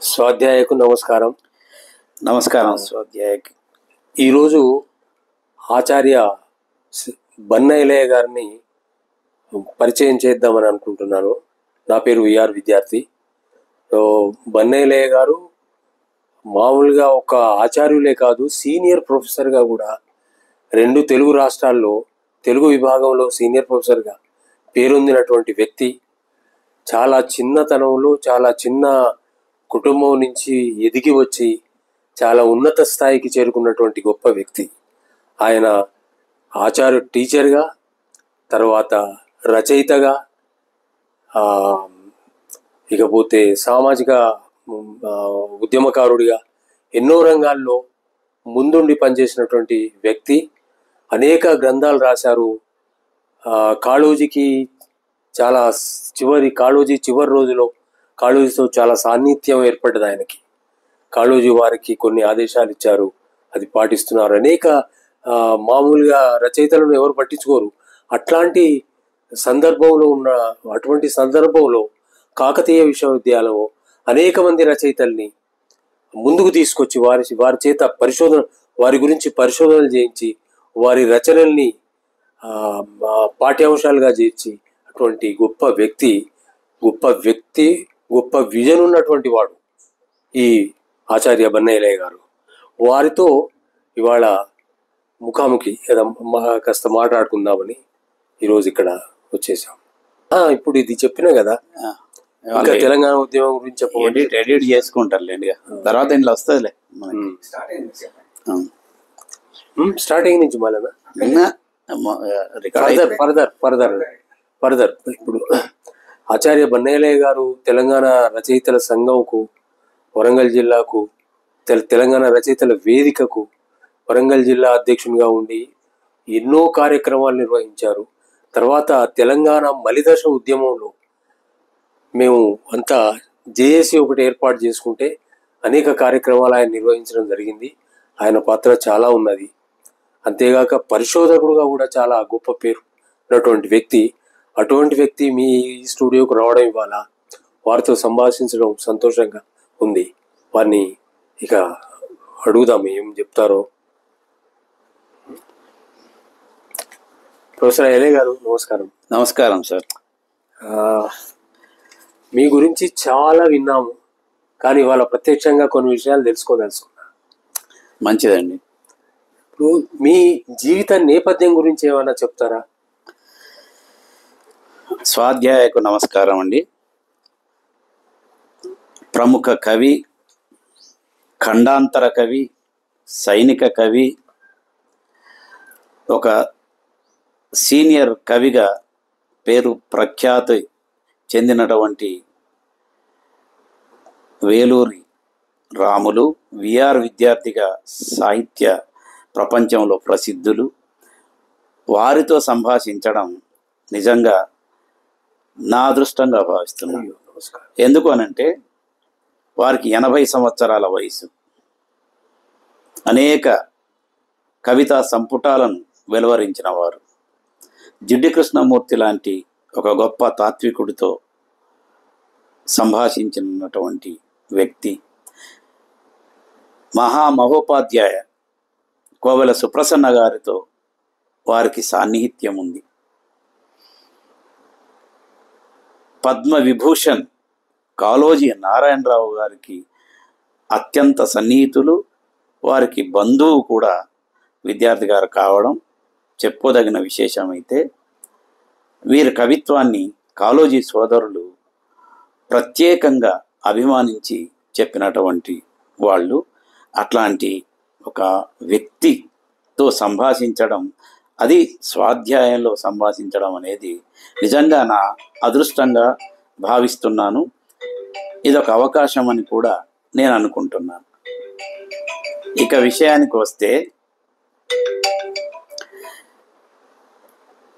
స్వాధ్యాయకు నమస్కారం. నమస్కారం. స్వాధ్యాయకి ఈరోజు ఆచార్య బన్నయ్య గారిని పరిచయం చేద్దామని అనుకుంటున్నాను. నా పేరు విఆర్ విద్యార్థి. సో బన్నయ్య గారు మామూలుగా ఒక ఆచార్యులే కాదు, సీనియర్ ప్రొఫెసర్గా కూడా 2 తెలుగు రాష్ట్రాల్లో తెలుగు విభాగంలో సీనియర్ ప్రొఫెసర్గా పేరొందినటువంటి వ్యక్తి. చాలా చిన్నతనంలో చాలా చిన్న కుటుంబం నుంచి ఎదిగి వచ్చి చాలా ఉన్నత స్థాయికి చేరుకున్నటువంటి గొప్ప వ్యక్తి. ఆయన టీచర్గా, తర్వాత రచయితగా, ఇకపోతే సామాజిక ఉద్యమకారుడిగా ఎన్నో రంగాల్లో ముందుండి పనిచేసినటువంటి వ్యక్తి. అనేక గ్రంథాలు రాశారు. కాళోజీకి చాలా కాళోజీ చివరి రోజులో కాళోజీతో చాలా సాన్నిధ్యం ఏర్పడ్డది ఆయనకి. కాళోజీ వారికి కొన్ని ఆదేశాలు ఇచ్చారు, అది పాటిస్తున్నారు. అనేక మామూలుగా రచయితలను ఎవరు పట్టించుకోరు. అటువంటి సందర్భంలో కాకతీయ విశ్వవిద్యాలయంలో అనేక మంది రచయితల్ని ముందుకు తీసుకొచ్చి వారి చేత వారి గురించి పరిశోధనలు చేయించి వారి రచనల్ని పాఠ్యాంశాలుగా చేర్చి అటువంటి గొప్ప వ్యక్తి గొప్ప విజన్ ఉన్నటువంటి వాడు ఈ ఆచార్య బన్నయ్య గారు. వారితో ఇవాళ ముఖాముఖి కాస్త మాట్లాడుకుందామని ఈరోజు ఇక్కడ వచ్చేసాం. ఇప్పుడు ఇది చెప్పినా కదా, ఇంకా తెలంగాణ ఉద్యమం గురించి చెప్పండి. ఎడిట్ చేసుకుంటారులేండి, తర్వాత ఇంట్లో వస్తుందిలే. స్టార్టింగ్ నుంచి మళ్ళీ ఫర్దర్ ఇప్పుడు ఆచార్య బన్నయ్య గారు తెలంగాణ రచయితల సంఘంకు, వరంగల్ జిల్లాకు, తెలంగాణ రచయితల వేదికకు వరంగల్ జిల్లా అధ్యక్షునిగా ఉండి ఎన్నో కార్యక్రమాలు నిర్వహించారు. తర్వాత తెలంగాణ మలిదశ ఉద్యమంలో మేము అంతా జేఏసీ ఒకటి ఏర్పాటు చేసుకుంటే అనేక కార్యక్రమాలు ఆయన నిర్వహించడం జరిగింది. ఆయన పాత్ర చాలా ఉన్నది. అంతేగాక పరిశోధకుడుగా కూడా చాలా గొప్ప పేరు ఉన్నటువంటి వ్యక్తి. అటువంటి వ్యక్తి మీ స్టూడియోకు రావడం ఇవాళ వారితో సంభాషించడం సంతోషంగా ఉంది. వారిని ఇక అడుగుదాం ఏం చెప్తారో. ప్రొఫెసర్ ఎలే గారు నమస్కారం. నమస్కారం సార్. మీ గురించి చాలా విన్నాము, కానీ ఇవాళ ప్రత్యక్షంగా కొన్ని విషయాలు తెలుసుకోదలుచుకున్నా. మంచిదండి. ఇప్పుడు మీ జీవిత నేపథ్యం గురించి ఏమైనా చెప్తారా? స్వాధ్యాయకు నమస్కారం అండి. ప్రముఖ కవి, ఖండాంతర కవి, సైనిక కవి, ఒక సీనియర్ కవిగా పేరు ప్రఖ్యాతి చెందినటువంటి వేలూరి రాములు విఆర్ విద్యార్థిగా సాహిత్య ప్రపంచంలో ప్రసిద్ధులు. వారితో సంభాషించడం నిజంగా నా అదృష్టంగా భావిస్తున్నాను. ఎందుకు అనంటే వారికి 80 సంవత్సరాల వయసు. అనేక కవితా సంపుటాలను వెలువరించిన వారు. జిడ్డు కృష్ణమూర్తి లాంటి ఒక గొప్ప తాత్వికుడితో సంభాషించినటువంటి వ్యక్తి. మహామహోపాధ్యాయ కోవెల సుప్రసన్న గారితో వారికి సాన్నిహిత్యం ఉంది. పద్మ విభూషణ్ కాళోజీ నారాయణరావు గారికి అత్యంత సన్నిహితులు. వారికి బంధువు కూడా విద్యార్థి గారు కావడం చెప్పుకోదగిన విశేషమైతే, వీరి కవిత్వాన్ని కాళోజీ సోదరులు ప్రత్యేకంగా అభిమానించి చెప్పినటువంటి వాళ్ళు. అట్లాంటి ఒక వ్యక్తితో సంభాషించడం, అది స్వాధ్యాయంలో సంభాషించడం అనేది నిజంగా నా అదృష్టంగా భావిస్తున్నాను. ఇదొక అవకాశం అని కూడా నేను అనుకుంటున్నాను. ఇక విషయానికి వస్తే,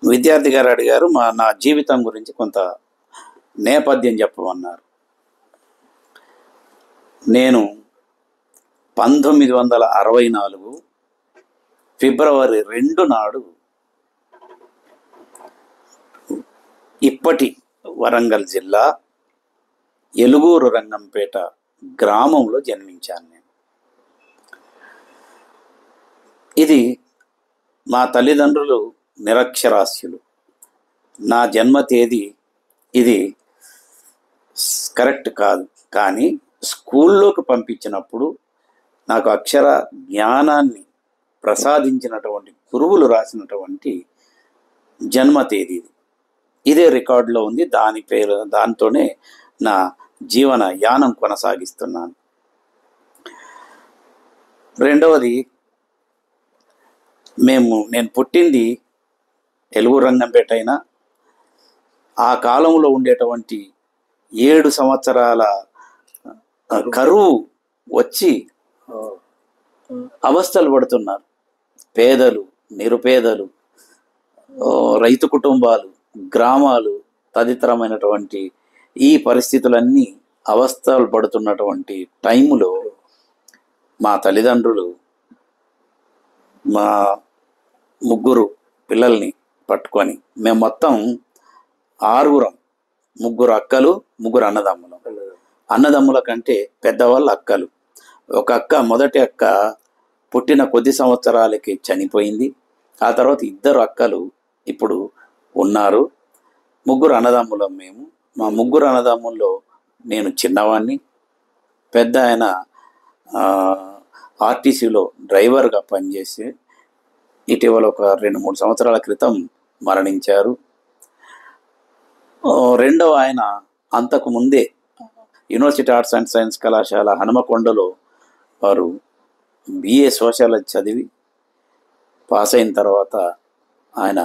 విద్యార్థి గారు అడిగారు నా జీవితం గురించి కొంత నేపథ్యం చెప్పమన్నారు. నేను 1964 ఫిబ్రవరి 2 నాడు ఇప్పటి వరంగల్ జిల్లా ఎలుగూరు రంగంపేట గ్రామంలో జన్మించాను నేను. ఇది మా తల్లిదండ్రులు నిరక్షరాస్యులు. నా జన్మ తేదీ ఇది కరెక్ట్ కాదు, కానీ స్కూల్లోకి పంపించినప్పుడు నాకు అక్షర జ్ఞానాన్ని ప్రసాదించినటువంటి గురువులు రాసినటువంటి జన్మ తేదీ ఇదే రికార్డులో ఉంది. దాంతోనే నా జీవన యానం కొనసాగిస్తున్నాను. రెండవది, నేను పుట్టింది తెలుగు రంగంపేట అయినా ఆ కాలంలో ఉండేటువంటి 7 సంవత్సరాల కరువు వచ్చి అవస్థలు పడుతున్నారు పేదలు, నిరుపేదలు, రైతు కుటుంబాలు, గ్రామాలు తదితరమైనటువంటి ఈ పరిస్థితులన్నీ అవస్థలు పడుతున్నటువంటి టైములో మా తల్లిదండ్రులు మా 3 పిల్లల్ని పట్టుకొని, మేము మొత్తం 6, 3 అక్కలు, 3 అన్నదమ్ములు. అన్నదమ్ముల కంటే పెద్దవాళ్ళు అక్కలు. ఒక అక్క, మొదటి అక్క పుట్టిన కొద్ది సంవత్సరాలకి చనిపోయింది. ఆ తర్వాత 2 అక్కలు ఇప్పుడు ఉన్నారు. 3 అన్నదమ్ములం మేము. మా 3 అన్నదమ్ముల్లో నేను చిన్నవాడిని. పెద్ద ఆయన ఆర్టీసీలో డ్రైవర్గా పనిచేసి ఇటీవల ఒక 2-3 సంవత్సరాల క్రితం మరణించారు. రెండవ ఆయన అంతకు ముందే యూనివర్సిటీ ఆర్ట్స్ అండ్ సైన్స్ కళాశాల హనుమకొండలో వారు BA సోషాలజీ చదివి పాస్ అయిన తర్వాత ఆయన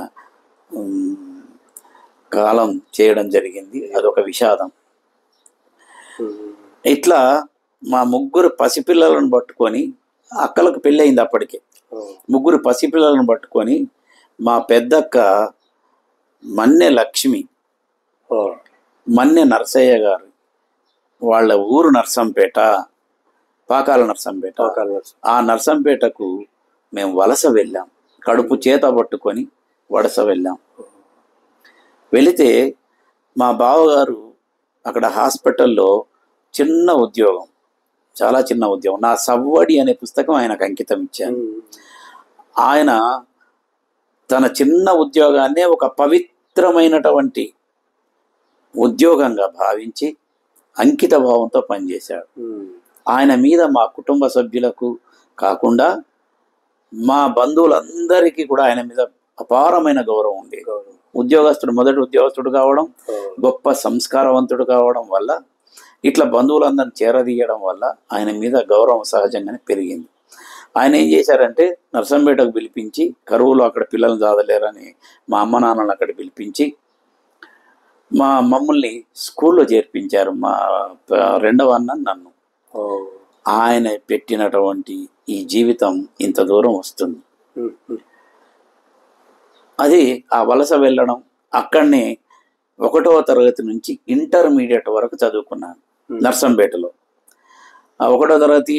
కాలం చేయడం జరిగింది. అదొక విషాదం. ఇట్లా మా 3 పసిపిల్లలను పట్టుకొని, అక్కలకు పెళ్ళయింది అప్పటికే, 3 పసిపిల్లలను పట్టుకొని మా పెద్దక్క మన్నె లక్ష్మి, మన్నె నరసయ్య గారు వాళ్ళ ఊరు నర్సంపేట, పాకాల నర్సంపేట. ఆ నర్సంపేటకు మేము వలస వెళ్ళాం. కడుపు చేత పట్టుకొని వలస వెళ్ళాం. వెళితే మా బావగారు అక్కడ హాస్పిటల్లో చిన్న ఉద్యోగం, చాలా చిన్న ఉద్యోగం. నా సవ్వడి అనే పుస్తకం ఆయనకు అంకితం ఇచ్చాను. ఆయన తన చిన్న ఉద్యోగాన్నే ఒక పవిత్రమైనటువంటి ఉద్యోగంగా భావించి అంకిత భావంతో పనిచేశాడు. ఆయన మీద మా కుటుంబ సభ్యులకు కాకుండా మా బంధువులందరికీ కూడా ఆయన మీద అపారమైన గౌరవం ఉంది. ఉద్యోగస్తుడు, మొదటి ఉద్యోగస్తుడు కావడం, గొప్ప సంస్కారవంతుడు కావడం వల్ల, ఇట్లా బంధువులందరిని చేరదీయడం వల్ల ఆయన మీద గౌరవం సహజంగానే పెరిగింది. ఆయన ఏం చేశారంటే నర్సంపేటకు పిలిపించి, కరువులో అక్కడ పిల్లలు చదవలేరని మా అమ్మ నాన్నలను అక్కడ పిలిపించి మమ్మల్ని స్కూల్లో చేర్పించారు. మా రెండవ అన్న నన్ను. ఆయన పెట్టినటువంటి ఈ జీవితం ఇంత దూరం వస్తుంది. అది ఆ వలస వెళ్ళడం, అక్కడనే 1వ తరగతి నుంచి ఇంటర్మీడియట్ వరకు చదువుకున్నాను నర్సంపేటలో. 1వ తరగతి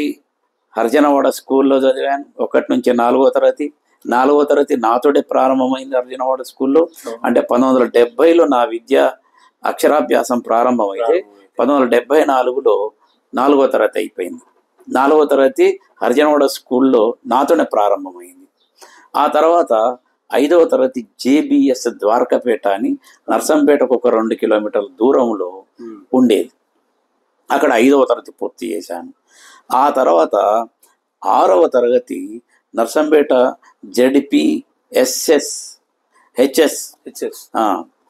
హరిజనవాడ స్కూల్లో చదివాను. 1 నుంచి 4వ తరగతి. 4వ తరగతి నాతోటే ప్రారంభమైంది హరిజనవాడ స్కూల్లో. అంటే 1970లో నా విద్య అక్షరాభ్యాసం ప్రారంభమైతే 1974లో 4వ తరగతి అయిపోయింది. 4వ తరగతి హరిజనవాడ స్కూల్లో నాతోనే ప్రారంభమైంది. ఆ తర్వాత 5వ తరగతి JBS ద్వారకపేట అని నర్సంపేటకు ఒక 2 కిలోమీటర్ల దూరంలో ఉండేది. అక్కడ 5వ తరగతి పూర్తి చేశాను. ఆ తర్వాత 6వ తరగతి నర్సంపేట ZPSS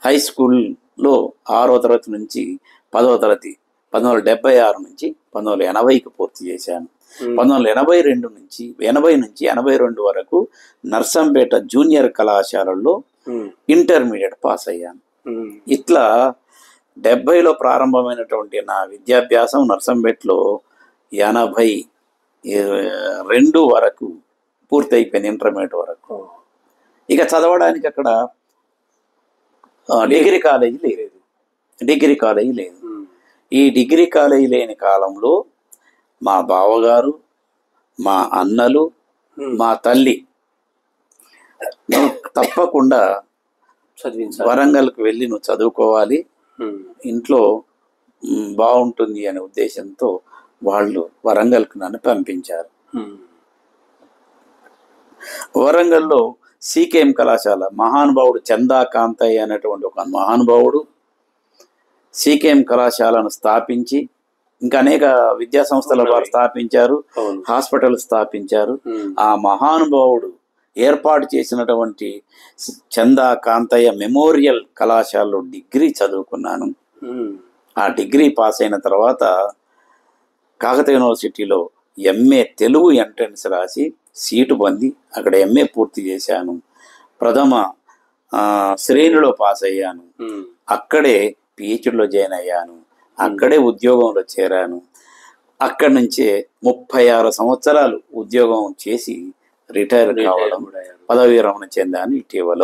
హై స్కూల్లో 6వ తరగతి నుంచి 10వ తరగతి 1976 నుంచి 1980కి పూర్తి చేశాను. 1982 నుంచి 82 వరకు నర్సంపేట జూనియర్ కళాశాలలో ఇంటర్మీడియట్ పాస్ అయ్యాను. ఇట్లా 70లో ప్రారంభమైనటువంటి నా విద్యాభ్యాసం నర్సంపేటలో 82 వరకు పూర్తయిపోయింది, ఇంటర్మీడియట్ వరకు. ఇక చదవడానికి అక్కడ డిగ్రీ కాలేజీ లేదు. ఈ డిగ్రీ కాలేజీ లేని కాలంలో మా బావగారు, మా అన్నలు, మా తల్లి నువ్వు తప్పకుండా వరంగల్కి వెళ్ళి నువ్వు చదువుకోవాలి, ఇంట్లో బాగుంటుంది అనే ఉద్దేశంతో వాళ్ళు వరంగల్కు నన్ను పంపించారు. వరంగల్లో సీకేఎం కళాశాల మహానుభావుడు చందా కాంతయ్య అనేటువంటి ఒక మహానుభావుడు సీకేఎం కళాశాలను స్థాపించి ఇంకా అనేక విద్యా సంస్థల వారు స్థాపించారు, హాస్పిటల్ స్థాపించారు. ఆ మహానుభావుడు ఏర్పాటు చేసినటువంటి చందా కాంతయ్య మెమోరియల్ కళాశాలలో డిగ్రీ చదువుకున్నాను. ఆ డిగ్రీ పాస్ అయిన తర్వాత కాకతీయ యూనివర్సిటీలో ఎంఏ తెలుగు ఎంట్రన్స్ రాసి సీటు పొంది అక్కడ ఎంఏ పూర్తి చేశాను. ప్రథమ శ్రేణిలో పాస్ అయ్యాను. అక్కడే పిహెచ్డిలో జాయిన్ అయ్యాను. అక్కడే ఉద్యోగంలో చేరాను. అక్కడి నుంచే 36 సంవత్సరాలు ఉద్యోగం చేసి రిటైర్ కావడం, పదవి విరమణ చెందాను ఇటీవల.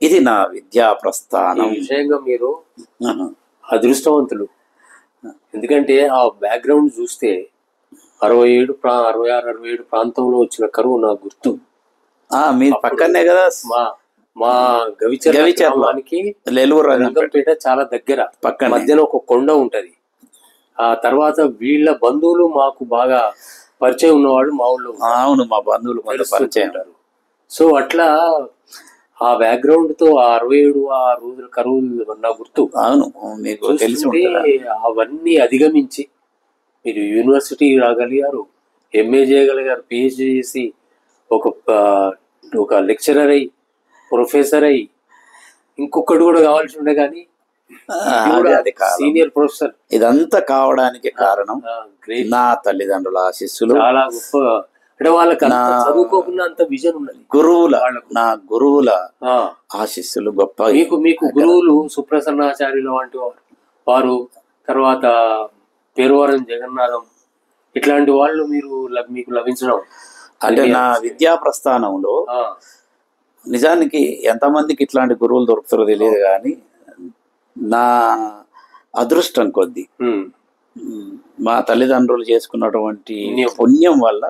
ఇది నా విద్యా ప్రస్థానం. విషయంగా మీరు అదృష్టవంతులు. ఎందుకంటే ఆ బ్యాక్గ్రౌండ్ చూస్తే 66 67 ప్రాంతంలో వచ్చిన కరువు నాకు గుర్తు. మీ పక్కనే కదా మా గవిచర్మానికి రంగంపేట చాలా దగ్గర, పక్కన మధ్యన ఒక కొండ ఉంటది. ఆ తర్వాత వీళ్ళ బంధువులు మాకు బాగా పరిచయం ఉన్నవాళ్ళు మా ఊళ్ళో. అవును, మా బంధువులు పరిచయం ఉంటారు. సో అట్లా ఆ బ్యాక్గ్రౌండ్ తో 67 ఆ రోజుల కరువు నా గుర్తు. అవును, మీకు తెలిసి అవన్నీ అధిగమించి మీరు యూనివర్సిటీ రాగలిగారు, ఎంఏ చేయగలిగారు, పిహెచ్డి చేసి ఒక లెక్చరర్ అయ్యి, ప్రొఫెసర్ అయ్యి, ఇంకొకటి కూడా కావాల్సి ఉండే కానీ సీనియర్ ప్రొఫెసర్. ఇదంతా కావడానికి కారణం నా తల్లిదండ్రుల ఆశీస్సులు. చాలా గొప్ప. అంటే వాళ్ళకి చదువుకోకుండా అంత విజన్ ఉన్నది. నా గురువుల ఆశీస్సులు గొప్ప. మీకు గురువులు సుప్రసన్నాచార్యులు వంటి వారు, తర్వాత పేరువారం జగన్నాథం, ఇట్లాంటి వాళ్ళు మీకు లభించడం అంటే నా విద్యా ప్రస్థానంలో నిజానికి ఎంతమందికి ఇట్లాంటి గురువులు దొరుకుతారో తెలియదు కానీ నా అదృష్టం కొద్దీ మా తల్లిదండ్రులు చేసుకున్నటువంటి పుణ్యం వల్ల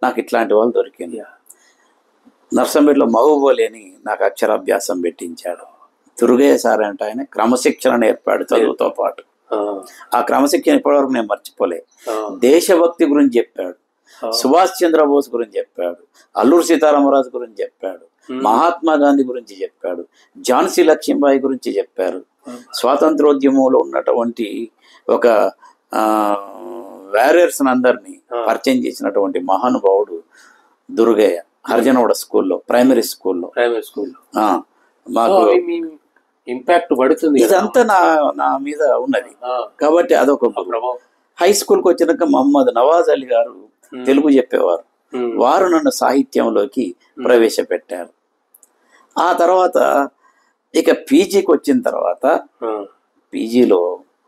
నాకు ఇట్లాంటి వాళ్ళు దొరికింది. నర్సంపేటలో మహబూబోలి అని నాకు అక్షరాభ్యాసం పెట్టించాడు. దుర్గయ్య సార్ అంటే ఆయన క్రమశిక్షణ నేర్పాడు చదువుతో పాటు. ఆ క్రమశిక్షణ ఇప్పటివరకు నేను మర్చిపోలే. దేశభక్తి గురించి చెప్పాడు, సుభాష్ చంద్రబోస్ గురించి చెప్పాడు, అల్లూరి సీతారామరాజు గురించి చెప్పాడు, మహాత్మా గాంధీ గురించి చెప్పాడు, ఝాన్సీ లక్ష్మీబాయి గురించి చెప్పారు. స్వాతంత్రోద్యమంలో ఉన్నటువంటి ఒక వారియర్స్ అందరినీ పరిచయం చేసినటువంటి మహానుభావుడు దుర్గయ్య. హరిజనవాడ స్కూల్లో, ప్రైమరీ స్కూల్లో మాకు ఇంపాక్ట్ పడుతుంది. ఇదంతా నా మీద ఉన్నది కాబట్టి అదొక ప్రభావం. హై స్కూల్కి వచ్చినాక మహమ్మద్ నవాజ్ అలీ గారు తెలుగు చెప్పేవారు. వారు నన్ను సాహిత్యంలోకి ప్రవేశపెట్టారు. ఆ తర్వాత ఇక పీజీకి వచ్చిన తర్వాత పీజీలో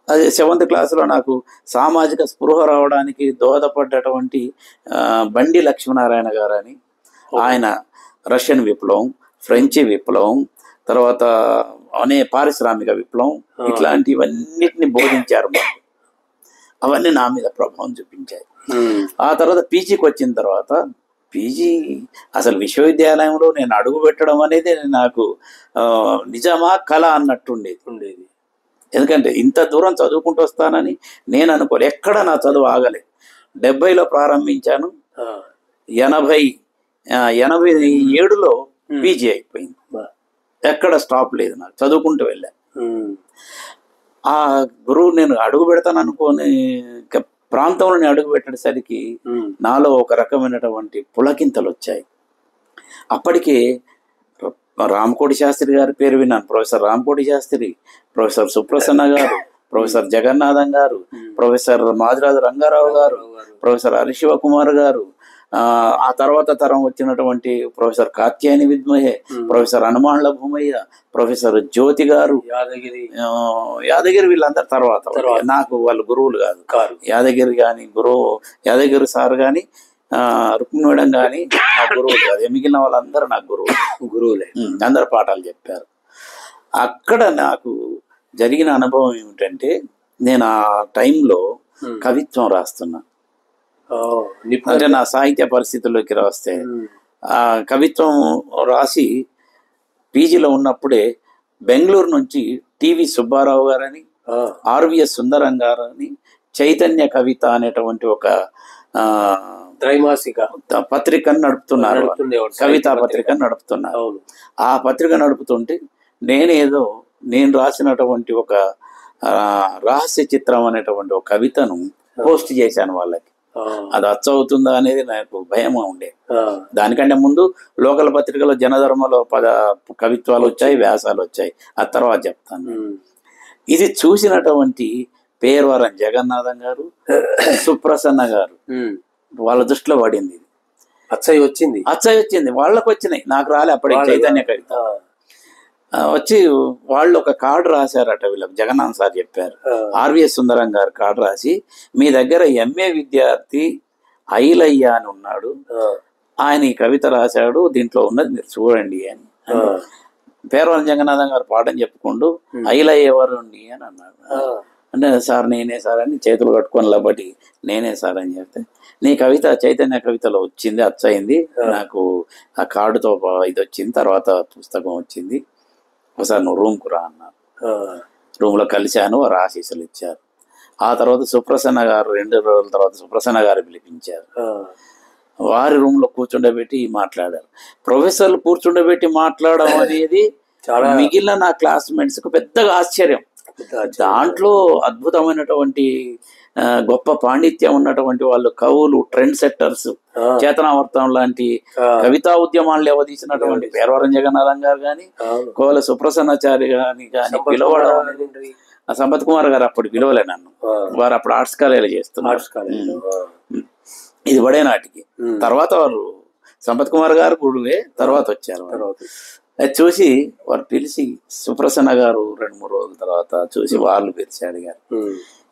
అదే 7th క్లాసులో నాకు సామాజిక స్పృహ రావడానికి దోహదపడ్డటువంటి బండి లక్ష్మీనారాయణ గారు అని, ఆయన రష్యన్ విప్లవం, ఫ్రెంచి విప్లవం, తర్వాత పారిశ్రామిక విప్లవం, ఇట్లాంటివన్నిటిని బోధించారు మాకు. అవన్నీ నా మీద ప్రభావం చూపించాయి. ఆ తర్వాత పీజీకి వచ్చిన తర్వాత పీజీ అసలు విశ్వవిద్యాలయంలో నేను అడుగు పెట్టడం అనేది నాకు నిజమా కళ అన్నట్టుండేది. ఎందుకంటే ఇంత దూరం చదువుకుంటూ వస్తానని నేను అనుకోలే. ఎక్కడ నా చదువు ఆగలే. 70లో ప్రారంభించాను, 87లో పీజీ అయిపోయింది. ఎక్కడ స్టాప్ లేదు, నాకు చదువుకుంటూ వెళ్ళా. ఆ గురువు నేను అడుగు పెడతాను అనుకోని ప్రాంతంలో నేను అడుగు పెట్టేసరికి నాలో ఒక రకమైనటువంటి పులకింతలు వచ్చాయి. అప్పటికే రామకోటి శాస్త్రి గారి పేరు విన్నాను. ప్రొఫెసర్ రామకోటి శాస్త్రి, ప్రొఫెసర్ సుప్రసన్న గారు, ప్రొఫెసర్ జగన్నాథం గారు, ప్రొఫెసర్ మాదిరాజు రంగారావు గారు, ప్రొఫెసర్ హరిశివకుమార్ గారు, ఆ తర్వాత తరం వచ్చినటువంటి ప్రొఫెసర్ కాత్యాయని విద్మహే, ప్రొఫెసర్ హనుమాన్ల భూమయ్య, ప్రొఫెసర్ జ్యోతి గారు, యాదగిరి వీళ్ళందరి తర్వాత నాకు వాళ్ళు గురువులు కాదు. యాదగిరి కానీ యాదగిరి సార్ కానీ రుక్మిణి మేడం కానీ నా గురువులు కాదు. మిగిలిన వాళ్ళందరూ నాకు గురువులే. అందరు పాఠాలు చెప్పారు. అక్కడ నాకు జరిగిన అనుభవం ఏమిటంటే, నేను ఆ టైంలో కవిత్వం రాస్తున్నా. అంటే నా సాహిత్య పరిస్థితుల్లోకి రాస్తే ఆ కవిత్వం రాసి పీజీలో ఉన్నప్పుడే బెంగళూరు నుంచి టివి సుబ్బారావు గారని, ఆర్విఎస్ సుందరం గారని, చైతన్య కవిత అనేటువంటి ఒక త్రైమాసిక పత్రికను నడుపుతున్నారు, కవితా పత్రికను నడుపుతున్నారు. ఆ పత్రిక నడుపుతుంటే నేను రాసినటువంటి ఒక రహస్య చిత్రం అనేటువంటి ఒక కవితను పోస్ట్ చేశాను వాళ్ళకి. అది అచ్చవుతుందా అనేది నాకు భయం ఉండే. దానికంటే ముందు లోకల్ పత్రికలో జనధర్మలో కవిత్వాలు వచ్చాయి, వ్యాసాలు వచ్చాయి. ఆ తర్వాత చెప్తాను. ఇది చూసినటువంటి పేర్వరం జగన్నాథం గారు, సుప్రసన్న గారు వాళ్ళ దృష్టిలో పడింది. అచ్చయ్య వచ్చింది, వాళ్ళకు వచ్చినాయి, నాకు రాలే. అప్పుడే చైతన్య కవిత వచ్చి వాళ్ళు ఒక కార్డు రాశారట వీళ్ళకి. జగన్నాథ్ సార్ చెప్పారు, ఆర్విఎస్ సుందరం గారు కార్డు రాసి, మీ దగ్గర ఎంఏ విద్యార్థి ఐలయ్య అని ఉన్నాడు, ఆయన ఈ కవిత రాశాడు, దీంట్లో ఉన్నది మీరు చూడండి అని. పేర్వరం జగన్నాథం గారు పాఠం చెప్పుకుంటూ ఐలయ్య ఎవరు అని అన్నాడు. అంటే సార్ నేనే సార్ అని చేతులు కట్టుకొని లబట్టి నేనే సార్ అని చెప్తే, నీ కవిత చైతన్య కవితలో వచ్చింది, అచ్చయింది, నాకు ఆ కార్డుతో ఇది వచ్చింది, తర్వాత పుస్తకం వచ్చింది, ఒకసారి నువ్వు రూమ్కు రా అన్నారు. రూమ్లో కలిశాను, వారు ఆశీస్సులు ఇచ్చారు. ఆ తర్వాత సుప్రసన్న గారు 2 రోజుల తర్వాత సుప్రసన్న గారు పిలిపించారు. వారి రూమ్లో కూర్చుండబెట్టి మాట్లాడారు. ప్రొఫెసర్లు కూర్చుండబెట్టి మాట్లాడడం అనేది మిగిలిన నా క్లాస్మేట్స్ కు పెద్దగా ఆశ్చర్యం. దాంట్లో అద్భుతమైనటువంటి గొప్ప పాండిత్యం ఉన్నటువంటి వాళ్ళు, కవులు, ట్రెండ్ సెట్టర్స్, చేతనావర్తం లాంటి కవితా ఉద్యమాలు లేవదీసినటువంటి పేర్వరం జగన్నాథం గారు కానీ, కోవెల సుప్రసన్నాచారి కానీ పిలవడం అనేది, సంపత్ కుమార్ గారు అప్పుడు పిలవలే నన్ను, వారు అప్పుడు ఆర్ట్స్ కాలేజీలో చేస్తున్నారు. ఇది పడే నాటికి తర్వాత వారు సంపత్ కుమార్ గారు గురువే తర్వాత వచ్చారు. అది చూసి వారు పిలిచి, సుప్రసన్న గారు 2-3 రోజుల తర్వాత చూసి వాళ్ళు పిలిచి అడిగారు.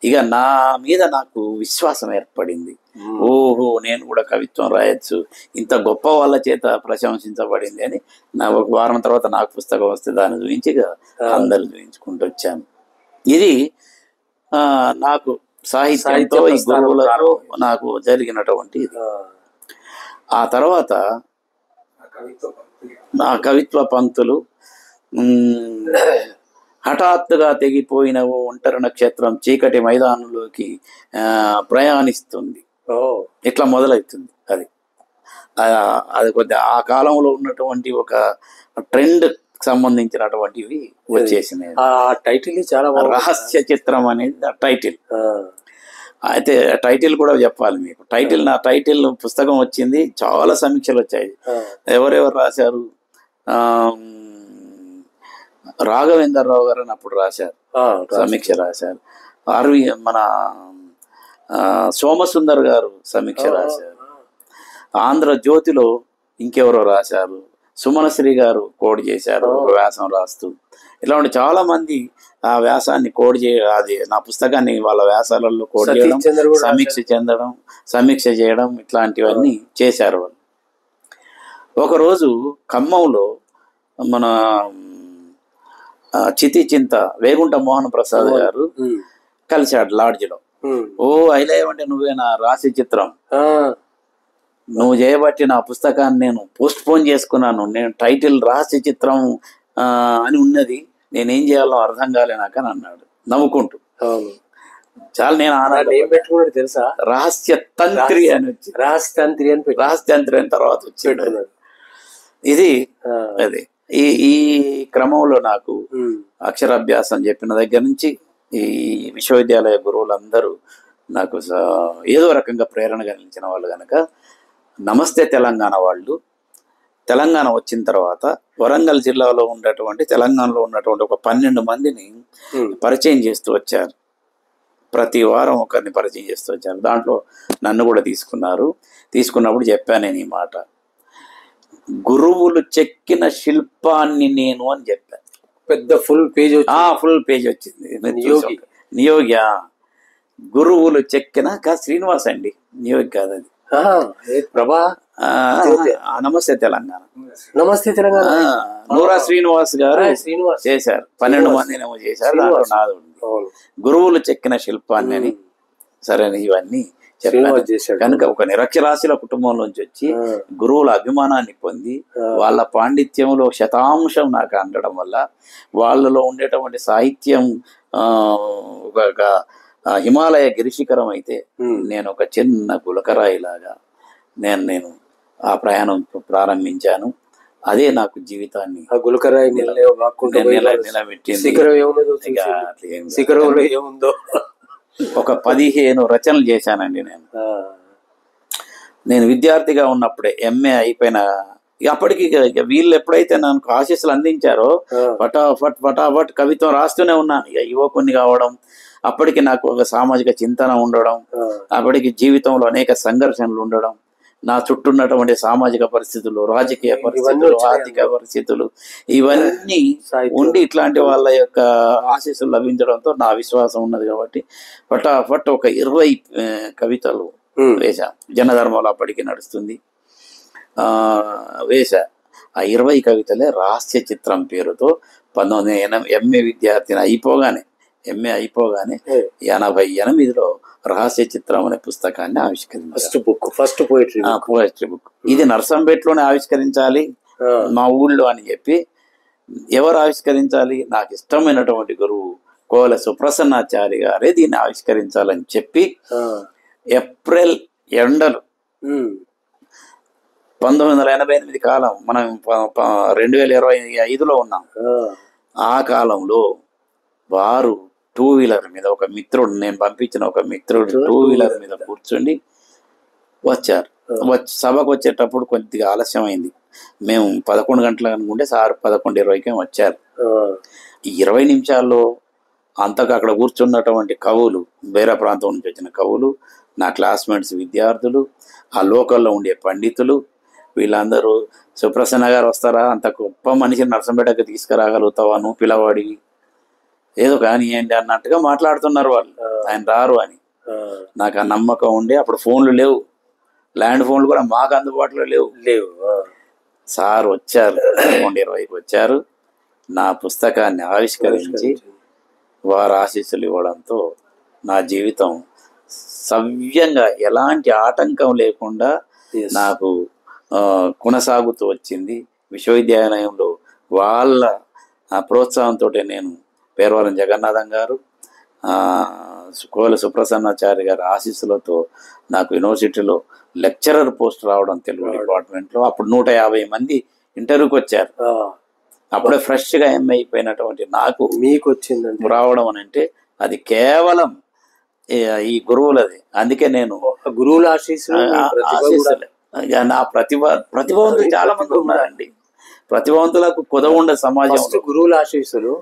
ఇక నా మీద నాకు విశ్వాసం ఏర్పడింది. ఓహో, నేను కూడా కవిత్వం రాయొచ్చు, ఇంత గొప్ప వాళ్ళ చేత ప్రశంసించబడింది అని. నా ఒక వారం తర్వాత నాకు పుస్తకం వస్తే దాన్ని చూపించి అందరు చూపించుకుంటూ వచ్చాను. ఇది నాకు సాహిత్యంతో, ఈ గురువులతో నాకు జరిగినటువంటి ఇది. ఆ తర్వాత నా కవిత్వ పంక్తులు, హఠాత్తుగా తెగిపోయిన ఓ ఒంటరి నక్షత్రం చీకటి మైదానంలోకి ప్రయాణిస్తుంది, ఇట్లా మొదలవుతుంది. అది కొద్దిగా ఆ కాలంలో ఉన్నటువంటి ఒక ట్రెండ్ సంబంధించినటువంటివి వచ్చేసినాయి. ఆ టైటిల్ చాలా రహస్య చిత్రం అనేది టైటిల్. అయితే టైటిల్ కూడా చెప్పాలి మీకు. నా టైటిల్ పుస్తకం వచ్చింది, చాలా సమీక్షలు వచ్చాయి. ఎవరెవరు రాశారు? రాఘవేంద్రరావు గారు అని అప్పుడు రాశారు, సమీక్ష రాశారు. మన సోమసుందర్ గారు సమీక్ష రాశారు. ఆంధ్రజ్యోతిలో ఇంకెవరో రాశారు. సుమనశ్రీ గారు కోడ్ చేశారు వ్యాసం రాస్తూ. ఇలాంటి చాలా మంది ఆ వ్యాసాన్ని కోడ్ అది నా పుస్తకాన్ని వాళ్ళ వ్యాసాలలో కోడ్ చేయడం, సమీక్ష చేయడం ఇట్లాంటివన్నీ చేశారు వాళ్ళు. ఒకరోజు ఖమ్మంలో మన చితి చింత వేగుంట మోహన్ ప్రసాద్ గారు కలిశాడు లాడ్జిలో. ఓ ఐలయ్య, నువ్వేనా రాసి చిత్రం, నువ్వు చేయబట్టి నా పుస్తకాన్ని నేను పోస్ట్ పోన్ చేసుకున్నాను, నేను టైటిల్ రహస్య చిత్రం అని ఉన్నది, నేనేం చేయాలో అర్థం కాలే నాకు అని అన్నాడు నవ్వుకుంటూ. చాలా నేను పెట్టుకున్నాడు తెలుసా, రహస్య తంత్రి అని వచ్చి, రహస్య తంత్రి అని తర్వాత వచ్చి. ఇది అది ఈ క్రమంలో నాకు అక్షరాభ్యాసం చెప్పిన దగ్గర నుంచి ఈ విశ్వవిద్యాలయ గురువులందరూ నాకు ఏదో రకంగా ప్రేరణ కలిగించిన వాళ్ళు కనుక, నమస్తే తెలంగాణ వాళ్ళు తెలంగాణ వచ్చిన తర్వాత వరంగల్ జిల్లాలో ఉన్నటువంటి, తెలంగాణలో ఉన్నటువంటి ఒక 12 మందిని పరిచయం చేస్తూ వచ్చారు. ప్రతి వారం ఒకరిని పరిచయం చేస్తూ వచ్చారు. దాంట్లో నన్ను కూడా తీసుకున్నప్పుడు చెప్పాను నేను ఈ మాట, గురువులు చెక్కిన శిల్పాన్ని నేను అని చెప్పాను. పెద్ద ఫుల్ పేజ్ వచ్చింది. నియోగి గురువులు చెక్కిన శ్రీనివాస్ అండి, నియోగి కాదు అది, ప్రభా. నమస్తే తెలంగాణ, నూరా శ్రీనివాస్ గారు చేశారు. 12 మందిని ఏమో చేశారు. నాది గురువులు చెక్కిన శిల్పాన్ని అని. సరే, ఇవన్నీ కనుక ఒక నిరక్షరాస్యుల కుటుంబంలోంచి వచ్చి గురువుల అభిమానాన్ని పొంది వాళ్ళ పాండిత్యంలో శతాంశం నాకు అందడం వల్ల వాళ్ళలో ఉండేటువంటి సాహిత్యం ఒక హిమాలయ గిరిశిఖరం అయితే ఉమ్. నేను ఒక చిన్న గులకరాయిలాగా నేను ఆ ప్రయాణం ప్రారంభించాను. అదే నాకు జీవితాన్ని ఆ గులకరాయి నిలబెట్టింది. శిఖరం ఏమున్నదో ఇక చూసి. అట్లా ఏం కాదు. శిఖరంలో ఏముందో. ఒక 15 రచనలు చేశానండి నేను. ఆ, నేను విద్యార్థిగా ఉన్నప్పుడే ఎంఏ అయిపోయిన అప్పటికి ఇక వీళ్ళు ఎప్పుడైతే నాకు ఆశీస్సులు అందించారో ఆ, ఫటాఫట్ కవిత్వం రాస్తూనే ఉన్నాను. ఇక యువకుని కావడం, అప్పటికి నాకు ఒక సామాజిక చింతన ఉండడం, ఆ, అప్పటికి జీవితంలో అనేక సంఘర్షణలు ఉండడం, నా చుట్టూ ఉన్నటువంటి సామాజిక పరిస్థితులు, రాజకీయ పరిస్థితులు, వచ్చినాయి ఆర్థిక పరిస్థితులు ఇవన్నీ సాహిత్యం. ఉండి ఇట్లాంటి వాళ్ళ యొక్క ఆశీస్సులు లభించడంతో నా విశ్వాసం ఉన్నది కాబట్టి ఫటాఫట్ ఒక 20 కవితలు ఉమ్, వేశా. జనధర్మంలో అప్పటికి నడుస్తుంది. వేశా. ఆ 20 కవితలే రహస్య చిత్రం పేరుతో 1980 ఎంఏ అయిపోగానే ఏ, 88లో రహస్య చిత్రం అనే పుస్తకాన్ని ఆవిష్కరించారు. First poetry. Poetry book. ఇది నర్సంపేటలోనే ఆవిష్కరించాలి మా ఊళ్ళో అని చెప్పి. ఎవరు ఆవిష్కరించాలి? నాకు ఇష్టమైనటువంటి గురువు కోల సుప్రసన్నాచారి గారే దీన్ని ఆవిష్కరించాలని చెప్పి ఏప్రిల్ ఎండలు 1988 కాలం, మనం 2025లో ఉన్నాం. ఆ కాలంలో వారు 2 వీలర్ మీద, ఒక మిత్రుడు, నేను పంపించిన ఒక మిత్రుడు 2 వీలర్ మీద కూర్చొని వచ్చారు. సభకు వచ్చేటప్పుడు కొద్దిగా ఆలస్యం అయింది. మేము 11 గంటలకు అనుకుంటే సార్ 11:20కే వచ్చారు. 20 నిమిషాల్లో అంతకు అక్కడ కూర్చున్నటువంటి కవులు, వేరే ప్రాంతం నుంచి వచ్చిన కవులు, నా క్లాస్మేట్స్ విద్యార్థులు, ఆ లోకల్లో ఉండే పండితులు, వీళ్ళందరూ సుప్రసన్న గారు వస్తారా, అంత గొప్ప మనిషిని నర్సంపేటకు తీసుకురాగలుగుతావా, నువ్వు పిల్లవాడివి, ఏదో కానీ ఏంటి అన్నట్టుగా మాట్లాడుతున్నారు వాళ్ళు. ఆయన రారు అని నాకు ఆ నమ్మకం ఉండి, అప్పుడు ఫోన్లు లేవు, ల్యాండ్ ఫోన్లు కూడా మాకు అందుబాటులో లేవు. సార్ వచ్చారు, 11:20కి వచ్చారు. నా పుస్తకాన్ని ఆవిష్కరించి వారు ఆశీస్సులు ఇవ్వడంతో నా జీవితం సవ్యంగా ఎలాంటి ఆటంకం లేకుండా నాకు కొనసాగుతూ వచ్చింది. విశ్వవిద్యాలయంలో వాళ్ళ ప్రోత్సాహంతో నేను పేరవరం జగన్నాథం గారు, కోల సుప్రసన్నాచారి గారి ఆశీస్సులతో నాకు యూనివర్సిటీలో లెక్చరర్ పోస్ట్ రావడం తెలుగు డిపార్ట్మెంట్లో. అప్పుడు 150 మంది ఇంటర్వ్యూకి వచ్చారు. అప్పుడే ఫ్రెష్గా ఎంఏ అయిపోయినటువంటి నాకు మీకు వచ్చిందండి రావడం అని అంటే అది కేవలం ఈ గురువులది. అందుకే నేను గురువుల ఆశీస్సులే. నా ప్రతిభావంతులు చాలా మంది ఉన్నారండి. ప్రతిభావంతులకు కొదవ ఉండే సమాజం. గురువుల ఆశీస్సులు,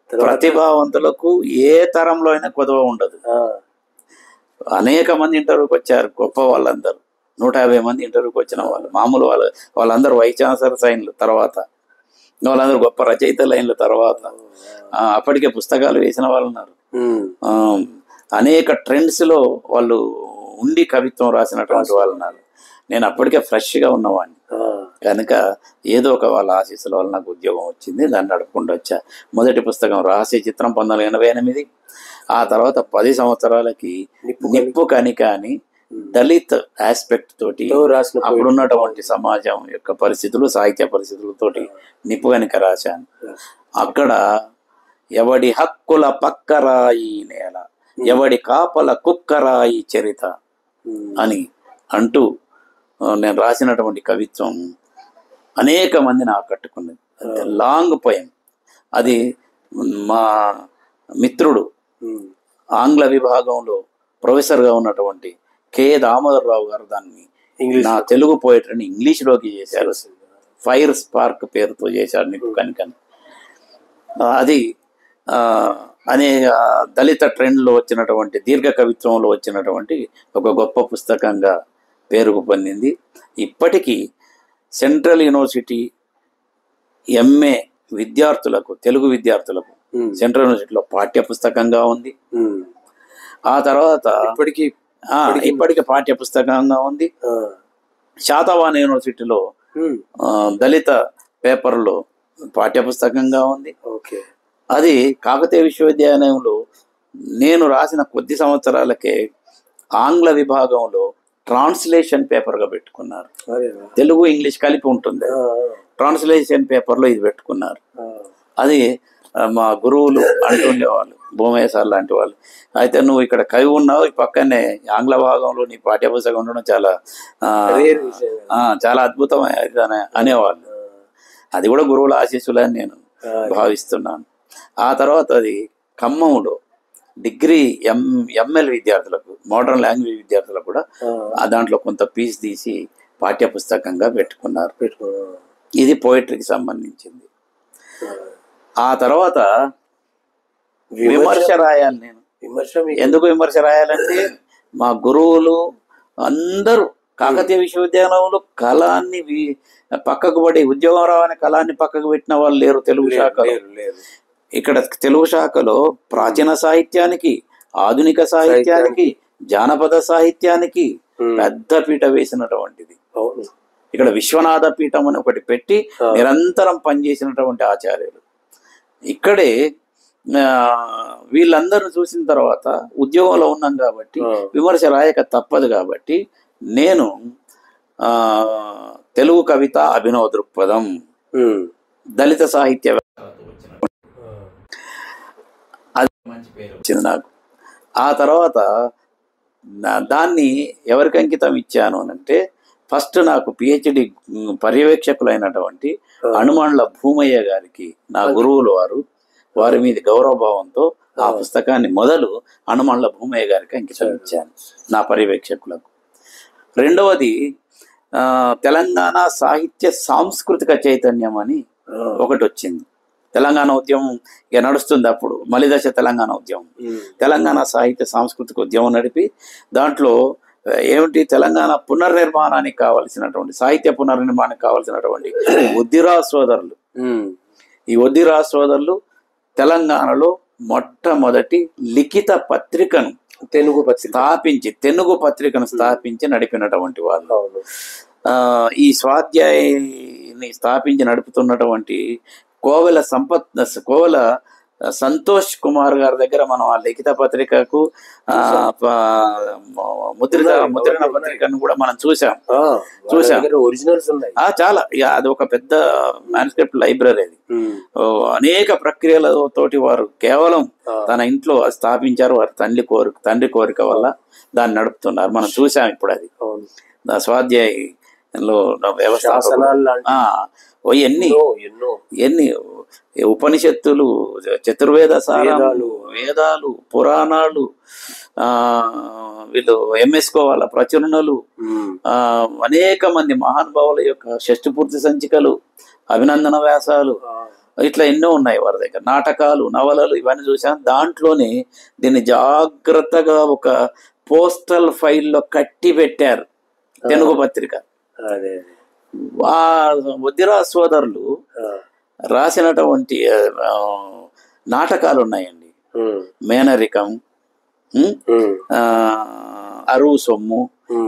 ప్రతిభావంతులకు ఏ తరంలో అయినా కొదవ ఉండదు. అనేక మంది ఇంటర్వ్యూకి వచ్చారు, గొప్ప వాళ్ళందరూ. 150 మంది ఇంటర్వ్యూకి వచ్చిన వాళ్ళు, మామూలు వాళ్ళందరూ వైస్ ఛాన్సలర్ సైన్లు తర్వాత, వాళ్ళందరూ గొప్ప రచయిత లైన్ల తర్వాత, అప్పటికే పుస్తకాలు వేసిన వాళ్ళు ఉన్నారు. అనేక ట్రెండ్స్లో వాళ్ళు ఉండి కవిత్వం రాసినటువంటి వాళ్ళు ఉన్నారు. నేను అప్పటికే ఫ్రెష్గా ఉన్నవాడిని కనుక ఏదో ఒక వాళ్ళ ఆశీస్సుల వల్ల నాకు ఉద్యోగం వచ్చింది. దాన్ని నడుపుకుంటూ వచ్చా. మొదటి పుస్తకం రహస్య చిత్రం 1988. ఆ తర్వాత 10 సంవత్సరాలకి నిప్పు కణిక అని దళిత్ ఆస్పెక్ట్ తోటి అప్పుడున్నటువంటి సమాజం యొక్క పరిస్థితులు, సాహిత్య పరిస్థితులతోటి నిప్పు కణిక రాశాను. అక్కడ ఎవడి హక్కుల పక్కరాయి నేల, ఎవడి కాపల కుక్కరాయి చరిత అని అంటూ నేను రాసినటువంటి కవిత్వం అనేక మందిని ఆకట్టుకున్నది. లాంగ్ పోయం అది. మా మిత్రుడు ఆంగ్ల విభాగంలో ప్రొఫెసర్గా ఉన్నటువంటి కె దామోదరరావు గారు దాన్ని నా తెలుగు పోయిటరీని ఇంగ్లీష్లోకి చేశారు. ఫైర్ స్పార్క్ పేరుతో చేశారు నిప్పు కణికని. అది అనే దళిత ట్రెండ్లో వచ్చినటువంటి దీర్ఘ కవిత్వంలో వచ్చినటువంటి ఒక గొప్ప పుస్తకంగా పేరుకు పొందింది. ఇప్పటికీ సెంట్రల్ యూనివర్సిటీ ఎంఏ విద్యార్థులకు, తెలుగు విద్యార్థులకు సెంట్రల్ యూనివర్సిటీలో పాఠ్య పుస్తకంగా ఉంది. ఆ తర్వాత ఇప్పటికీ పాఠ్య పుస్తకంగా ఉంది. శాతవాహన యూనివర్సిటీలో దళిత పేపర్లో పాఠ్య పుస్తకంగా ఉంది. అది కాకతీయ విశ్వవిద్యాలయంలో నేను రాసిన కొద్ది సంవత్సరాలకే ఆంగ్ల విభాగంలో ట్రాన్స్లేషన్ పేపర్గా పెట్టుకున్నారు. తెలుగు ఇంగ్లీష్ కలిపి ఉంటుంది. ట్రాన్స్లేషన్ పేపర్లో ఇది పెట్టుకున్నారు. అది మా గురువులు అంటుండేవాళ్ళు, భూమయ్య సార్ లాంటి వాళ్ళు. అయితే నువ్వు ఇక్కడ కవి ఉన్నావు, ఈ పక్కనే ఆంగ్ల భాగంలో నీ పాఠ్యపుస్తకం ఉండడం చాలా చాలా అద్భుతమైన అనేవాళ్ళు. అది కూడా గురువుల ఆశీస్సులని నేను భావిస్తున్నాను. ఆ తర్వాత అది ఖమ్మంలో డిగ్రీ ఎంఎల్ విద్యార్థులకు, మోడర్న్ లాంగ్వేజ్ విద్యార్థులకు కూడా దాంట్లో కొంత పీస్ తీసి పాఠ్యపుస్తకంగా పెట్టుకున్నారు. ఇది పోయిటరీకి సంబంధించింది. ఆ తర్వాత విమర్శ రాయాలి. నేను ఎందుకు విమర్శ రాయాలంటే మా గురువులు అందరూ కాకతీయ విశ్వవిద్యాలయంలో కళాన్ని పక్కకు పడి ఉద్యోగం రావని కళాన్ని పక్కకు పెట్టిన వాళ్ళు లేరు తెలుగు శాఖలో. ఇక్కడ తెలుగు శాఖలో ప్రాచీన సాహిత్యానికి, ఆధునిక సాహిత్యానికి, జానపద సాహిత్యానికి పెద్ద పీట వేసినటువంటిది. ఇక్కడ విశ్వనాథ పీఠం అని ఒకటి పెట్టి నిరంతరం పనిచేసినటువంటి ఆచార్యులు. ఇక్కడే వీళ్ళందరూ చూసిన తర్వాత ఉద్యోగంలో ఉన్నాం కాబట్టి విమర్శ రాయక తప్పదు. కాబట్టి నేను తెలుగు కవిత అభినవ దృక్పథం, దళిత సాహిత్య అది మంచి పేరు వచ్చింది నాకు. ఆ తర్వాత దాన్ని ఎవరికి అంకితం ఇచ్చాను అంటే, ఫస్ట్ నాకు పిహెచ్డి పర్యవేక్షకులైనటువంటి హనుమాన్ల భూమయ్య గారికి, నా గురువులు వారి మీద గౌరవభావంతో ఆ పుస్తకాన్ని మొదలు హనుమాన్ల భూమయ్య గారికి అంకితం ఇచ్చాను, నా పర్యవేక్షకులకు. రెండవది తెలంగాణ సాహిత్య సాంస్కృతిక చైతన్యం అని ఒకటి వచ్చింది. తెలంగాణ ఉద్యమం ఇక నడుస్తుంది. అప్పుడు మలిదశ తెలంగాణ ఉద్యమం, తెలంగాణ సాహిత్య సాంస్కృతిక ఉద్యమం నడిపి దాంట్లో ఏమిటి తెలంగాణ పునర్నిర్మాణానికి కావలసినటువంటి, సాహిత్య పునర్నిర్మాణానికి కావలసినటువంటి ఒద్దిరా సోదరులు, ఈ ఒద్దిరా సోదరులు తెలంగాణలో మొట్టమొదటి లిఖిత పత్రికను తెలుగు పత్రికను స్థాపించి నడిపినటువంటి వాళ్ళు. ఈ స్వాధ్యాయాన్ని స్థాపించి నడుపుతున్నటువంటి కోవెల సంతోష్ కుమార్ గారి దగ్గర మనం ఆ లిఖిత పత్రికకు ముద్రణ పత్రికను కూడా మనం చూసాం. ఒరిజినల్స్ ఉన్నాయి చాలా. అది ఒక పెద్ద మ్యానుస్క్రిప్ట్ లైబ్రరీ. అది అనేక ప్రక్రియలతోటి వారు కేవలం తన ఇంట్లో స్థాపించారు. వారి తండ్రి కోరిక వల్ల దాన్ని నడుపుతున్నారు. మనం చూసాం ఇప్పుడు. అది స్వాధ్యాయంలో ఎన్ని ఉపనిషత్తులు, చతుర్వేద సారాలు, వేదాలు, పురాణాలు, వీళ్ళు ఎంఎస్కో వాళ్ళ ప్రచురణలు, అనేక మంది మహానుభావుల యొక్క షష్ఠపూర్తి సంచికలు, అభినందన వ్యాసాలు, ఇట్లా ఎన్నో ఉన్నాయి వారి దగ్గర. నాటకాలు, నవలలు ఇవన్నీ చూసాం. దాంట్లోనే దీన్ని జాగ్రత్తగా ఒక పోస్టల్ ఫైల్లో కట్టి పెట్టారు తెలుగు పత్రిక. ఒద్దిరా సోదరులు రాసినటువంటి నాటకాలు ఉన్నాయండి. మేనరికం, అరువు సొమ్ము,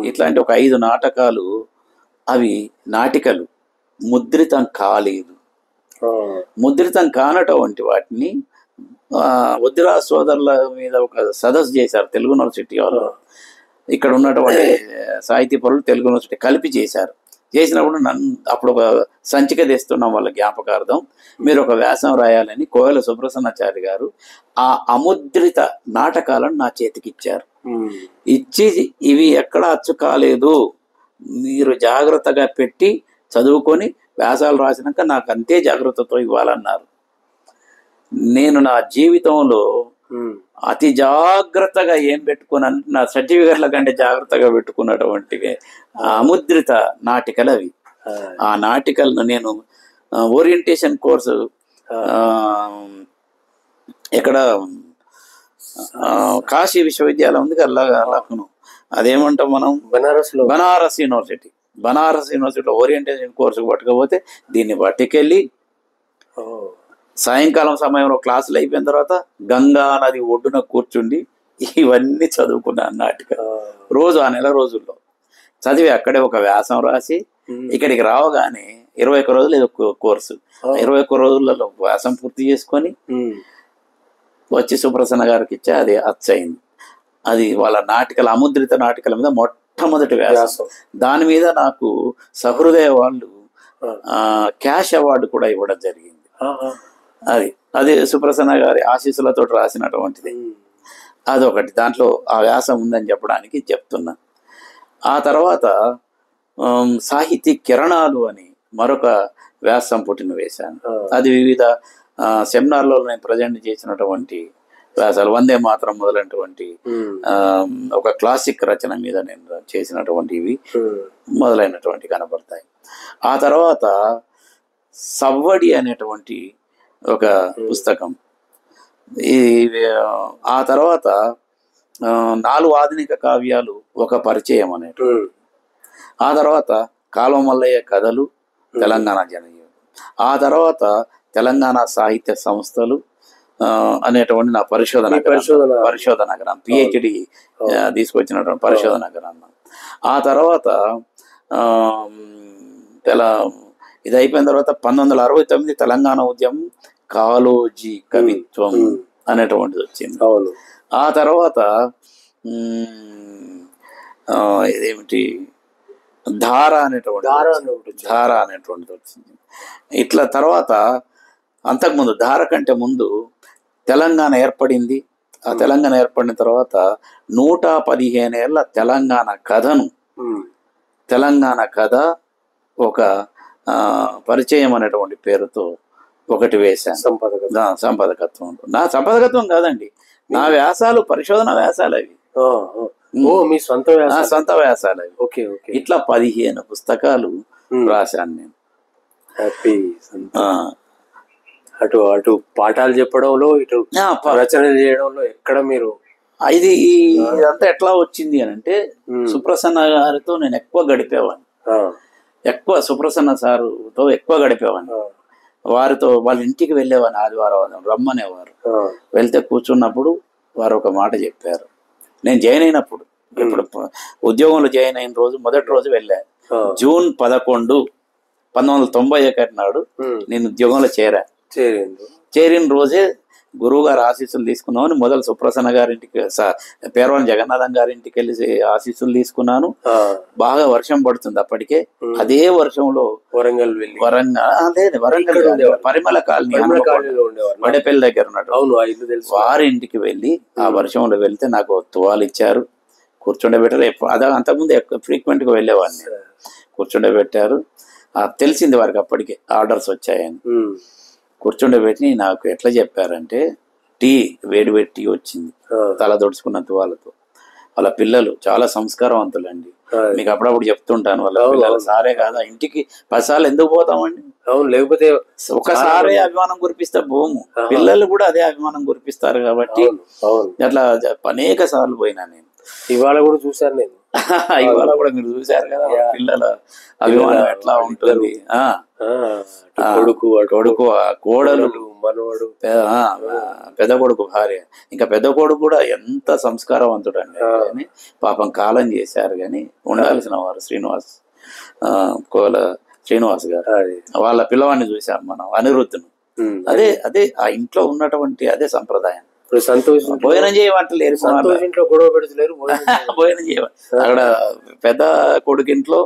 ఇట్లాంటి ఒక 5 నాటకాలు. అవి నాటికలు ముద్రితం కాలేదు. ముద్రితం కానటువంటి వాటిని ఒద్దిరా సోదరుల మీద ఒక సదస్సు చేశారు తెలుగు యూనివర్సిటీ వాళ్ళు. ఇక్కడ ఉన్నటువంటి సాహితీ పరులు తెలుగు యూనివర్సిటీ కలిపి చేశారు. చేసినప్పుడు అప్పుడు ఒక సంచిక తెస్తున్నాం వాళ్ళ జ్ఞాపకార్థం, మీరు ఒక వ్యాసం రాయాలని కోవెల సుబ్రహ్మణ్యాచారి గారు ఆ అముద్రిత నాటకాలను నా చేతికి ఇచ్చారు. ఇచ్చి ఇవి ఎక్కడ అచ్చు కాలేదు, మీరు జాగ్రత్తగా పెట్టి చదువుకొని వ్యాసాలు రాసినాక నాకు అంతే జాగ్రత్తతో ఇవ్వాలన్నారు. నేను నా జీవితంలో అతి జాగ్రత్తగా ఏం పెట్టుకున్నాను, నా సర్టిఫికెట్ల కంటే జాగ్రత్తగా పెట్టుకున్నటువంటి అముద్రిత నాటికలు అవి. ఆ నాటికలను నేను ఓరియంటేషన్ కోర్సు ఇక్కడ కాశీ విశ్వవిద్యాలయం ఉంది కదా లక్నో, అదేమంటాం మనం బనారస్ యూనివర్సిటీలో ఓరియంటేషన్ కోర్సుకు పట్టుకపోతే దీన్ని పట్టుకెళ్ళి సాయంకాలం సమయంలో క్లాసులు అయిపోయిన తర్వాత గంగా నది ఒడ్డున కూర్చుండి ఇవన్నీ చదువుకున్నాను నాటిక. రోజు ఆ నెల రోజుల్లో చదివి అక్కడే ఒక వ్యాసం రాసి ఇక్కడికి రావగానే 21 రోజులు ఏదో కోర్సు, 21 రోజులలో వ్యాసం పూర్తి చేసుకొని వచ్చి సుప్రసన్న గారికి ఇచ్చా. అది అచ్చయింది. అది వాళ్ళ నాటికల అముద్రిత నాటికల మీద మొట్టమొదటి వ్యాసం. దాని మీద నాకు సహృదయ వాళ్ళు క్యాష్ అవార్డు కూడా ఇవ్వడం జరిగింది. అది సుప్రసన్న గారి ఆశీస్సులతో రాసినటువంటిది. అదొకటి దాంట్లో ఆ వ్యాసం ఉందని చెప్పడానికి చెప్తున్నా. ఆ తర్వాత సాహితీ కిరణాలు అని మరొక వ్యాసం పుట్టిన వేశాను. అది వివిధ సెమినార్లో నేను ప్రజెంట్ చేసినటువంటి వ్యాసాలు. వందే మాత్రం మొదలైనటువంటి ఒక క్లాసిక్ రచన మీద నేను చేసినటువంటివి మొదలైనటువంటి కనపడతాయి. ఆ తర్వాత సవ్వడి అనేటువంటి ఒక పుస్తకం. ఆ తర్వాత 4 ఆధునిక కావ్యాలు ఒక పరిచయం అనేటువంటి. ఆ తర్వాత కాలువ మల్లయ్య కథలు తెలంగాణ జనజీవనం. ఆ తర్వాత తెలంగాణ సాహిత్య సంస్థలు అనేటువంటి నా పరిశోధన గ్రంథం, పిహెచ్డి తీసుకొచ్చినటువంటి పరిశోధన గ్రంథం. ఆ తర్వాత ఇది అయిపోయిన తర్వాత 1969 తెలంగాణ ఉద్యమం కాళోజీ కవిత్వం అనేటువంటిది వచ్చింది. ఆ తర్వాత ఇదేమిటి ధార అనేటువంటిది వచ్చింది. ఇట్లా తర్వాత అంతకుముందు ధార కంటే ముందు తెలంగాణ ఏర్పడింది. ఆ తెలంగాణ ఏర్పడిన తర్వాత 115 ఏళ్ల తెలంగాణ కథ ఒక పరిచయం అనేటువంటి పేరుతో ఒకటి వేశాను. సంపాదకత్వం. నా సంపాదకత్వం కాదండి, నా వ్యాసాలు, పరిశోధన వ్యాసాలు అవి. మీ సొంత వ్యాసాలు అవి. ఇట్లా 15 పుస్తకాలు రాశాను నేను. అటు అటు పాఠాలు చెప్పడంలో, ఇటు రచనలు చేయడంలో ఎక్కడ మీరు ఇదంతా ఎట్లా వచ్చింది అని అంటే, సుప్రసన్న గారితో నేను ఎక్కువ గడిపేవాడిని. సుప్రసన్న సారుతో ఎక్కువ గడిపేవాడిని. వారితో వాళ్ళ ఇంటికి వెళ్ళేవాడిని. ఆదివారం రమ్మనేవారు. వెళ్తే కూర్చున్నప్పుడు వారు ఒక మాట చెప్పారు. నేను జాయిన్ అయినప్పుడు, ఇప్పుడు ఉద్యోగంలో జాయిన్ అయిన రోజు, మొదటి రోజు వెళ్ళా. జూన్ 11, 1991 నాడు నేను ఉద్యోగంలో చేరిన రోజే గురువు గారు ఆశీస్సులు తీసుకున్నామని మొదలు సుప్రసన్న గారింటికి, పేర్వాణి జగన్నాథం గారింటికి వెళ్ళి ఆశీస్సులు తీసుకున్నాను. బాగా వర్షం పడుతుంది అప్పటికే. అదే వర్షంలో వరంగల్ పరిమళ కాలనీ వడపల్లి దగ్గర ఉన్నట్టు వారి ఇంటికి వెళ్ళి ఆ వర్షంలో వెళ్తే నాకు తువాలు ఇచ్చారు, కూర్చుండబెట్టారు. అంతకుముందు ఫ్రీక్వెంట్ గా వెళ్ళేవాడిని. కూర్చుండబెట్టారు. తెలిసింది వారికి అప్పటికే ఆర్డర్స్ వచ్చాయని. కూర్చుండబెట్టి నాకు ఎట్లా చెప్పారంటే, వేడి టీ వచ్చింది, తల దొడుచుకున్న తువాలతో. వాళ్ళ పిల్లలు చాలా సంస్కారవంతులండి. మీకు అప్పుడప్పుడు చెప్తుంటాను, వాళ్ళ పిల్లలు సారే కాదా ఇంటికి 10 సార్లు ఎందుకు పోతామండి? లేకపోతే ఒకసారి అభిమానం కురిపిస్తే పోము, పిల్లలు కూడా అదే అభిమానం కురిపిస్తారు. కాబట్టి అట్లా అనేక సార్లు పోయినా నేను. ఇవాళ కూడా చూశాను నేను. ఇవాళ కూడా మీరు చూశారు కదా పిల్లల అభిమానం ఎట్లా ఉంటుంది. కొడుకు, కోడలు, మనవడు, పెద్ద కొడుకు భార్య, ఇంకా పెద్ద కొడుకు కూడా ఎంత సంస్కారవంతుడు అండి. పాపం కాలం చేశారు కానీ ఉండాల్సిన వారు శ్రీనివాస్ గారు. వాళ్ళ పిల్లవాడిని చూసాం మనం, అనిరుద్ధును. అదే ఆ ఇంట్లో ఉన్నటువంటి అదే సంప్రదాయం. భోజనం చేయమంటలేరు, గొడవ పెడతలేరు. భోజనం చేయవాలి. అక్కడ పెద్ద కొడుకింట్లో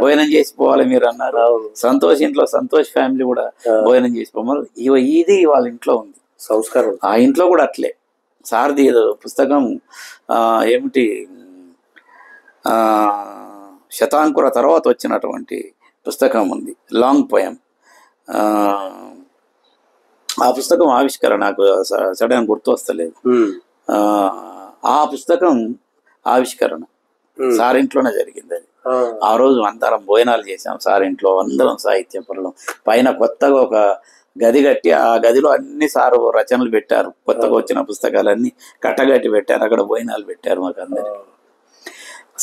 భోజనం చేసిపోవాలి మీరు అన్నారు. సంతోష్ ఇంట్లో, సంతోష్ ఫ్యామిలీ కూడా భోజనం చేసిపోవాలి. ఇది వాళ్ళ ఇంట్లో ఉంది సంస్కారం. ఆ ఇంట్లో కూడా అట్లే. సార్ది ఏదో పుస్తకం ఏమిటి, శతాంకుర తర్వాత వచ్చినటువంటి పుస్తకం ఉంది, లాంగ్ పోయం. ఆ పుస్తకం ఆవిష్కరణ నాకు సడన్ గుర్తు వస్తలేదు. ఆ పుస్తకం ఆవిష్కరణ సారింట్లోనే జరిగింది. అది ఆ రోజు అందరం భోజనాలు చేసాం సారింట్లో, అందరం సాహిత్య పరులు. పైన కొత్తగా ఒక గది కట్టి ఆ గదిలో అన్ని సారు రచనలు పెట్టారు. కొత్తగా వచ్చిన పుస్తకాలన్నీ కట్టగట్టి పెట్టారు. అక్కడ భోజనాలు పెట్టారు మాకు అందరికి.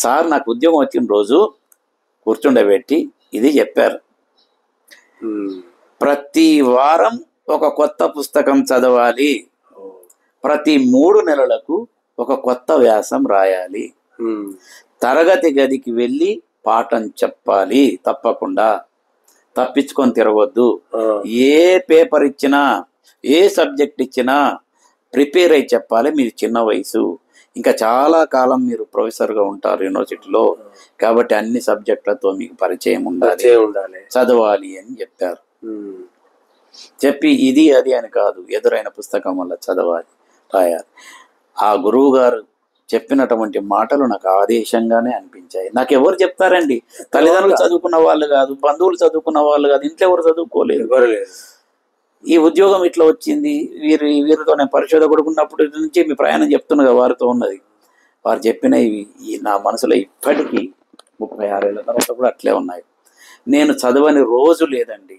సార్ నాకు ఉద్యోగం వచ్చిన రోజు కూర్చుండబెట్టి ఇది చెప్పారు, ప్రతి వారం ఒక కొత్త పుస్తకం చదవాలి, ప్రతి 3 నెలలకు ఒక కొత్త వ్యాసం రాయాలి, తరగతి గదికి వెళ్ళి పాఠం చెప్పాలి, తప్పకుండా తప్పించుకొని తిరగొద్దు, ఏ పేపర్ ఇచ్చినా ఏ సబ్జెక్ట్ ఇచ్చినా ప్రిపేర్ అయి చెప్పాలి, మీరు చిన్న వయసు, ఇంకా చాలా కాలం మీరు ప్రొఫెసర్గా ఉంటారు యూనివర్సిటీలో, కాబట్టి అన్ని సబ్జెక్టులతో మీకు పరిచయం ఉండాలి, చదవాలి అని చెప్పారు. చెప్పి ఇది అది అని కాదు, ఎదురైన పుస్తకం వల్ల చదవాలి, రాయాలి. ఆ గురువు గారు చెప్పినటువంటి మాటలు నాకు ఆదేశంగానే అనిపించాయి. నాకు ఎవరు చెప్తారండి? తల్లిదండ్రులు చదువుకున్న వాళ్ళు కాదు, బంధువులు చదువుకున్న వాళ్ళు కాదు, ఇంట్లో ఎవరు చదువుకోలేదు. ఈ ఉద్యోగం ఇట్లా వచ్చింది, వీరితో నేను పరిశోధకుడు ఉన్నప్పటి నుంచి మీ ప్రయాణం చెప్తున్నగా వారితో ఉన్నది. వారు చెప్పిన ఇవి నా మనసులో ఇప్పటికీ 36 ఏళ్ళ తర్వాత కూడా అట్లే ఉన్నాయి. నేను చదవని రోజు లేదండి.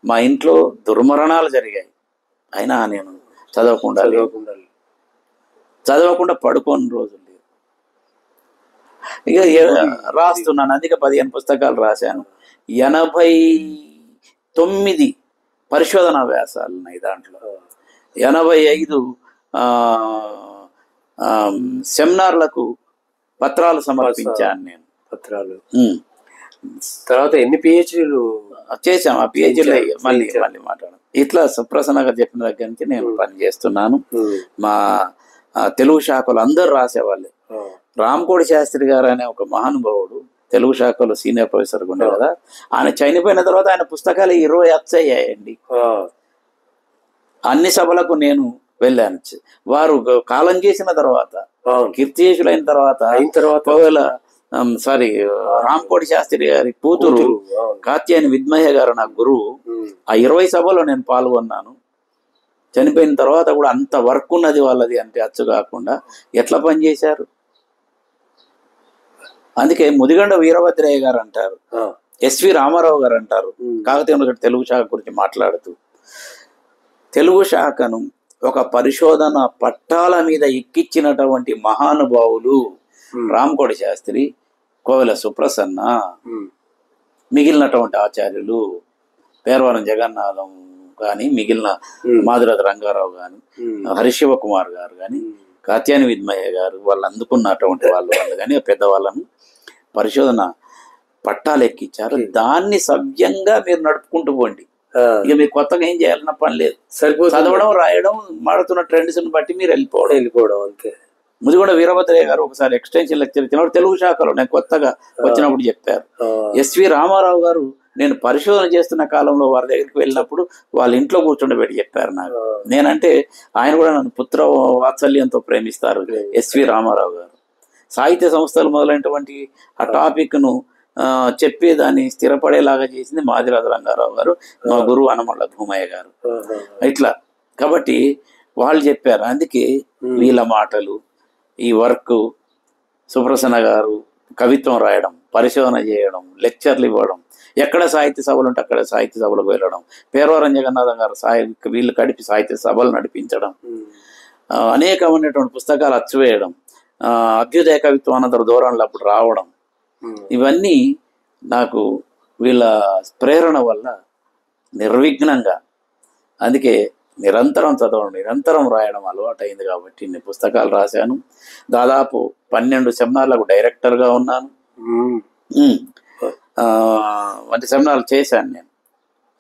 మా ఇంట్లో దుర్మరణాలు జరిగాయి, అయినా నేను చదవకుండా పడుకోని రోజు లేదు. ఇక రాస్తున్నాను, అందుకే 15 పుస్తకాలు రాశాను. 89 పరిశోధనా వ్యాసాలు ఉన్నాయి దాంట్లో. 85 సెమినార్లకు పత్రాలు సమర్పించాను నేను. పత్రాలు తర్వాత ఎన్ని పిహెచ్డీలు చేశాం. ఆ పిహెచ్డీలు మళ్ళీ మాట్లాడడం. ఇట్లా సుప్రసన్న గారు చెప్పిన దగ్గర నుంచి నేను పని చేస్తున్నాను. మా తెలుగు శాఖలు అందరూ రాసేవాళ్ళే. రామకోడి శాస్త్రి గారు అనే ఒక మహానుభావుడు తెలుగు శాఖలో సీనియర్ ప్రొఫెసర్ ఉండే కదా, ఆయన చనిపోయిన తర్వాత ఆయన పుస్తకాలు 20 అయ్యాయండి. అన్ని సభలకు నేను వెళ్ళాను. వారు కాలం చేసిన తర్వాత, కీర్తిశేషులైన తర్వాత రామకోడి శాస్త్రి గారి కూతురు కాత్యాయని విద్మయ్య గారు నా గురువు. ఆ 20 సభలో నేను పాల్గొన్నాను. చనిపోయిన తర్వాత కూడా అంత వర్క్ ఉన్నది వాళ్ళది అంటే అచ్చు కాకుండా ఎట్లా పనిచేశారు. అందుకే ముదిగండ వీరభద్రయ్య గారు అంటారు, ఎస్వి రామారావు గారు అంటారు, కాకతీయ తెలుగు శాఖ గురించి మాట్లాడుతూ, తెలుగు శాఖను ఒక పరిశోధన పట్టాల మీద ఎక్కించినటువంటి మహానుభావులు రామకోడి శాస్త్రి, కోవెల సుప్రసన్న, మిగిలినటువంటి ఆచార్యులు పేర్వరం జగన్నాథం కానీ, మిగిలిన మాధురథ రంగారావు కానీ, హరిశివ కుమార్ గారు కానీ, కాత్యాయని విద్మయ్య గారు, వాళ్ళు అందుకున్నటువంటి వాళ్ళు కానీ పెద్దవాళ్ళను పరిశోధన పట్టాలు ఎక్కించారు. దాన్ని సవ్యంగా మీరు నడుపుకుంటూ పోండి. ఇక మీరు కొత్తగా ఏం చేయాలన్న పని లేదు. చదవడం, రాయడం, మారుతున్న ట్రెండ్స్ బట్టి మీరు వెళ్ళిపోవడం అంతే. ముదిగొండ వీరభద్రయ్య గారు ఒకసారి ఎక్స్టెన్షన్ లెక్చర్ ఇచ్చినప్పుడు తెలుగు శాఖలో నేను కొత్తగా వచ్చినప్పుడు చెప్పారు. ఎస్వి రామారావు గారు నేను పరిశోధన చేస్తున్న కాలంలో వారి దగ్గరికి వెళ్ళినప్పుడు వాళ్ళ ఇంట్లో కూర్చుండబెట్టి చెప్పారు నాకు. నేనంటే ఆయన కూడా నన్ను పుత్ర వాత్సల్యంతో ప్రేమిస్తారు ఎస్వి రామారావు గారు. సాహిత్య సంస్థలు మొదలైనటువంటి ఆ టాపిక్ను చెప్పేదాన్ని స్థిరపడేలాగా చేసింది మాదిరాజు రంగారావు గారు, మా గురువు అనమళ్ళ భూమయ్య గారు. ఇట్లా కాబట్టి వాళ్ళు చెప్పారు. అందుకే వీళ్ళ మాటలు, ఈ వర్క్, సుప్రసన్న గారు కవిత్వం రాయడం, పరిశోధన చేయడం, లెక్చర్లు ఇవ్వడం, ఎక్కడ సాహిత్య సభలు ఉంటే అక్కడ సాహిత్య సభలకు వెళ్ళడం, పేర్వరం జగన్నాథం గారు వీళ్ళు కడిపి సాహిత్య సభలు నడిపించడం, అనేకమైనటువంటి పుస్తకాలు అచ్చువేయడం, అభ్యుదయ కవిత్వం అనంతరం దూరంలో అప్పుడు రావడం, ఇవన్నీ నాకు వీళ్ళ ప్రేరణ వల్ల నిర్విఘ్నంగా, అందుకే నిరంతరం చదవడం, నిరంతరం రాయడం అలవాటు అయింది. కాబట్టి ఇన్ని పుస్తకాలు రాశాను. దాదాపు 12 సెమినార్లకు డైరెక్టర్గా ఉన్నాను. వంటి సెమినార్లు చేశాను నేను.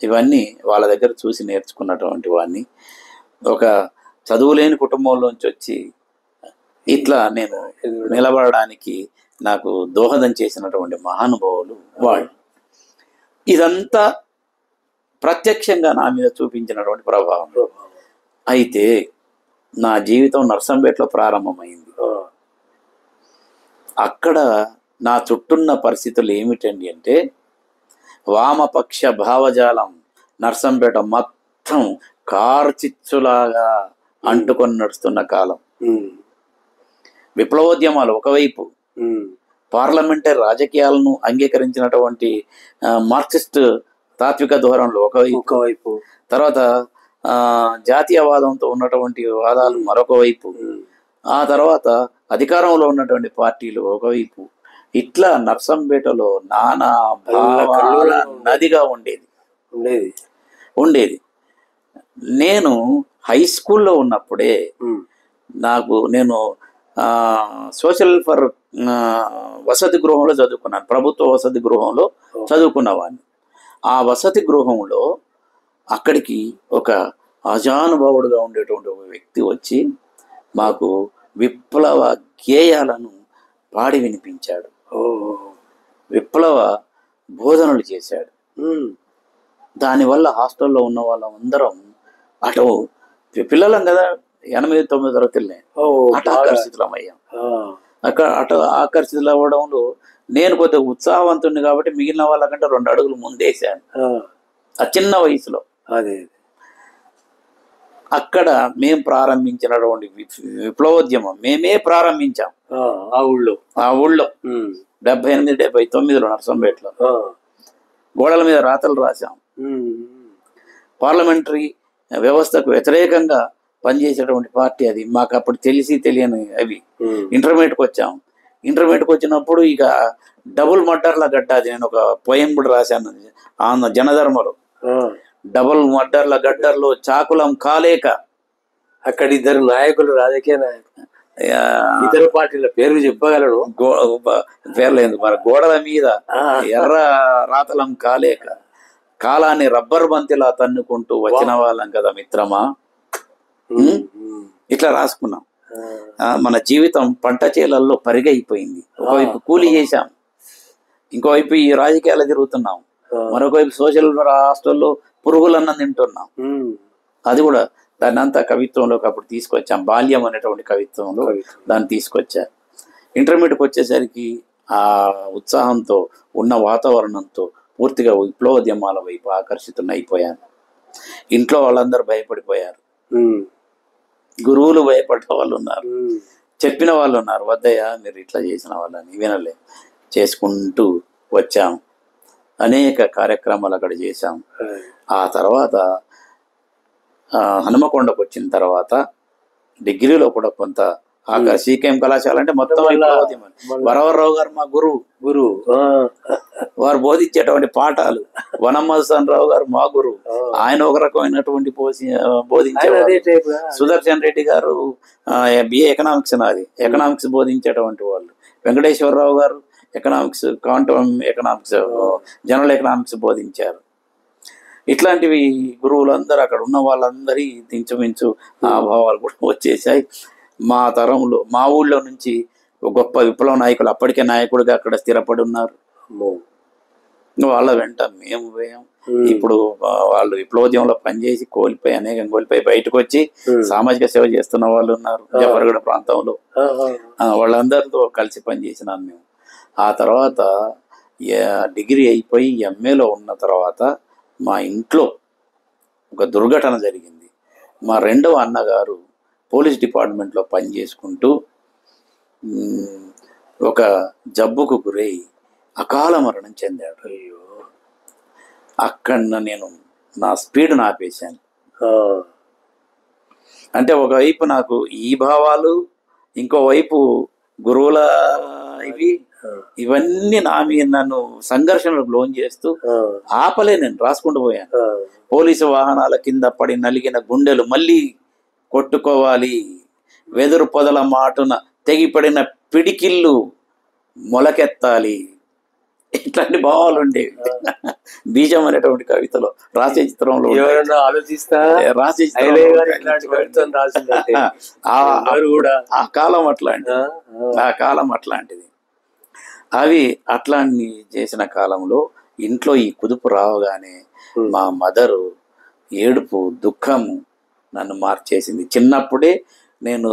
ఇవన్నీ వాళ్ళ దగ్గర చూసి నేర్చుకున్నటువంటి వాడిని. ఒక చదువులేని కుటుంబంలోంచి వచ్చి ఇట్లా నేను నిలబడడానికి నాకు దోహదం చేసినటువంటి మహానుభావులు వాళ్ళు. ఇదంతా ప్రత్యక్షంగా నా మీద చూపించినటువంటి ప్రభావం. అయితే నా జీవితం నర్సంపేటలో ప్రారంభమైంది. అక్కడ నా చుట్టూన్న పరిస్థితులు ఏమిటండి అంటే, వామపక్ష భావజాలం నర్సంపేట మొత్తం కార్చిచ్చులాగా అంటుకొని నడుస్తున్న కాలం. విప్లవోద్యమాలు ఒకవైపు, పార్లమెంటరీ రాజకీయాలను అంగీకరించినటువంటి మార్క్సిస్ట్ తాత్విక ధోరణులు ఒకవైపు, తర్వాత జాతీయవాదంతో ఉన్నటువంటి వాదాలు మరొక వైపు, ఆ తర్వాత అధికారంలో ఉన్నటువంటి పార్టీలు ఒకవైపు. ఇట్లా నర్సంపేటలో నానా భావాల నదిగా ఉండేది. నేను హై స్కూల్లో ఉన్నప్పుడే నేను సోషల్ ఫర్ వసతి గృహంలో చదువుకున్నాను. ప్రభుత్వ వసతి గృహంలో చదువుకున్నవాడిని. ఆ వసతి గృహంలో అక్కడికి ఒక అజానుభావుడుగా ఉండేటువంటి ఒక వ్యక్తి వచ్చి మాకు విప్లవ గేయాలను పాడి వినిపించాడు. విప్లవ బోధనలు చేశాడు. దానివల్ల హాస్టల్లో ఉన్న వాళ్ళందరం అటు పిల్లలం కదా, 8-9 తరగతులనే అటు ఆకర్షితులం అయ్యాం. అటు ఆకర్షితులు అవ్వడంలో నేను కొద్దిగా ఉత్సాహవంతుడిని కాబట్టి మిగిలిన వాళ్ళకంటే 2 అడుగులు ముందేశాను ఆ చిన్న వయసులో. అదే అక్కడ మేము ప్రారంభించినటువంటి విప్లవోద్యమం మేమే ప్రారంభించాం ఆ ఊళ్ళో 78-79లో నర్సంపేటలో. గోడల మీద రాతలు రాశాం. పార్లమెంటరీ వ్యవస్థకు వ్యతిరేకంగా పనిచేసేటువంటి పార్టీ అది. మాకు అప్పుడు తెలియని అవి. ఇంటర్మీడియట్కి వచ్చాం. ఇంటర్మీడియట్కి వచ్చినప్పుడు ఇక డబుల్ మర్డర్ల గడ్డ, అది నేను ఒక పోయం కూడా రాశాను ఆంధ్ర జనధర్మలో. డబుల్ మర్డర్ల గడ్డర్లో చాకులం కాలేక, అక్కడ 2 నాయకులు, రాజకీయ నాయకులు, ఇతర పార్టీల పేర్లు చెప్పగలను, పేర్లేదు మరి, గోడల మీద ఎర్ర రాతలం కాలేక కాలాన్ని రబ్బర్ బంతిలా తన్నుకుంటూ వచ్చిన వాళ్ళం కదా మిత్రమా. ఇట్లా రాసుకున్నాం. మన జీవితం పంట చేలల్లో పరిగైపోయింది. ఒకవైపు కూలీ చేశాం, ఇంకోవైపు ఈ రాజకీయాలు తిరుగుతున్నాం, మరొకవైపు సోషల్ హాస్టల్లో పురుగులన్నం తింటున్నాం. అది కూడా దాన్ని అంతా కవిత్వంలోకి అప్పుడు తీసుకొచ్చాం. బాల్యం అనేటువంటి కవిత్వంలో దాన్ని తీసుకొచ్చా. ఇంటర్మీడియట్కి వచ్చేసరికి ఆ ఉత్సాహంతో ఉన్న వాతావరణంతో పూర్తిగా విప్లవోద్యమాల వైపు ఆకర్షితున్నైపోయాను. ఇంట్లో వాళ్ళందరూ భయపడిపోయారు. గురువులు భయపడ్డ వాళ్ళు ఉన్నారు, చెప్పిన వాళ్ళు ఉన్నారు, వద్దయ్య మీరు ఇట్లా చేసిన వాళ్ళని వినలే. చేసుకుంటూ వచ్చాం. అనేక కార్యక్రమాలు అక్కడ చేశాం. ఆ తర్వాత హనుమకొండకు వచ్చిన తర్వాత డిగ్రీలో కూడా కొంత సీకేఎం కళాశాల అంటే మొత్తం వరవరరావు గారు మా గురువు. వారు బోధించేటువంటి పాఠాలు, వనమధుసూదన్ రావు గారు మా గురువు. ఆయన ఒక రకమైనటువంటి బోధించేవారు. సుదర్శన్ రెడ్డి గారు బిఏ ఎకనామిక్స్, నాది ఎకనామిక్స్ బోధించేటువంటి వాళ్ళు. వెంకటేశ్వరరావు గారు economics, quantum economics, general economics బోధించారు. ఇట్లాంటివి గురువులందరూ అక్కడ ఉన్న వాళ్ళందరి ఇంచుమించు ఆ భావాలు కూడా వచ్చేసాయి. మా తరంలో మా ఊళ్ళో నుంచి గొప్ప విప్లవ నాయకులు, అప్పటికే నాయకుడిగా అక్కడ స్థిరపడి ఉన్నారు. వాళ్ళ వెంట మేము పోయాం. ఇప్పుడు వాళ్ళు విప్లవోద్యమంలో పనిచేసి అనేకం కోల్పోయి బయటకు వచ్చి సామాజిక సేవ చేస్తున్న వాళ్ళు ఉన్నారు జఫర్గఢ ప్రాంతంలో. వాళ్ళందరితో కలిసి పనిచేసినాను మేము. ఆ తర్వాత డిగ్రీ అయిపోయి ఎంఏలో ఉన్న తర్వాత మా ఇంట్లో ఒక దుర్ఘటన జరిగింది. మా 2వ అన్నగారు పోలీస్ డిపార్ట్మెంట్లో పనిచేసుకుంటూ ఒక జబ్బుకు గురై అకాల మరణం చెందాడు. అయ్యో, అక్కడ నేను నా స్పీడ్ ఆపేశాను. అంటే ఒకవైపు నాకు ఈ భావాలు, ఇంకోవైపు గురువుల ఇవన్నీ నా మీద నన్ను సంఘర్షణలకు లోన్ చేస్తూ ఆపలే. నేను రాసుకుంటూ పోయాను. పోలీసు వాహనాల కింద పడి నలిగిన గుండెలు మళ్ళీ కొట్టుకోవాలి, వెదురు పొదల మాటున తెగిపడిన పిడికిళ్ళు మొలకెత్తాలి, ఇట్లాంటి భావాలు ఉండేవి. బీజం అనేటువంటి కవితలో రాసే చిత్రంలో ఆ కాలం అట్లాంటిది. అవి అట్లాంటి చేసిన కాలంలో ఇంట్లో ఈ కుదుపు రావగానే మా మదరు ఏడుపు, దుఃఖము నన్ను మార్చేసింది. చిన్నప్పుడే నేను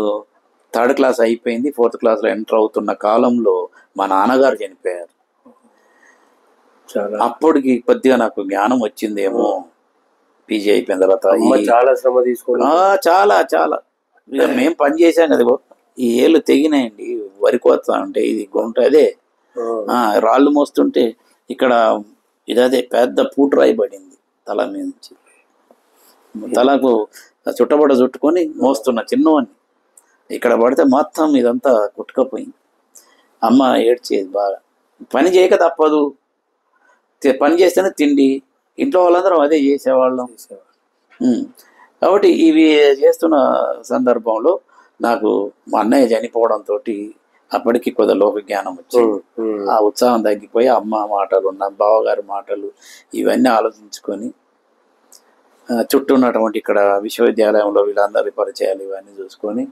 3rd క్లాస్ అయిపోయింది, 4th క్లాస్లో ఎంటర్ అవుతున్న కాలంలో మా నాన్నగారు చనిపోయారు. అప్పటికి కొద్దిగా నాకు జ్ఞానం వచ్చిందేమో. పీజీ అయిపోయిన తర్వాత చాలా శ్రమ తీసుకోవాలి. చాలా ఇక మేము పని చేసాం కదా. ఈ ఏళ్ళు తెగినాయండి, వరి కోస్తా ఉంటే ఇది గుంట అదే రాళ్ళు మోస్తుంటే ఇక్కడ ఇదే పెద్ద పూట రాయబడింది తల మీద నుంచి. తలకు చుట్టబడ చుట్టుకొని మోస్తున్న చిన్నవాడిని. ఇక్కడ పడితే మొత్తం ఇదంతా కుట్టుకపోయింది. అమ్మ ఏడ్చేది బాగా. పని చేయక తప్పదు, పని చేస్తేనే తిండి. ఇంట్లో వాళ్ళందరం అదే చేసేవాళ్ళం. కాబట్టి ఇవి చేస్తున్న సందర్భంలో నాకు మా అన్నయ్య చనిపోవడంతో అప్పటికి కొద్దిగా లోక జ్ఞానం వచ్చింది. ఆ ఉత్సాహం తగ్గిపోయి అమ్మ మాటలు, నా బావగారి మాటలు ఇవన్నీ ఆలోచించుకొని చుట్టూ ఉన్నటువంటి ఇక్కడ విశ్వవిద్యాలయంలో వీళ్ళందరి పరిచయాలు ఇవన్నీ చూసుకొని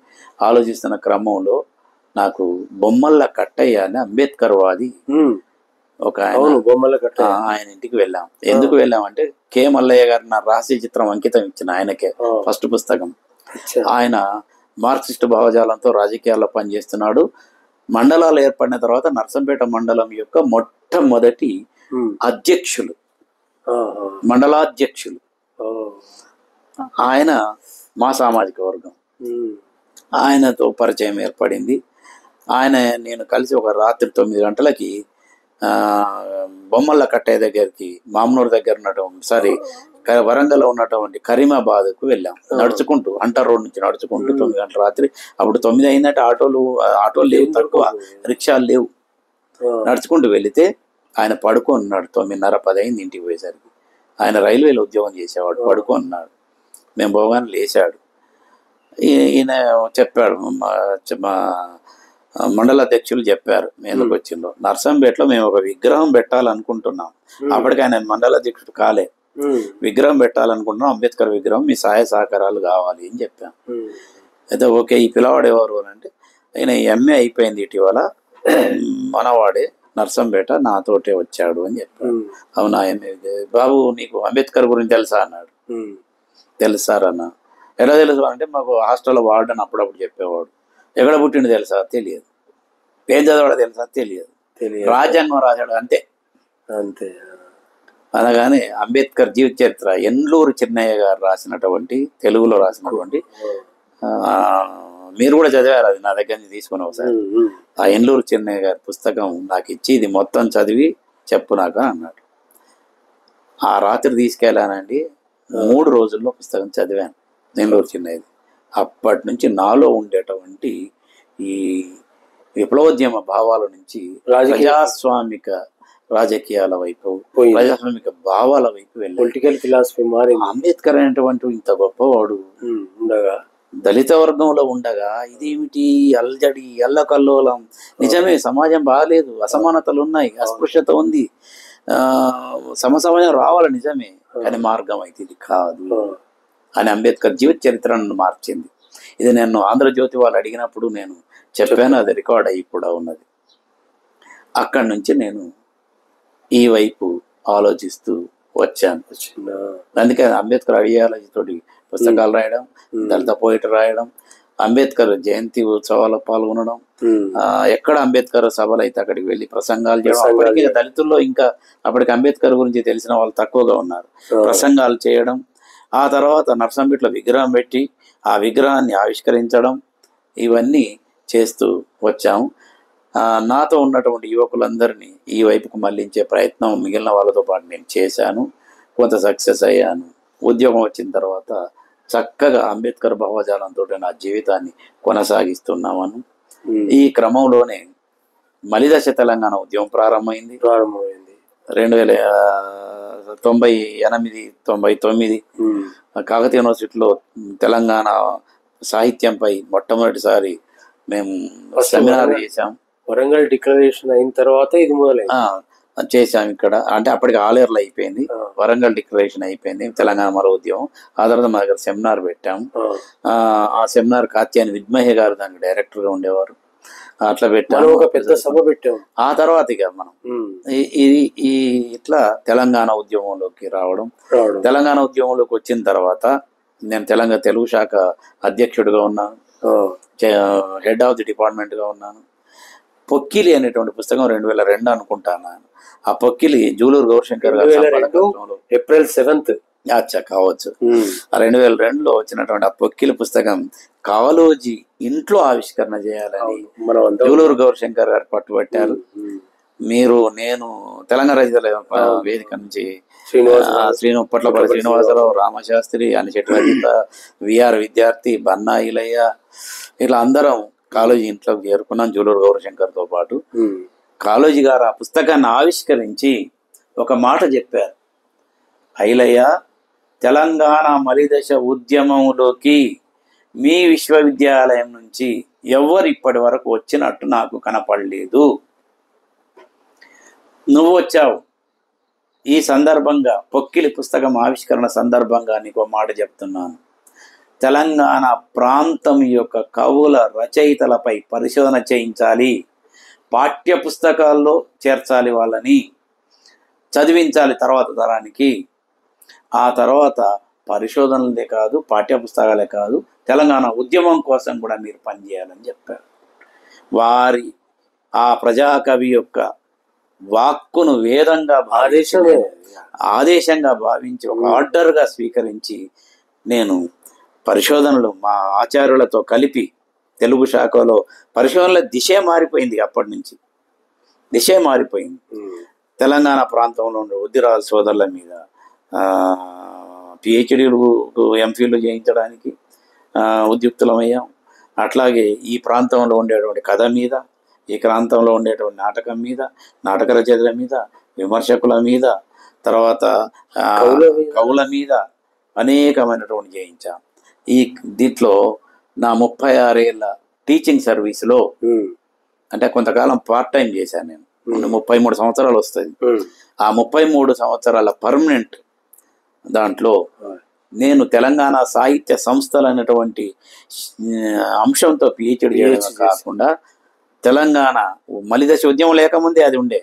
ఆలోచిస్తున్న క్రమంలో నాకు బొమ్మల్ల కట్టయ్య అని అంబేద్కర్ వాది ఒక ఆయన ఇంటికి వెళ్ళాం. ఎందుకు వెళ్ళామంటే కె మల్లయ్య గారు నా రహస్య చిత్రం అంకితం ఇచ్చిన ఆయనకే ఫస్ట్ పుస్తకం. ఆయన మార్క్సిస్ట్ భావజాలంతో రాజకీయాల్లో పనిచేస్తున్నాడు. మండలాలు ఏర్పడిన తర్వాత నర్సంపేట మండలం యొక్క మొట్టమొదటి అధ్యక్షులు, మండలాధ్యక్షులు ఆయన. మా సామాజిక వర్గం, ఆయనతో పరిచయం ఏర్పడింది. ఆయన నేను కలిసి ఒక రాత్రి 9 గంటలకి బొమ్మల కట్టయ్య దగ్గరికి, మామనూరు దగ్గర ఉన్నటువంటి వరంగల్ ఉన్నటువంటి కరీమాబాద్కు వెళ్ళాం నడుచుకుంటూ. అంటర్ రోడ్ నుంచి నడుచుకుంటూ 9 గంటల రాత్రి. అప్పుడు 9 అయిందంటే ఆటోలు లేవు, తక్కువ రిక్షాలు లేవు. నడుచుకుంటూ వెళితే ఆయన పడుకొని ఉన్నాడు. 9:30-10 అయింది ఇంటికి పోయేసరికి. ఆయన రైల్వేలో ఉద్యోగం చేసేవాడు, పడుకొని ఉన్నాడు. మేము పోగానే లేచాడు. ఈయన చెప్పాడు, మా మండల అధ్యక్షులు చెప్పారు ఎందుకు వచ్చిందో. నర్సంపేటలో మేము ఒక విగ్రహం పెట్టాలనుకుంటున్నాం. అప్పటికి ఆయన మండల అధ్యక్షుడు కాలే. విగ్రహం పెట్టాలనుకుంటున్నాం, అంబేద్కర్ విగ్రహం, మీ సహాయ సహకారాలు కావాలి అని చెప్పాం. అయితే ఓకే, ఈ పిల్లవాడు ఎవరు అని అంటే, ఆయన ఎంఏ అయిపోయింది ఇటీవల, మనవాడే, నర్సంపేట, నాతోటే వచ్చాడు అని చెప్పాడు. అవునా ఎంఏ, బాబు నీకు అంబేద్కర్ గురించి తెలుసా అన్నాడు. తెలుసు సార్ అన్న. ఎలా తెలుసు అంటే, మాకు హాస్టల్లో వార్డని అప్పుడప్పుడు చెప్పేవాడు. ఎక్కడ పుట్టిండు తెలుసా? తెలియదు. ఏం చదవాడో తెలుసా? తెలియదు. రాజ్యాంగం రాశాడు అంతే. అనగానే అంబేద్కర్ జీవిత చరిత్ర ఎండ్లూరు చిన్నయ్య గారు రాసినటువంటి, తెలుగులో రాసినటువంటి, మీరు కూడా చదివారు, అది నా దగ్గర నుంచి తీసుకుని ఒకసారి. ఆ ఎండ్లూరు చిన్నయ్య గారి పుస్తకం నాకు ఇచ్చి, ఇది మొత్తం చదివి చెప్పు నాకు అన్నాడు. ఆ రాత్రి తీసుకెళ్ళానండి. 3 రోజుల్లో పుస్తకం చదివాను ఎండ్లూరు చిన్నయ్యది. అప్పటి నుంచి నాలో ఉండేటువంటి ఈ విప్లవోద్యమ భావాల నుంచి ప్రజాస్వామిక రాజకీయాల వైపు, ప్రజాస్వామిక భావాల వైపు వెళ్ళి పొలిటికల్ ఫిలాసఫీ మారి. అంబేద్కర్ అనేటువంటి ఇంత గొప్పవాడు ఉండగా, దళిత వర్గంలో ఉండగా ఇదేమిటి అల్జడి, ఎల్లకల్లోలం. నిజమే, సమాజం బాగాలేదు, అసమానతలు ఉన్నాయి, అస్పృశ్యత ఉంది, సమసమయం రావాలి నిజమే, కానీ మార్గం అయితే ఇది కాదు అని అంబేద్కర్ జీవిత చరిత్రను మార్చింది. ఇది నేను ఆంధ్రజ్యోతి వాళ్ళు అడిగినప్పుడు నేను చెప్పాను, అది రికార్డ్ అయ్యి కూడా ఉన్నది. అక్కడి నుంచి నేను ఈ వైపు ఆలోచిస్తూ వచ్చాను. అందుకే అంబేద్కర్ ఐడియాలజీ తోటి పుస్తకాలు రాయడం, దళిత పోయిటరీ రాయడం, అంబేద్కర్ జయంతి ఉత్సవాల్లో పాల్గొనడం, ఎక్కడ అంబేద్కర్ సభలు అయితే అక్కడికి వెళ్ళి ప్రసంగాలు చేయడం. అప్పటికి దళితుల్లో ఇంకా అప్పటికి అంబేద్కర్ గురించి తెలిసిన వాళ్ళు తక్కువగా ఉన్నారు. ప్రసంగాలు చేయడం, ఆ తర్వాత నర్సంపేటలో విగ్రహం పెట్టి ఆ విగ్రహాన్ని ఆవిష్కరించడం, ఇవన్నీ చేస్తూ వచ్చాము. నాతో ఉన్నటువంటి యువకులందరినీ ఈ వైపుకు మళ్లించే ప్రయత్నం మిగిలిన వాళ్ళతో పాటు నేను చేశాను. కొంత సక్సెస్ అయ్యాను. ఉద్యోగం వచ్చిన తర్వాత చక్కగా అంబేద్కర్ భావజాలంతో నా జీవితాన్ని కొనసాగిస్తున్నామను. ఈ క్రమంలోనే మలిదశ తెలంగాణ ఉద్యమం ప్రారంభమైంది. 1998-99 కాకతీయ యూనివర్సిటీలో తెలంగాణ సాహిత్యంపై మొట్టమొదటిసారి మేము సెమినార్ చేశాం. వరంగల్ డిక్లరేషన్ అయిన తర్వాత ఇది మొదలైంది. చేశాం ఇక్కడ. అంటే అప్పటికి ఆలేర్లు అయిపోయింది, వరంగల్ డిక్లరేషన్ అయిపోయింది, తెలంగాణ మరో ఉద్యమం. ఆ తర్వాత మా దగ్గర సెమినార్ పెట్టాం. ఆ సెమినార్ కాత్యాని విద్మహే గారు దానికి డైరెక్టర్ గా ఉండేవారు. అట్లా పెట్టాము, ఒక పెద్ద సభ పెట్టాము. ఆ తర్వాత ఇక మనం ఇట్లా తెలంగాణ ఉద్యమంలోకి రావడం. తెలంగాణ ఉద్యమంలోకి వచ్చిన తర్వాత నేను తెలుగు శాఖ అధ్యక్షుడిగా ఉన్నాను, హెడ్ ఆఫ్ ది డిపార్ట్మెంట్ గా ఉన్నాను. పొక్కిలి అనేటువంటి పుస్తకం 2002 అనుకుంటాను. ఆ పొక్కిలి జూలూరు గౌరశంకర్ గారు ఏప్రిల్ 7th కావచ్చు. 2002లో వచ్చినటువంటి ఆ పొక్కిలి పుస్తకం కాళోజీ ఇంట్లో ఆవిష్కరణ చేయాలని జూలూరు గౌరశంకర్ గారు పట్టుబట్టారు. నేను తెలంగాణ రచయితల వేదిక నుంచి పట్లపల్లి శ్రీనివాసరావు, రామశాస్త్రి, అనిచెట్ల రజిత, విఆర్ విద్యార్థి, బన్నా ఇలయ్య, ఇట్లా అందరం కాళోజీ ఇంట్లోకి చేరుకున్నాం జూలూరు గౌరశంకర్తో పాటు. కాళోజీ గారు ఆ పుస్తకాన్ని ఆవిష్కరించి ఒక మాట చెప్పారు, ఐలయ్య, తెలంగాణ మలిదశ ఉద్యమంలోకి మీ విశ్వవిద్యాలయం నుంచి ఎవరు ఇప్పటి వరకు వచ్చినట్టు నాకు కనపడలేదు. నువ్వు వచ్చావు. ఈ సందర్భంగా పొక్కిలి పుస్తకం ఆవిష్కరణ సందర్భంగా నీకు మాట చెప్తున్నాను. తెలంగాణ ప్రాంతం యొక్క కవుల రచయితలపై పరిశోధన చేయించాలి. పాఠ్య పుస్తకాల్లో చేర్చాలి, వాళ్ళని చదివించాలి తర్వాత తరానికి. ఆ తర్వాత పరిశోధనలే కాదు, పాఠ్య పుస్తకాలే కాదు, తెలంగాణ ఉద్యమం కోసం కూడా మీరు పనిచేయాలని చెప్పారు. వారి ఆ ప్రజాకవి యొక్క వాక్కును వేదంగా ఆదేశంగా భావించి ఒక ఆర్డర్గా స్వీకరించి నేను పరిశోధనలు మా ఆచార్యులతో కలిపి తెలుగు శాఖలో పరిశోధనల దిశే మారిపోయింది. అప్పటి నుంచి దిశే మారిపోయింది. తెలంగాణ ప్రాంతంలో ఉండే ఉద్దిరాజు సోదరుల మీద పిహెచ్డీలు ఎంఫీలు చేయించడానికి ఉద్యుక్తులమయ్యాం. అట్లాగే ఈ ప్రాంతంలో ఉండేటువంటి కథ మీద, ఈ ప్రాంతంలో ఉండేటువంటి నాటకం మీద, నాటక రచయితల మీద, విమర్శకుల మీద, తర్వాత కవుల మీద అనేకమైనటువంటి చేయించాం. ఈ దీంట్లో నా 36 ఏళ్ళ టీచింగ్ సర్వీస్లో, అంటే కొంతకాలం పార్ట్ టైం చేశాను నేను, 33 సంవత్సరాలు వస్తుంది. ఆ 33 సంవత్సరాల పర్మనెంట్ దాంట్లో నేను తెలంగాణ సాహిత్య సంస్థలు అనేటువంటి అంశంతో పిహెచ్డి చేయడం కాకుండా, తెలంగాణ మలిదశ ఉద్యమం లేకముందే అది ఉండే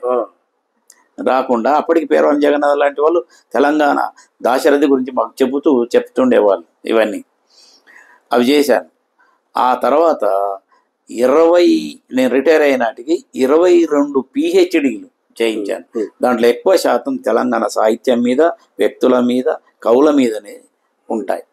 రాకుండా, అప్పటికి పేరవరం జగన్నాథ్ లాంటి వాళ్ళు తెలంగాణ దాశరథి గురించి మాకు చెప్తుండేవాళ్ళు. ఇవన్నీ అవి చేశాను. ఆ తర్వాత నేను రిటైర్ అయినాటికి 22 పిహెచ్డీలు చేయించాను. దాంట్లో ఎక్కువ శాతం తెలంగాణ సాహిత్యం మీద, వ్యక్తుల మీద, కవుల మీదనే ఉంటాయి.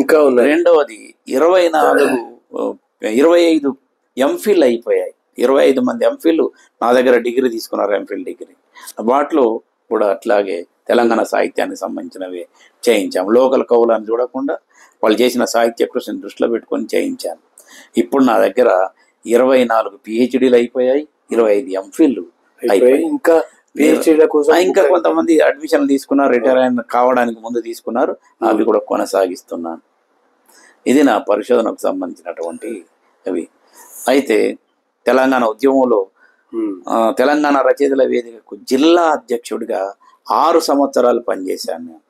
ఇంకా రెండవది 25 ఎంఫిల్ అయిపోయాయి. 25 మంది ఎంఫిల్ నా దగ్గర డిగ్రీ తీసుకున్నారు, ఎంఫిల్ డిగ్రీ. వాటిలో కూడా అట్లాగే తెలంగాణ సాహిత్యానికి సంబంధించినవి చేయించాము. లోకల్ కవులను చూడకుండా వాళ్ళు చేసిన సాహిత్య కృషిని దృష్టిలో పెట్టుకొని చేయించాను. ఇప్పుడు నా దగ్గర 24 పిహెచ్డీలు అయిపోయాయి, 25 ఎంఫిల్ అయిపోయాయి. ఇంకా కొంతమంది అడ్మిషన్లు తీసుకున్నారు, రిటైర్ అయిన కావడానికి ముందు తీసుకున్నారు, అవి కూడా కొనసాగిస్తున్నాను. ఇది నా పరిశోధనకు సంబంధించినటువంటి అవి. అయితే తెలంగాణ ఉద్యమంలో తెలంగాణ రచయితల వేదికకు జిల్లా అధ్యక్షుడిగా 6 సంవత్సరాలు పనిచేశాను నేను.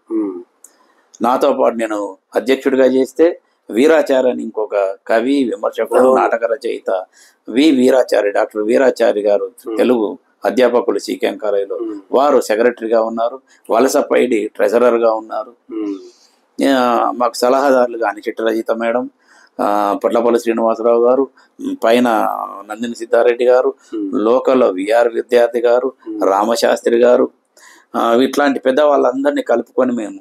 నాతో పాటు నేను అధ్యక్షుడిగా చేస్తే వీరాచార్య అని ఇంకొక కవి, విమర్శకుడు, నాటక రచయిత వీరాచారి, డాక్టర్ వీరాచారి గారు, తెలుగు అధ్యాపకులు సీకేఎం కాలేజీలో, వారు సెక్రటరీగా ఉన్నారు. వలసపైడి ట్రెజరర్గా ఉన్నారు. మాకు సలహాదారులుగా అనిచెట్టు రజిత మేడం, పొట్లపల్లి శ్రీనివాసరావు గారు, పైన నందిని సిద్ధారెడ్డి గారు, లోకల్లో విఆర్ విద్యార్థి గారు, రామశాస్త్రి గారు, ఇట్లాంటి పెద్దవాళ్ళందరినీ కలుపుకొని మేము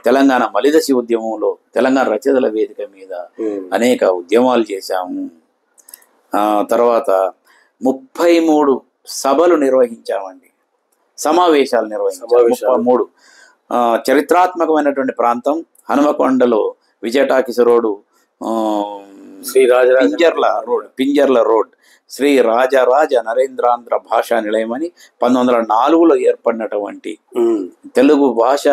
తెలంగాణ మలిదశి ఉద్యమంలో తెలంగాణ రచయితల వేదిక మీద అనేక ఉద్యమాలు చేశాము. తర్వాత 33 సభలు నిర్వహించామండి, సమావేశాలు నిర్వహించాము. 33 చరిత్రాత్మకమైనటువంటి ప్రాంతం హనుమకొండలో విజయటాకీస్ రోడ్డు, పింజర్ల రోడ్ శ్రీ రాజరాజ నరేంద్రాంధ్ర భాషా నిలయం అని 1904లో ఏర్పడినటువంటి తెలుగు భాష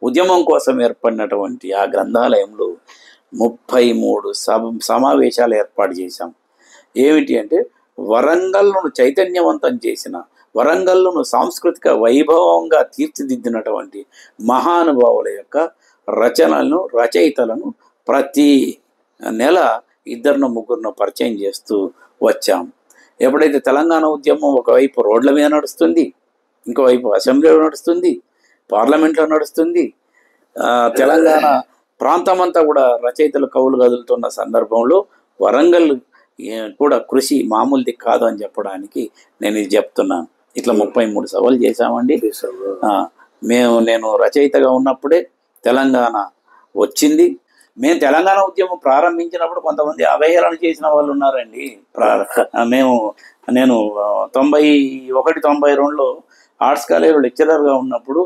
ఉద్యమం కోసం ఏర్పడినటువంటి ఆ గ్రంథాలయంలో 33 సమావేశాలు ఏర్పాటు చేశాం. ఏమిటి అంటే, వరంగల్ను చైతన్యవంతం చేసిన, వరంగల్ను సాంస్కృతిక వైభవంగా తీర్చిదిద్దినటువంటి మహానుభావుల యొక్క రచనలను, రచయితలను ప్రతి నెల 2-3 పరిచయం చేస్తూ వచ్చాం. ఎప్పుడైతే తెలంగాణ ఉద్యమం ఒకవైపు రోడ్ల మీద నడుస్తుంది, ఇంకోవైపు అసెంబ్లీలో నడుస్తుంది, పార్లమెంట్లో నడుస్తుంది, తెలంగాణ ప్రాంతం అంతా కూడా రచయితలు, కవులు కదులుతున్న సందర్భంలో వరంగల్ కూడా కృషి మామూలుది కాదు అని చెప్పడానికి నేను ఇది చెప్తున్నాను. ఇట్లా 33 సభలు చేశామండి. నేను రచయితగా ఉన్నప్పుడే తెలంగాణ వచ్చింది. మేము తెలంగాణ ఉద్యమం ప్రారంభించినప్పుడు కొంతమంది అవహేళన చేసిన వాళ్ళు ఉన్నారండి. నేను 91-92లో ఆర్ట్స్ కాలేజీలో లెక్చరర్గా ఉన్నప్పుడు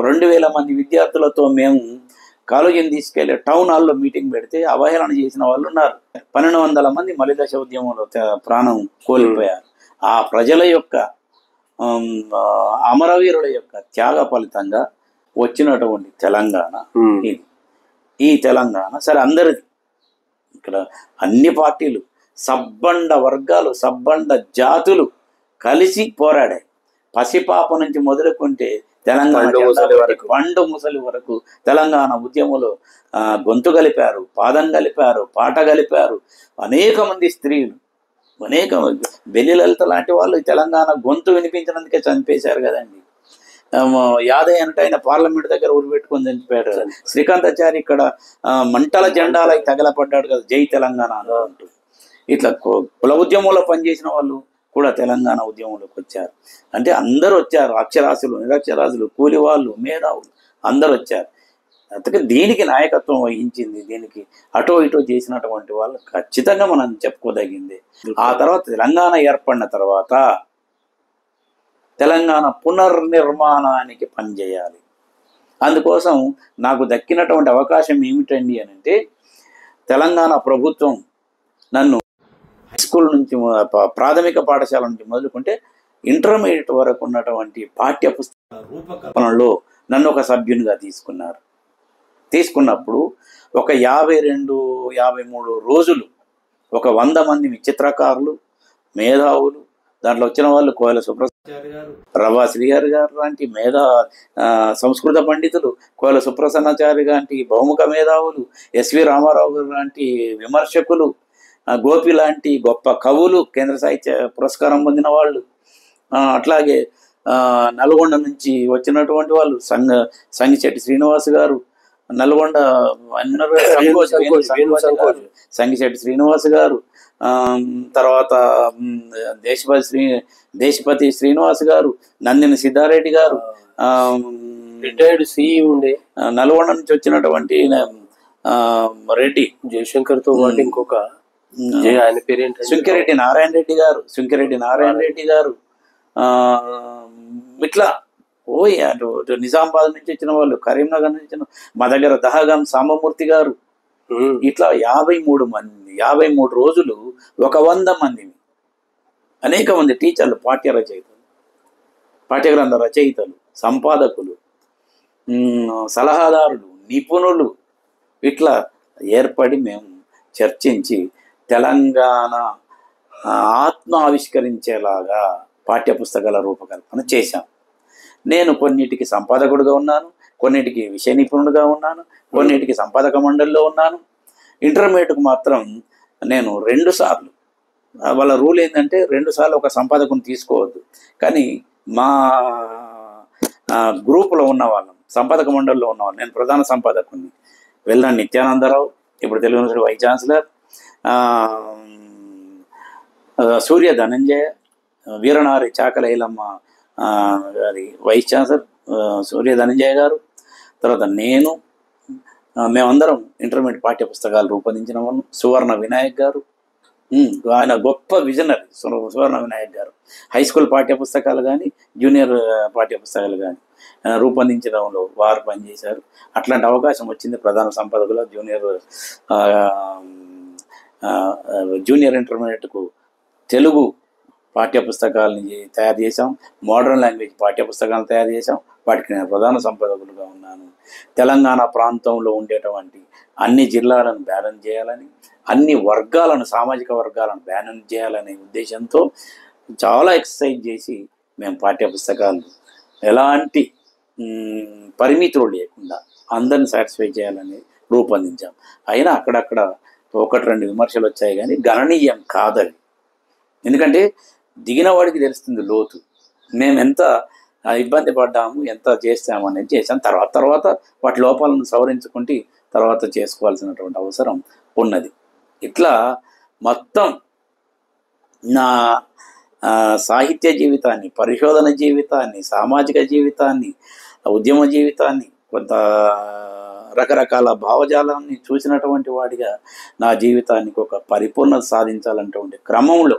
2000 మంది విద్యార్థులతో మేము కాలేజీని తీసుకెళ్లి టౌన్ హాల్లో మీటింగ్ పెడితే అవహేళన చేసిన వాళ్ళు ఉన్నారు. 1200 మంది మలిదశ ఉద్యమంలో ప్రాణం కోల్పోయారు. ఆ ప్రజల యొక్క అమరవీరుల యొక్క త్యాగ ఫలితంగా వచ్చినటువంటి తెలంగాణ ఇది. ఈ తెలంగాణ సరే అందరిది, ఇక్కడ అన్ని పార్టీలు, సబ్బండ వర్గాలు, సబ్బండ జాతులు కలిసి పోరాడాయి. పసిపాప నుంచి మొదలుకుంటే తెలంగాణ పండు ముసలి వరకు తెలంగాణ ఉద్యమంలో గొంతు కలిపారు, పాదం కలిపారు, పాట కలిపారు. అనేక మంది స్త్రీలు అనేక బెల్లి లలిత లాంటి వాళ్ళు తెలంగాణ గొంతు వినిపించినందుకే చనిపేశారు కదండి. యాదయ్య అంటే ఆయన పార్లమెంట్ దగ్గర ఉరిపెట్టుకొని చనిపోయాడు. శ్రీకాంతాచారి ఇక్కడ మంటల జెండాలై తగలపడ్డాడు కదా, జై తెలంగాణ అనుకుంటూ. ఇట్లా కుల ఉద్యమంలో పనిచేసిన వాళ్ళు కూడా తెలంగాణ ఉద్యమంలోకి వచ్చారు. అంటే అందరూ వచ్చారు, అక్షరాస్యులు, నిరక్షరాస్యులు, కూలి వాళ్ళు, మేధావులు అందరూ వచ్చారు. అందుకే దీనికి నాయకత్వం వహించింది, దీనికి అటో ఇటో చేసినటువంటి వాళ్ళు ఖచ్చితంగా మనం చెప్పుకోదగింది. ఆ తర్వాత తెలంగాణ ఏర్పడిన తర్వాత తెలంగాణ పునర్నిర్మాణానికి పనిచేయాలి. అందుకోసం నాకు దక్కినటువంటి అవకాశం ఏమిటండి అని అంటే, తెలంగాణ ప్రభుత్వం నన్ను హై స్కూల్ నుంచి ప్రాథమిక పాఠశాల నుంచి మొదలుకుంటే ఇంటర్మీడియట్ వరకు ఉన్నటువంటి పాఠ్య పుస్తకాల రూపకల్పనలో నన్ను ఒక సభ్యునిగా తీసుకున్నారు. తీసుకున్నప్పుడు ఒక 52-53 రోజులు ఒక 100 మంది చిత్రకారులు, మేధావులు, దాంట్లో వచ్చిన వాళ్ళు కోయల సుప్రసాద్ గారు, రవ్వ శ్రీగారు గారు లాంటి సంస్కృత పండితులు, కోయల సుప్రసన్నాచారి లాంటి బహుముఖ మేధావులు, ఎస్వి రామారావు గారు లాంటి విమర్శకులు, గోపి లాంటి గొప్ప కవులు, కేంద్ర సాహిత్య పురస్కారం పొందిన వాళ్ళు, అట్లాగే నల్గొండ నుంచి వచ్చినటువంటి వాళ్ళు సంగిశెట్టి శ్రీనివాస్ గారు, నల్గొండ సంగిశెట్టి శ్రీనివాస్ గారు, తర్వాత దేశపతి శ్రీనివాస్ గారు, నందిని సిద్ధారెడ్డి గారు, రిటైర్డ్ సిఈ ఉండే నల్గొండ నుంచి వచ్చినటువంటి రెడ్డి జయశంకర్ తో పాటు ఇంకొక ఆయన పేరేంటి, సుంకిరెడ్డి నారాయణ రెడ్డి గారు, ఇట్లా అటు నిజామాబాద్ నుంచి వచ్చిన వాళ్ళు, కరీంనగర్ నుంచి వచ్చిన, మా దగ్గర దహగం సాంబమూర్తి గారు, ఇట్లా 53 రోజులు ఒక 100 మందిని, అనేక మంది టీచర్లు, పాఠ్యగ్రంథ రచయితలు, సంపాదకులు, సలహాదారులు, నిపుణులు, ఇట్లా ఏర్పడి మేము చర్చించి తెలంగాణ ఆత్మ ఆవిష్కరించేలాగా పాఠ్యపుస్తకాల రూపకల్పన చేశాం. నేను కొన్నిటికి సంపాదకుడుగా ఉన్నాను, కొన్నిటికి విషయ నిపుణుడుగా ఉన్నాను, కొన్నిటికి సంపాదక మండలిలో ఉన్నాను. ఇంటర్మీడియట్కు మాత్రం నేను 2 సార్లు, వాళ్ళ రూల్ ఏంటంటే 2 సార్లు ఒక సంపాదకుని తీసుకోవద్దు, కానీ మా గ్రూపులో ఉన్న వాళ్ళం, సంపాదక మండలిలో ఉన్నవాళ్ళం, నేను ప్రధాన సంపాదకుని వెళ్ళాను. నిత్యానందరావు ఇప్పుడు తెలుగు యూనివర్సిటీ వైస్ ఛాన్సలర్, సూర్య ధనంజయ, వీరనారి చాకలైలమ్మ గారి వైస్ ఛాన్సలర్ సూర్య ధనంజయ గారు, తర్వాత నేను, మేమందరం ఇంటర్మీడియట్ పాఠ్య పుస్తకాలు రూపొందించిన వాళ్ళం. సువర్ణ వినాయక్ గారు, ఆయన గొప్ప విజనరీ. సువర్ణ వినాయక్ గారు హై స్కూల్ పాఠ్య పుస్తకాలు కానీ జూనియర్ పాఠ్య పుస్తకాలు కానీ రూపొందించడంలో వారు పనిచేశారు. అట్లాంటి అవకాశం వచ్చింది. ప్రధాన సంపాదకులు జూనియర్ ఇంటర్మీడియట్కు తెలుగు పాఠ్యపుస్తకాలని తయారు చేశాం, మోడర్న్ లాంగ్వేజ్ పాఠ్యపుస్తకాలను తయారు చేశాం. వాటికి నేను ప్రధాన సంపాదకులుగా ఉన్నాను. తెలంగాణ ప్రాంతంలో ఉండేటువంటి అన్ని జిల్లాలను బ్యాలెన్స్ చేయాలని, అన్ని వర్గాలను, సామాజిక వర్గాలను బ్యాలెన్స్ చేయాలనే ఉద్దేశంతో చాలా ఎక్సర్సైజ్ చేసి మేము పాఠ్యపుస్తకాలు ఎలాంటి పరిమితులు లేకుండా అందరిని సాటిస్ఫై చేయాలని రూపొందించాం. అయినా అక్కడక్కడ 1-2 విమర్శలు వచ్చాయి, కానీ గణనీయం కాదవి. ఎందుకంటే దిగిన వాడికి తెలుస్తుంది లోతు, మేము ఎంత ఇబ్బంది పడ్డాము, ఎంత చేస్తాము అనేది చేసాం. తర్వాత వాటి లోపాలను సవరించుకుంటే తర్వాత చేసుకోవాల్సినటువంటి అవసరం ఉన్నది. ఇట్లా మొత్తం నా సాహిత్య జీవితాన్ని, పరిశోధన జీవితాన్ని, సామాజిక జీవితాన్ని, ఉద్యమ జీవితాన్ని, కొంత రకరకాల భావజాలాన్ని చూసినటువంటి వాడిగా నా జీవితానికి ఒక పరిపూర్ణత సాధించాలన్నటువంటి క్రమంలో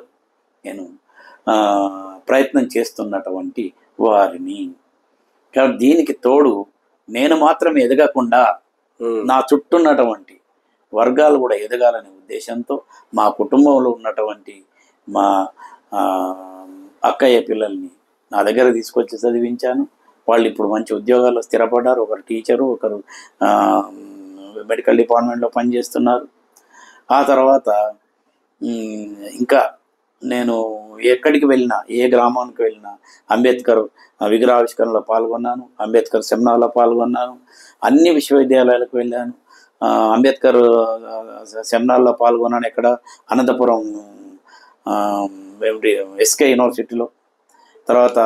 నేను ప్రయత్నం చేస్తున్నటువంటి వారిని. కాబట్టి దీనికి తోడు నేను మాత్రం ఎదగకుండా నా చుట్టూ ఉన్నటువంటి వర్గాలు కూడా ఎదగాలనే ఉద్దేశంతో మా కుటుంబంలో ఉన్నటువంటి మా అక్కయ్య పిల్లల్ని నా దగ్గర తీసుకొచ్చి చదివించాను. వాళ్ళు ఇప్పుడు మంచి ఉద్యోగాల్లో స్థిరపడ్డారు. ఒకరు టీచరు, ఒకరు మెడికల్ డిపార్ట్మెంట్లో పనిచేస్తున్నారు. ఆ తర్వాత ఇంకా నేను ఎక్కడికి వెళ్ళినా, ఏ గ్రామానికి వెళ్ళినా అంబేద్కర్ విగ్రహావిష్కరణలో పాల్గొన్నాను, అంబేద్కర్ సెమినార్లో పాల్గొన్నాను, అన్ని విశ్వవిద్యాలయాలకు వెళ్ళాను, అంబేద్కర్ సెమినార్లో పాల్గొన్నాను. ఎక్కడ అనంతపురం ఎస్కే యూనివర్సిటీలో, తర్వాత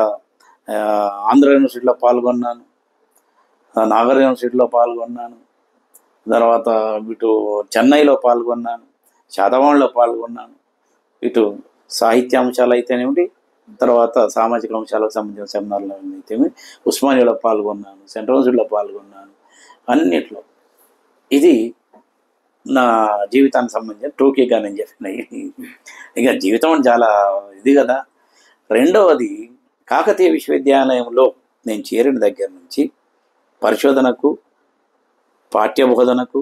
ఆంధ్ర యూనివర్సిటీలో పాల్గొన్నాను, నాగర్ యూనివర్సిటీలో పాల్గొన్నాను, తర్వాత ఇటు చెన్నైలో పాల్గొన్నాను, శాతవాహన్లో పాల్గొన్నాను. ఇటు సాహిత్య అంశాలు అయితేనేమిటి, తర్వాత సామాజిక అంశాలకు సంబంధించిన సెమినార్లు అయితేమి ఉస్మానియాలో పాల్గొన్నాను, సెంట్రల్ యూనివర్సిటీలో పాల్గొన్నాను. అన్నిట్లో ఇది నా జీవితానికి సంబంధించిన టోకీగా నేను చెప్పినవి. ఇక జీవితం చాలా ఇది కదా. రెండవది, కాకతీయ విశ్వవిద్యాలయంలో నేను చేరిన దగ్గర నుంచి పరిశోధనకు, పాఠ్యబోధనకు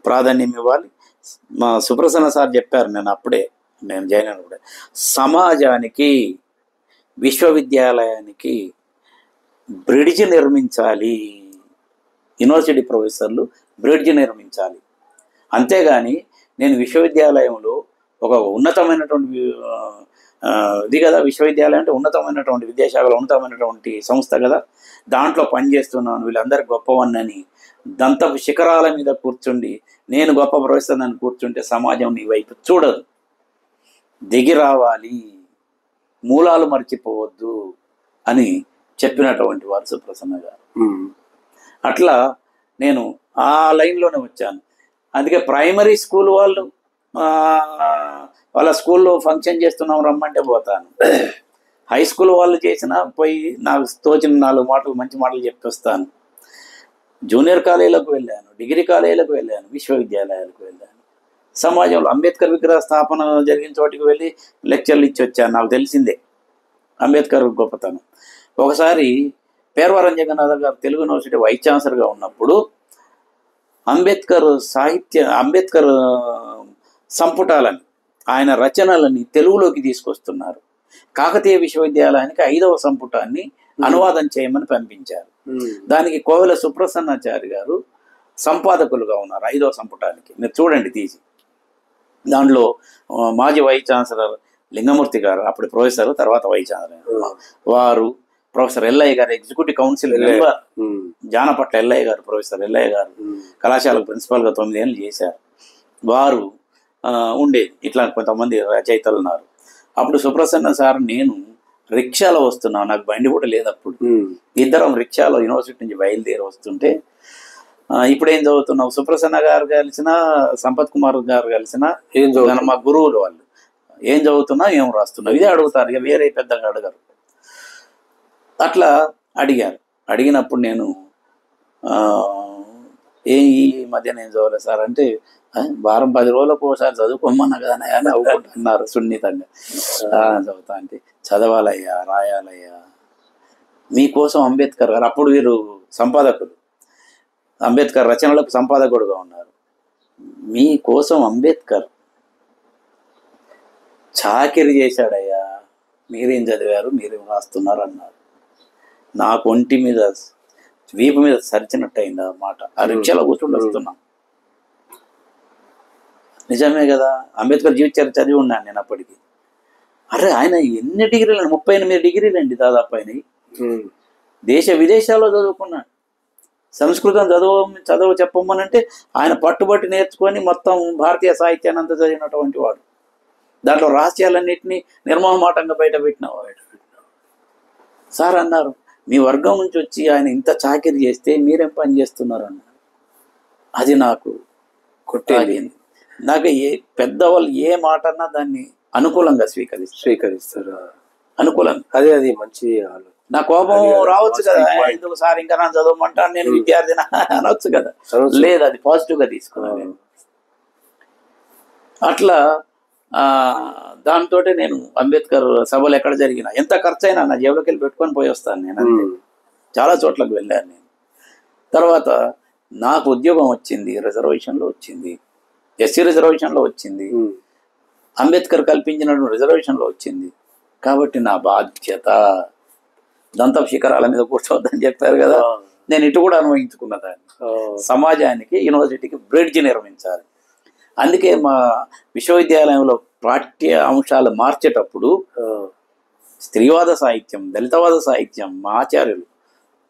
ప్రాధాన్యం ఇవ్వాలి. మా సుప్రసన్న సార్ చెప్పారు, నేను జాయిన్ అయినప్పుడే, సమాజానికి, విశ్వవిద్యాలయానికి బ్రిడ్జ్ నిర్మించాలి, యూనివర్సిటీ ప్రొఫెసర్లు బ్రిడ్జ్ నిర్మించాలి. అంతేగాని నేను విశ్వవిద్యాలయంలో ఒక ఉన్నతమైనటువంటి ఇది కదా, విశ్వవిద్యాలయం అంటే ఉన్నతమైనటువంటి విద్యాశాఖలో ఉన్నతమైనటువంటి సంస్థ కదా, దాంట్లో పనిచేస్తున్నాను, వీళ్ళందరూ గొప్పవన్నని దంతపు శిఖరాల మీద కూర్చుండి నేను గొప్ప ప్రొఫెసర్ అని కూర్చుంటే సమాజం నీ వైపు చూడదు. దిగి రావాలి, మూలాలు మర్చిపోవద్దు అని చెప్పినటువంటి వారు సుప్రసన్న గారు. అట్లా నేను ఆ లైన్లోనే వచ్చాను. అందుకే ప్రైమరీ స్కూల్ వాళ్ళు వాళ్ళ స్కూల్లో ఫంక్షన్ చేస్తున్నాం రమ్మంటే పోతాను. హై స్కూల్ వాళ్ళు చేసినా పోయి నాకు తోచిన 4 మాటలు మంచి మాటలు చెప్పిస్తాను. జూనియర్ కాలేజీలకు వెళ్ళాను, డిగ్రీ కాలేజీలకు వెళ్ళాను, విశ్వవిద్యాలయాలకు వెళ్ళాను. సమాజంలో అంబేద్కర్ విగ్రహ స్థాపన జరిగిన చోటికి వెళ్ళి లెక్చర్లు ఇచ్చి వచ్చాను. నాకు తెలిసిందే అంబేద్కర్ గొప్పతనం. ఒకసారి పేర్వరం జగన్నాథ్ గారు తెలుగు యూనివర్సిటీ వైస్ ఛాన్సలర్గా ఉన్నప్పుడు అంబేద్కర్ సంపుటాలని, ఆయన రచనలని తెలుగులోకి తీసుకొస్తున్నారు. కాకతీయ విశ్వవిద్యాలయానికి 5వ సంపుటాన్ని అనువాదం చేయమని పంపించారు. దానికి కోవెల సుప్రసన్నాచారి గారు సంపాదకులుగా ఉన్నారు 5వ సంపుటానికి. మీరు చూడండి తీసి. దాంట్లో మాజీ వైస్ ఛాన్సలర్ లింగమూర్తి గారు, అప్పుడు ప్రొఫెసర్, తర్వాత వైస్ ఛాన్సలర్ వారు, professor Ellaiah garu executive council member, Janapatla Ellaiah garu, professor Ellaiah గారు కళాశాలకు ప్రిన్సిపాల్గా 9 ఏళ్ళు చేశారు. వారు ఉండేది. ఇట్లా కొంతమంది రచయితలు ఉన్నారు. అప్పుడు సుప్రసన్న సార్, నేను రిక్షాలో వస్తున్నాను, నాకు బండి కూడా లేదు అప్పుడు. ఇద్దరం రిక్షాలో యూనివర్సిటీ నుంచి బయలుదేరి వస్తుంటే, ఇప్పుడు ఏం చదువుతున్నావు? సుప్రసన్న గారు కలిసిన, సంపత్ కుమార్ గారు కలిసిన మా గురువులు వాళ్ళు, ఏం చదువుతున్నా, ఏం రాస్తున్నావు, ఇదే అడుగుతారు, ఇక వేరే పెద్దగా అడగరు. అట్లా అడిగారు. అడిగినప్పుడు నేను ఈ మధ్య నేను చదవలేదు సార్ అంటే, వారం 10 రోజులకు ఒకసారి చదువుకోమన్నా కదా అని అవుకుంటున్నారు సున్నితంగా. చదువుతా అంటే, చదవాలయ్యా, రాయాలయ్యా, మీకోసం అంబేద్కర్ గారు, అప్పుడు వీరు సంపాదకులు, అంబేద్కర్ రచనలకు సంపాదకుడుగా ఉన్నారు, మీకోసం అంబేద్కర్ చాకిరి చేశాడయ్యా, మీరేం చదివారు, మీరేం రాస్తున్నారు అన్నారు. నాకు ఒంటి మీద, వీపు మీద సరిచినట్టు అయింది ఆ మాట. ఆ రిక్షాలో కూర్చుండి వస్తున్నాం. నిజమే కదా, అంబేద్కర్ జీవిత చరిత్ర చదివి ఉన్నాను నేను అప్పటికి. అరే, ఆయన ఎన్ని డిగ్రీలు, 38 డిగ్రీలు అండి దాదాపు అయినాయి. దేశ విదేశాల్లో చదువుకున్నాడు. సంస్కృతం చదువు చెప్పమనంటే ఆయన పట్టుబట్టి నేర్చుకొని మొత్తం భారతీయ సాహిత్యాన్ని అంతా చదివినటువంటి వాడు. దాంట్లో రహస్యాలన్నింటినీ నిర్మోహమాటంగా బయట పెట్టినవాడు. సార్ అన్నారు, మీ వర్గం నుంచి వచ్చి ఆయన ఇంత చాకిరి చేస్తే మీరేం పని చేస్తున్నారు అన్నారు. అది నాకు కొట్టేది. నాకు పెద్దవాళ్ళు ఏ మాట అన్నా దాన్ని అనుకూలంగా స్వీకరిస్తారు. అనుకూలంగా, అది మంచి. నా కోపం రావచ్చు కదా, ఎందుకు సార్ ఇంకా నా చదవమంటాను, నేను విద్యార్థిని అనొచ్చు కదా. లేదు, అది పాజిటివ్గా తీసుకున్నాను. అట్లా దాంతో నేను అంబేద్కర్ సభలు ఎక్కడ జరిగినా, ఎంత ఖర్చు అయినా నా జేబులోకి వెళ్ళి పెట్టుకొని పోయి వస్తాను. నేను అంతే, చాలా చోట్లకు వెళ్ళాను నేను. తర్వాత నాకు ఉద్యోగం వచ్చింది, రిజర్వేషన్లో వచ్చింది, ఎస్సీ రిజర్వేషన్లో వచ్చింది, అంబేద్కర్ కల్పించిన రిజర్వేషన్లో వచ్చింది. కాబట్టి నా బాధ్యత, దంతపు శిఖరాల మీద కూర్చోవద్దని చెప్పారు కదా, నేను ఇటు కూడా అనుభవించుకున్న దాన్ని. సమాజానికి, యూనివర్సిటీకి బ్రిడ్జ్ నిర్మించాలి. అందుకే మా విశ్వవిద్యాలయంలో పాఠ్య అంశాలు మార్చేటప్పుడు స్త్రీవాద సాహిత్యం, దళితవాద సాహిత్యం, మా ఆచార్యులు,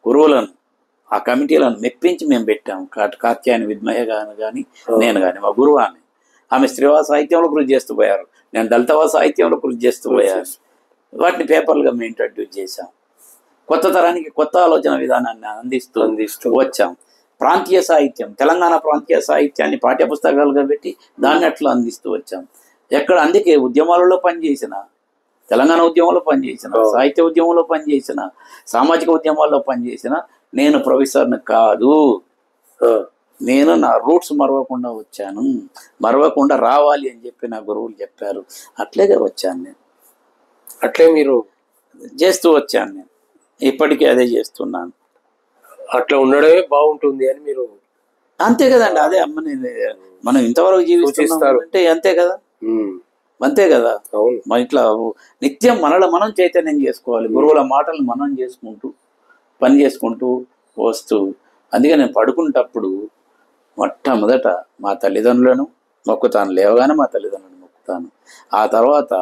గురువులను, ఆ కమిటీలను మెప్పించి మేము పెట్టాము. కాత్యాయని విద్మయ్య గారు కానీ, నేను కానీ, మా గురువు ఆమె స్త్రీవాద సాహిత్యంలో కృషి చేస్తూ పోయారు. నేను దళిత సాహిత్యంలో కృషి చేస్తూ పోయాను. వాటిని పేపర్లుగా మేము ఇంట్రడ్యూస్ చేశాం. కొత్త తరానికి కొత్త ఆలోచన విధానాన్ని అందిస్తూ వచ్చాం. ప్రాంతీయ సాహిత్యం, తెలంగాణ ప్రాంతీయ సాహిత్యాన్ని పాఠ్యపుస్తకాలుగా పెట్టి దాన్ని అట్లా అందిస్తూ వచ్చాం. అందుకే ఉద్యమాలలో పనిచేసిన, తెలంగాణ ఉద్యమంలో పనిచేసిన, సాహిత్య ఉద్యమంలో పనిచేసిన, సామాజిక ఉద్యమాల్లో పనిచేసిన నేను ప్రొఫెసర్ని కాదు. నేను నా రూట్స్ మరవకుండా వచ్చాను, మరవకుండా రావాలి అని చెప్పి నా గురువులు చెప్పారు. అట్లేగా వచ్చాను నేను, అట్లే మీరు చేస్తూ వచ్చాను. నేను ఇప్పటికీ అదే చేస్తున్నాను. అట్లా ఉండడమే బాగుంటుంది అని మీరు, అంతే కదండి. అదే అమ్మని మనం ఇంతవరకు జీవిస్తున్నారు అంటే అంతే కదా, అంతే కదా. మన ఇట్లా నిత్యం మనలో మనం చైతన్యం చేసుకోవాలి. గురువుల మాటలు మనం చేసుకుంటూ పని చేసుకుంటూ వస్తూ. అందుకే నేను పడుకునేటప్పుడు మొట్టమొదట మా తల్లిదండ్రులను మొక్కుతాను. లేవగానే మా తల్లిదండ్రులను మొక్కుతాను. ఆ తర్వాత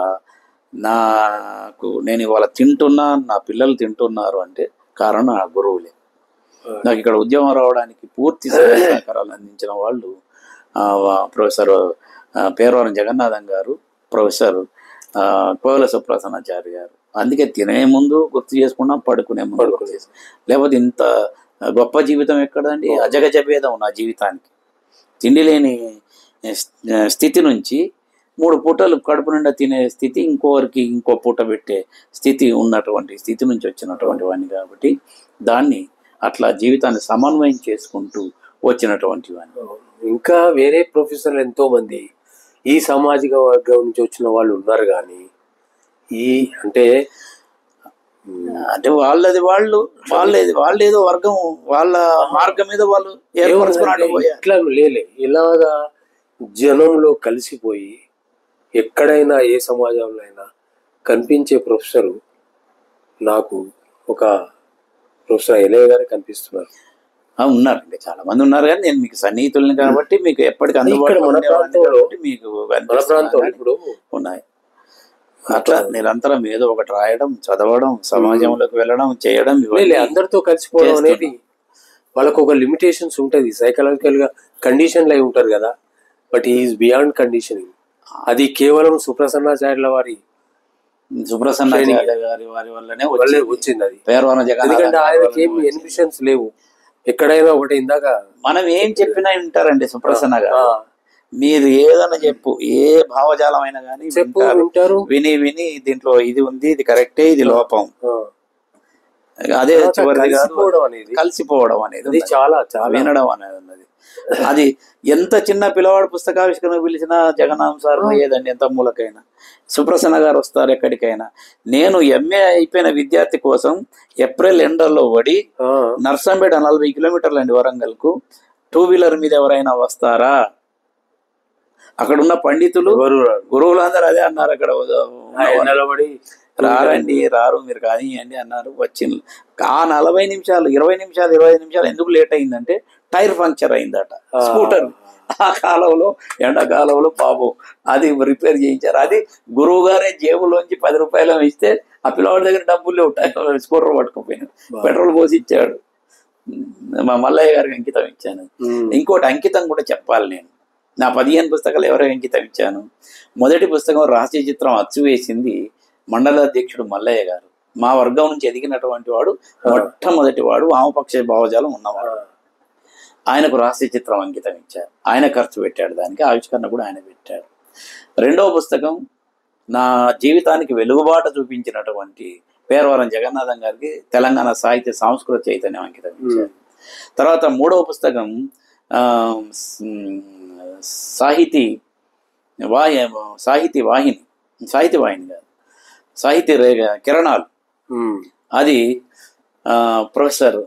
నేను ఇవాళ తింటున్నా, నా పిల్లలు తింటున్నారు అంటే కారణం ఆ గురువులే. నాకు ఇక్కడ ఉద్యమం రావడానికి పూర్తి సహకారాలు అందించిన వాళ్ళు ప్రొఫెసర్ పేరవరం జగన్నాథం గారు, ప్రొఫెసర్ కోవెల సుప్రసన్నాచారి గారు. అందుకే తినే ముందు గుర్తు చేసుకున్నాం, పడుకునే ముందు గుర్తు చేసుకున్నాం. లేకపోతే ఇంత గొప్ప జీవితం ఎక్కడండి? అజగజ భేదం నా జీవితానికి. తిండి లేని స్థితి నుంచి 3 పూటలు కడుపు నిండా తినే స్థితి, ఇంకోరికి ఇంకో పూట పెట్టే స్థితి ఉన్నటువంటి స్థితి నుంచి వచ్చినటువంటి వాడిని కాబట్టి దాన్ని అట్లా జీవితాన్ని సమన్వయం చేసుకుంటూ వచ్చినటువంటి వాడిని. ఇంకా వేరే ప్రొఫెసర్లు ఎంతో మంది ఈ సామాజిక వర్గం నుంచి వచ్చిన వాళ్ళు ఉన్నారు. కానీ అంటే వాళ్ళేదో వర్గం, వాళ్ళ మార్గం మీద వాళ్ళు ఇట్లా లేలే. ఇలాగా జనంలో కలిసిపోయి ఎక్కడైనా ఏ సమాజంలో అయినా కనిపించే ప్రొఫెసరు నాకు ఒక ప్రొఫెసర్ ఎలయ్య గారు కనిపిస్తున్నారు. ఉన్నారండి, చాలా మంది ఉన్నారు. కానీ నేను మీకు సన్నిహితుల్ని కాబట్టి మీకు ఎప్పటికీ మన ప్రాంతంలో ఇప్పుడు ఉన్నాయి. అట్లా నిరంతరం ఏదో ఒకటి రాయడం, చదవడం, సమాజంలోకి వెళ్ళడం, చేయడం, అందరితో కలిసిపోవడం అనేది వాళ్ళకు ఒక లిమిటేషన్స్ ఉంటుంది. సైకలాజికల్ గా కండిషన్లు అయి ఉంటారు కదా. But is beyond conditioning. అది కేవలం సుప్రసన్నాచార్యుల వారి వల్లనే వచ్చింది. అది పేరవరం జగన్నాథం. ఎందుకంటే ఆయనకి ఏమి ఎన్విషన్స్ లేవు. ఎక్కడైనా ఒకటి ఇందాక మనం ఏం చెప్పినా వింటారండి సుప్రసన్న గారు. మీరు ఏదైనా చెప్పు, ఏ భావజాలం అయినా కానీ వింటారు. విని దీంట్లో ఇది ఉంది, ఇది కరెక్టే, ఇది లోపం. అదే కలిసిపోవడం అనేది చాలా వినడం అనేది ఉన్నది. అది ఎంత చిన్న పిల్లవాడు పుస్తకావిష్కరణ పిలిచినా జగన్నాథం సార్ ఏదండి, ఎంత మూలకైనా సుప్రసన్న గారు వస్తారు ఎక్కడికైనా. నేను ఎంఏ అయిపోయిన విద్యార్థి కోసం ఏప్రిల్ ఎండల్లో పడి నర్సంపేట 40 కిలోమీటర్లు అండి వరంగల్కు 2 వీలర్ మీద ఎవరైనా వస్తారా? అక్కడ ఉన్న పండితులు గురువులందరూ అదే అన్నారు. అక్కడ రారండి, రారు, మీరు కానివ్వండి అన్నారు. వచ్చింది ఆ 40 నిమిషాలు 20 నిమిషాలు 25 నిమిషాలు ఎందుకు లేట్ అయిందంటే టైర్ పంక్చర్ అయిందట స్కూటర్. ఆ కాలంలో ఎండాకాలంలో పాపం అది రిపేర్ చేయించారు. అది గురువు గారే జేబులోంచి 10 రూపాయలు ఇస్తే ఆ పిల్లవాడి దగ్గర డబ్బులు ఉంటాయి. స్కూటర్ పట్టుకుపోయినాడు, పెట్రోల్ పోసి ఇచ్చాడు. మా మల్లయ్య గారికి అంకితం ఇచ్చాను. ఇంకోటి అంకితం కూడా చెప్పాలి. నేను నా 15 పుస్తకాలు ఎవరికి అంకితం ఇచ్చాను. మొదటి పుస్తకం రహస్య చిత్రం అచ్చు వేసింది మండల అధ్యక్షుడు మల్లయ్య గారు. మా వర్గం నుంచి ఎదిగినటువంటి వాడు, మొట్టమొదటి వాడు, వామపక్ష భావజాలం ఉన్నవాడు. ఆయనకు రహస్య చిత్రం అంకితం ఇచ్చారు. ఆయన ఖర్చు పెట్టాడు, దానికి ఆవిష్కరణ కూడా ఆయన పెట్టాడు. రెండవ పుస్తకం నా జీవితానికి వెలుగుబాట చూపించినటువంటి పేరవరం జగన్నాథం గారికి తెలంగాణ సాహిత్య సాంస్కృతిక చైతన్యం అంకితం ఇచ్చారు. తర్వాత మూడవ పుస్తకం సాహితీ వాహిని కాదు, సాహితీ కిరణాలు. అది ప్రొఫెసర్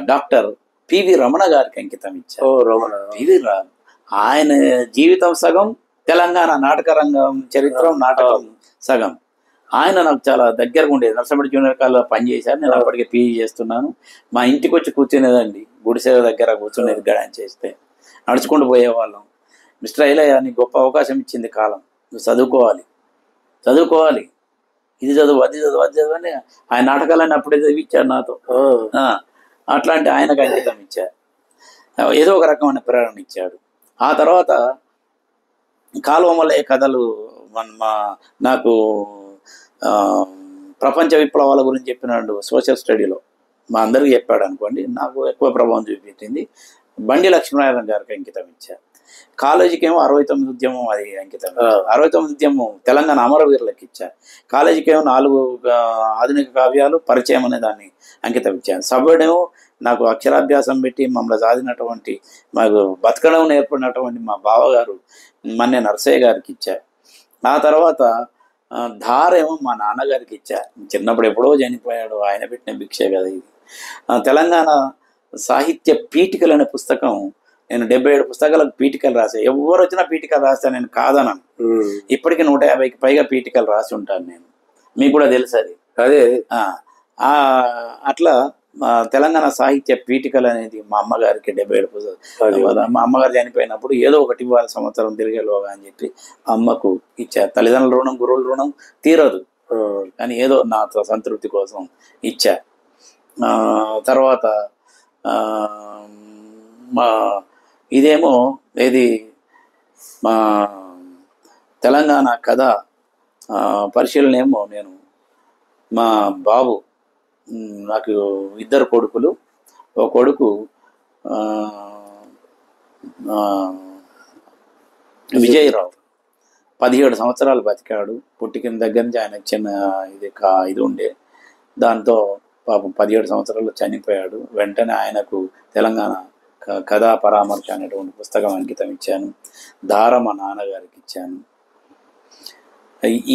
డాక్టర్ పివి రమణ గారికి అంకితం ఇచ్చారు. ఆయన జీవితం సగం, తెలంగాణ నాటక రంగం చరిత్ర నాటకం సగం. ఆయన నాకు చాలా దగ్గరగా ఉండేది. నర్సంపేట జూనియర్ కాలేజీలో పనిచేశారు. నేను అప్పటికే పీజీ చేస్తున్నాను. మా ఇంటికి వచ్చి కూర్చునేదండి, గుడిసె దగ్గర కూర్చునేది. గడాన్ చేస్తే నడుచుకుంటూ పోయేవాళ్ళం. మిస్టర్ ఐలయ్య, నీకు గొప్ప అవకాశం ఇచ్చింది కాలం, నువ్వు చదువుకోవాలి, ఇది చదువు, అది చదువు అని ఆయన నాటకాలన్నీ అప్పుడే చదివిచ్చాడు నాతో. అట్లాంటి ఆయనకు అంకితం ఇచ్చారు. ఏదో ఒక రకమైన ప్రేరణ ఇచ్చాడు. ఆ తర్వాత కాలువ మల్లయ్య కథలు నాకు ప్రపంచ విప్లవాల గురించి చెప్పినాడు సోషల్ స్టడీలో, మా అందరికీ చెప్పాడు అనుకోండి. నాకు ఎక్కువ ప్రభావం చూపించింది. బండి లక్ష్మీనారాయణ గారికి అంకితం ఇచ్చా. కాలేజీకి ఏమో 69 ఉద్యమం అది అంకితం. 69 ఉద్యమం తెలంగాణ అమరవీరులకు ఇచ్చా. కాలేజీకి ఏమో 4 ఆధునిక కావ్యాలు పరిచయం అనే దాన్ని అంకితం ఇచ్చాను. సభ్యుడేమో నాకు అక్షరాభ్యాసం పెట్టి మమ్మల్ని సాధినటువంటి, మాకు బతకడం నేర్పడినటువంటి మా బావగారు మన్నే నరసయ్య గారికి ఇచ్చా. ఆ తర్వాత ధారేమో మా నాన్నగారికి ఇచ్చా. చిన్నప్పుడు ఎప్పుడో చనిపోయాడు, ఆయన పెట్టిన భిక్షే కదా ఇది. తెలంగాణ సాహిత్య పీఠికలు అనే పుస్తకం, నేను 77 పుస్తకాలకు పీఠికలు రాసా. ఎవరు వచ్చినా పీఠికలు రాస్తా, నేను కాదనను. ఇప్పటికీ 150కి పైగా పీఠికలు రాసి ఉంటాను నేను, మీకు కూడా తెలుసు అది. అదే అట్లా తెలంగాణ సాహిత్య పీఠికలు అనేది మా అమ్మగారికి 77 పుస్తకాలు. మా అమ్మగారు చనిపోయినప్పుడు ఏదో ఒకటి ఇవ్వాలి సంవత్సరం తిరిగేలోగా అని చెప్పి అమ్మకు ఇచ్చా. తల్లిదండ్రుల రుణం గురువుల రుణం తీరదు, కానీ ఏదో నా సంతృప్తి కోసం ఇచ్చా. తర్వాత మా ఇదేమో ఏది మా తెలంగాణ కథ పరిశీలన ఏమో నేను మా బాబు, నాకు 2 కొడుకులు, ఒక కొడుకు విజయరావు 17 సంవత్సరాలు బతికాడు. పుట్టికిన దగ్గర నుంచి ఆయన చిన్న ఇది ఉండే, దాంతో పాపం 17 సంవత్సరాలు చనిపోయాడు. వెంటనే ఆయనకు తెలంగాణ కథా పరామర్శ అనేటువంటి పుస్తకం అంకితం ఇచ్చాను. ధార మా నాన్నగారికి ఇచ్చాను.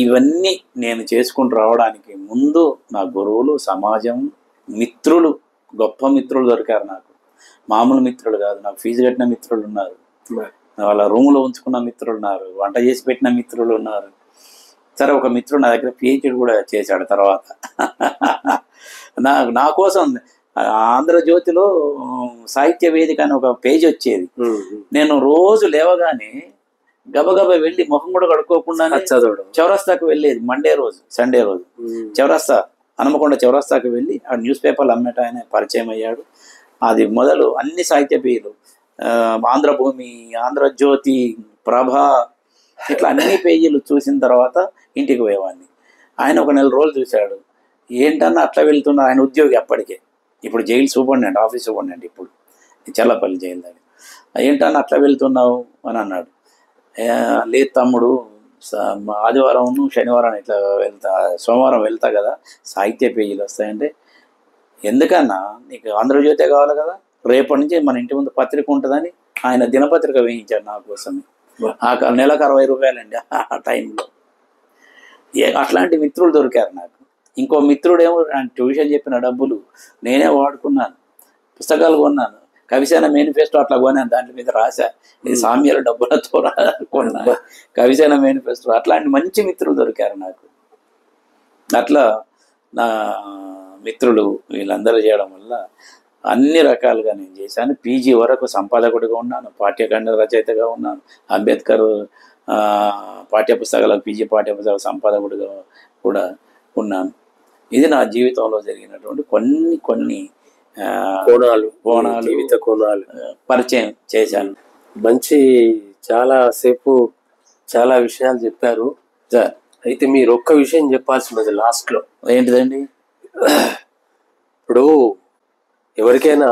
ఇవన్నీ నేను చేసుకుంటూ రావడానికి ముందు నా గురువులు, సమాజం, మిత్రులు, గొప్ప మిత్రులు దొరికారు నాకు. మామూలు మిత్రులు కాదు, నాకు ఫీజు కట్టిన మిత్రులు ఉన్నారు, వాళ్ళ రూమ్లో ఉంచుకున్న మిత్రులు ఉన్నారు, వంట చేసి పెట్టిన మిత్రులు ఉన్నారు. సరే, ఒక మిత్రుడు నా దగ్గర పిహెచ్డి కూడా చేశాడు తర్వాత. నా కోసం ఆంధ్రజ్యోతిలో సాహిత్య వేదిక అని ఒక పేజ్ వచ్చేది. నేను రోజు లేవగానే గబగబా వెళ్ళి మొహం కూడా కడుక్కోకుండా చదవడం, చౌరస్తాకు వెళ్ళేది. మండే రోజు, సండే రోజు చౌరస్తా, హనుమకొండ చౌరస్తాకు వెళ్ళి ఆ న్యూస్ పేపర్లు అమ్మేట ఆయన పరిచయం అయ్యాడు. అది మొదలు అన్ని సాహిత్య పేర్లు, ఆంధ్రభూమి, ఆంధ్రజ్యోతి, ప్రభ, ఇట్లా అన్ని పేజీలు చూసిన తర్వాత ఇంటికి పోయేవాడిని. ఆయన ఒక 4 రోజులు చూశాడు. ఏంటన్నా అట్లా వెళ్తున్నా, ఆయన ఉద్యోగి అప్పటికే, ఇప్పుడు జైలు సూపరింటెండెంట్, ఆఫీస్ సూపరింటెండెంట్ ఇప్పుడు చల్లపల్లి జైలు దగ్గర. ఏంటన్నా అట్లా వెళ్తున్నావు అని అన్నాడు. లేదు తమ్ముడు, ఆదివారం శనివారం ఇట్లా వెళ్తా, సోమవారం వెళ్తా కదా, సాహిత్య పేజీలు వస్తాయంటే, ఎందుకన్నా నీకు ఆంధ్రజ్యోతి కావాలి కదా, రేపటి నుంచి మన ఇంటి ముందు పత్రిక ఉంటుందని ఆయన దినపత్రిక వేయించాడు నా కోసం. ఆ నెలకు 60 రూపాయలండి ఆ టైంలో. అట్లాంటి మిత్రులు దొరికారు నాకు. ఇంకో మిత్రుడేమో ట్యూషన్ చెప్పిన డబ్బులు నేనే వాడుకున్నాను, పుస్తకాలు కొన్నాను, కవిసేన మేనిఫెస్టో అట్లా కొన్నాను, దాంట్లో మీద రాశా, ఇది సామ్యాల డబ్బులతో కొన్నా కవిసేన మేనిఫెస్టో. అట్లాంటి మంచి మిత్రులు దొరికారు నాకు. అట్లా నా మిత్రులు వీళ్ళందరూ చేయడం వల్ల అన్ని రకాలుగా నేను చేశాను. పీజీ వరకు సంపాదకుడిగా ఉన్నాను, పాఠ్యఖండ రచయితగా ఉన్నాను, అంబేద్కర్ పాఠ్యపుస్తకాలకు పీజీ పాఠ్యపుస్తకాల సంపాదకుడిగా కూడా ఉన్నాను. ఇది నా జీవితంలో జరిగినటువంటి కొన్ని కోణాలు, జీవిత కోణాలు పరిచయం చేశాను. మంచి చాలా సేపు చాలా విషయాలు చెప్పారు సార్. అయితే మీరు ఒక్క విషయం చెప్పాల్సినది లాస్ట్లో. ఏంటిదండి? ఇప్పుడు ఎవరికైనా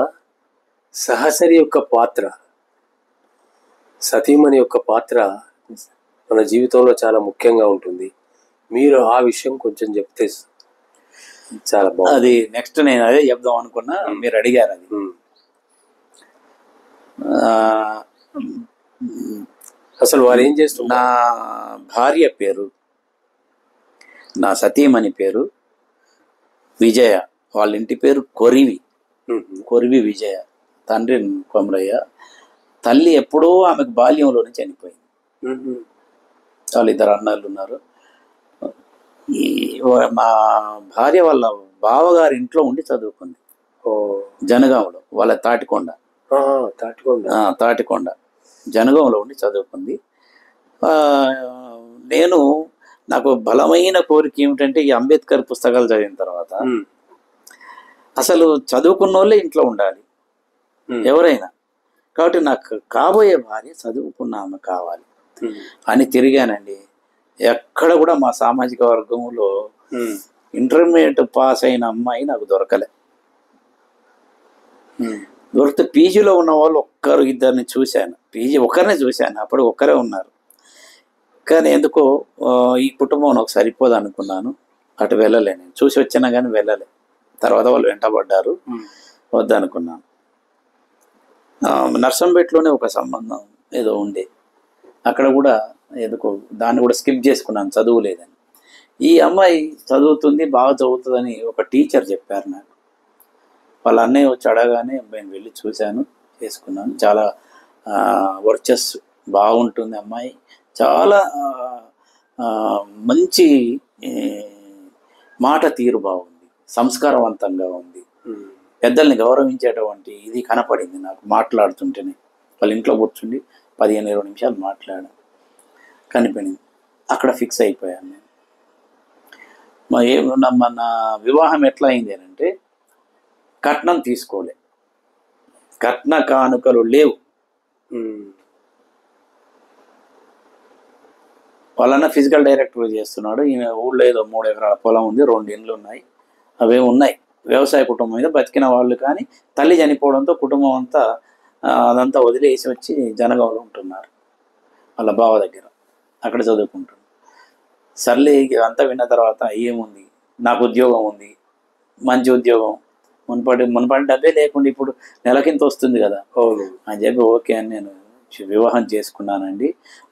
సహచరి యొక్క పాత్ర, సతీమణి యొక్క పాత్ర మన జీవితంలో చాలా ముఖ్యంగా ఉంటుంది. మీరు ఆ విషయం కొంచెం చెప్తే చాలా బాగుంది. అది నెక్స్ట్ నేను అదే చెప్దాం అనుకున్నా, మీరు అడిగారు అది. అసలు వారు ఏం చేస్తున్నారు? నా భార్య పేరు, నా సతీమణి పేరు విజయ, వాళ్ళ ఇంటి పేరు కొరివి విజయ, తండ్రి కొమరయ్య. తల్లి ఎప్పుడో ఆమెకు బాల్యంలోనే చనిపోయింది. వాళ్ళు 2 అన్నలు ఉన్నారు. మా భార్య వాళ్ళ బావగారి ఇంట్లో ఉండి చదువుకుంది, జనగాంలో, వాళ్ళ తాటికొండ జనగాంలో ఉండి చదువుకుంది. నాకు బలమైన కోరిక ఏమిటంటే, ఈ అంబేద్కర్ పుస్తకాలు చదివిన తర్వాత అసలు చదువుకున్న వాళ్ళే ఇంట్లో ఉండాలి ఎవరైనా. కాబట్టి నాకు కాబోయే భార్య చదువుకున్న ఆమె కావాలి అని తిరిగానండి. ఎక్కడ కూడా మా సామాజిక వర్గంలో ఇంటర్మీడియట్ పాస్ అయిన అమ్మాయి నాకు దొరకలే. దొరికితే పీజీలో ఉన్న వాళ్ళు ఒక్కరు ఇద్దరిని చూశాను, పీజీ ఒక్కరినే చూశాను, అప్పుడు ఒక్కరే ఉన్నారు. కానీ ఎందుకో ఈ కుటుంబం నాకు సరిపోదు అనుకున్నాను, అటు వెళ్ళలే. నేను చూసి వచ్చినా కానీ వెళ్ళలే. తర్వాత వాళ్ళు వెంటబడ్డారు, వద్దనుకున్నాను. నర్సంపేటలోనే ఒక సంబంధం ఏదో ఉంది, అక్కడ కూడా ఎందుకో దాన్ని కూడా స్కిప్ చేసుకున్నాను, చదువు లేదని. ఈ అమ్మాయి చదువుతుంది, బాగా చదువుతుందని ఒక టీచర్ చెప్పారు నాకు. వాళ్ళ అన్నయ్య వచ్చి అడగానే నేను వెళ్ళి చూశాను, చేసుకున్నాను. చాలా వర్చస్ బాగుంటుంది అమ్మాయి, చాలా మంచి మాట తీరు బాగుంది, సంస్కారవంతంగా ఉంది, పెద్దల్ని గౌరవించేటువంటి ఇది కనపడింది నాకు మాట్లాడుతుంటేనే. వాళ్ళ ఇంట్లో కూర్చుండి 15-20 నిమిషాలు మాట్లాడాను, కనిపించింది. అక్కడ ఫిక్స్ అయిపోయాను నేను. మన వివాహం ఎట్లా అయింది అంటే, కట్నం తీసుకోలే, కట్న కానుకలు లేవు. వాళ్ళన్న ఫిజికల్ డైరెక్టర్ చేస్తున్నాడు. ఈయన ఊళ్ళో ఏదో 3 ఎకరాల పొలం ఉంది, 2 ఇండ్లు ఉన్నాయి, అవే ఉన్నాయి. వ్యవసాయ కుటుంబం మీద బతికిన వాళ్ళు. కానీ తల్లి చనిపోవడంతో కుటుంబం అంతా అదంతా వదిలేసి వచ్చి జనగాంలో ఉంటున్నారు, వాళ్ళ బావ దగ్గర. అక్కడ చదువుకుంటున్నారు. సర్లే అంతా విన్న తర్వాత ఏముంది, నాకు ఉద్యోగం ఉంది, మంచి ఉద్యోగం, మున్పటి డబ్బే లేకుండా ఇప్పుడు నెలకింత వస్తుంది కదా అని చెప్పి ఓకే అని నేను వివాహం చేసుకున్నానండి.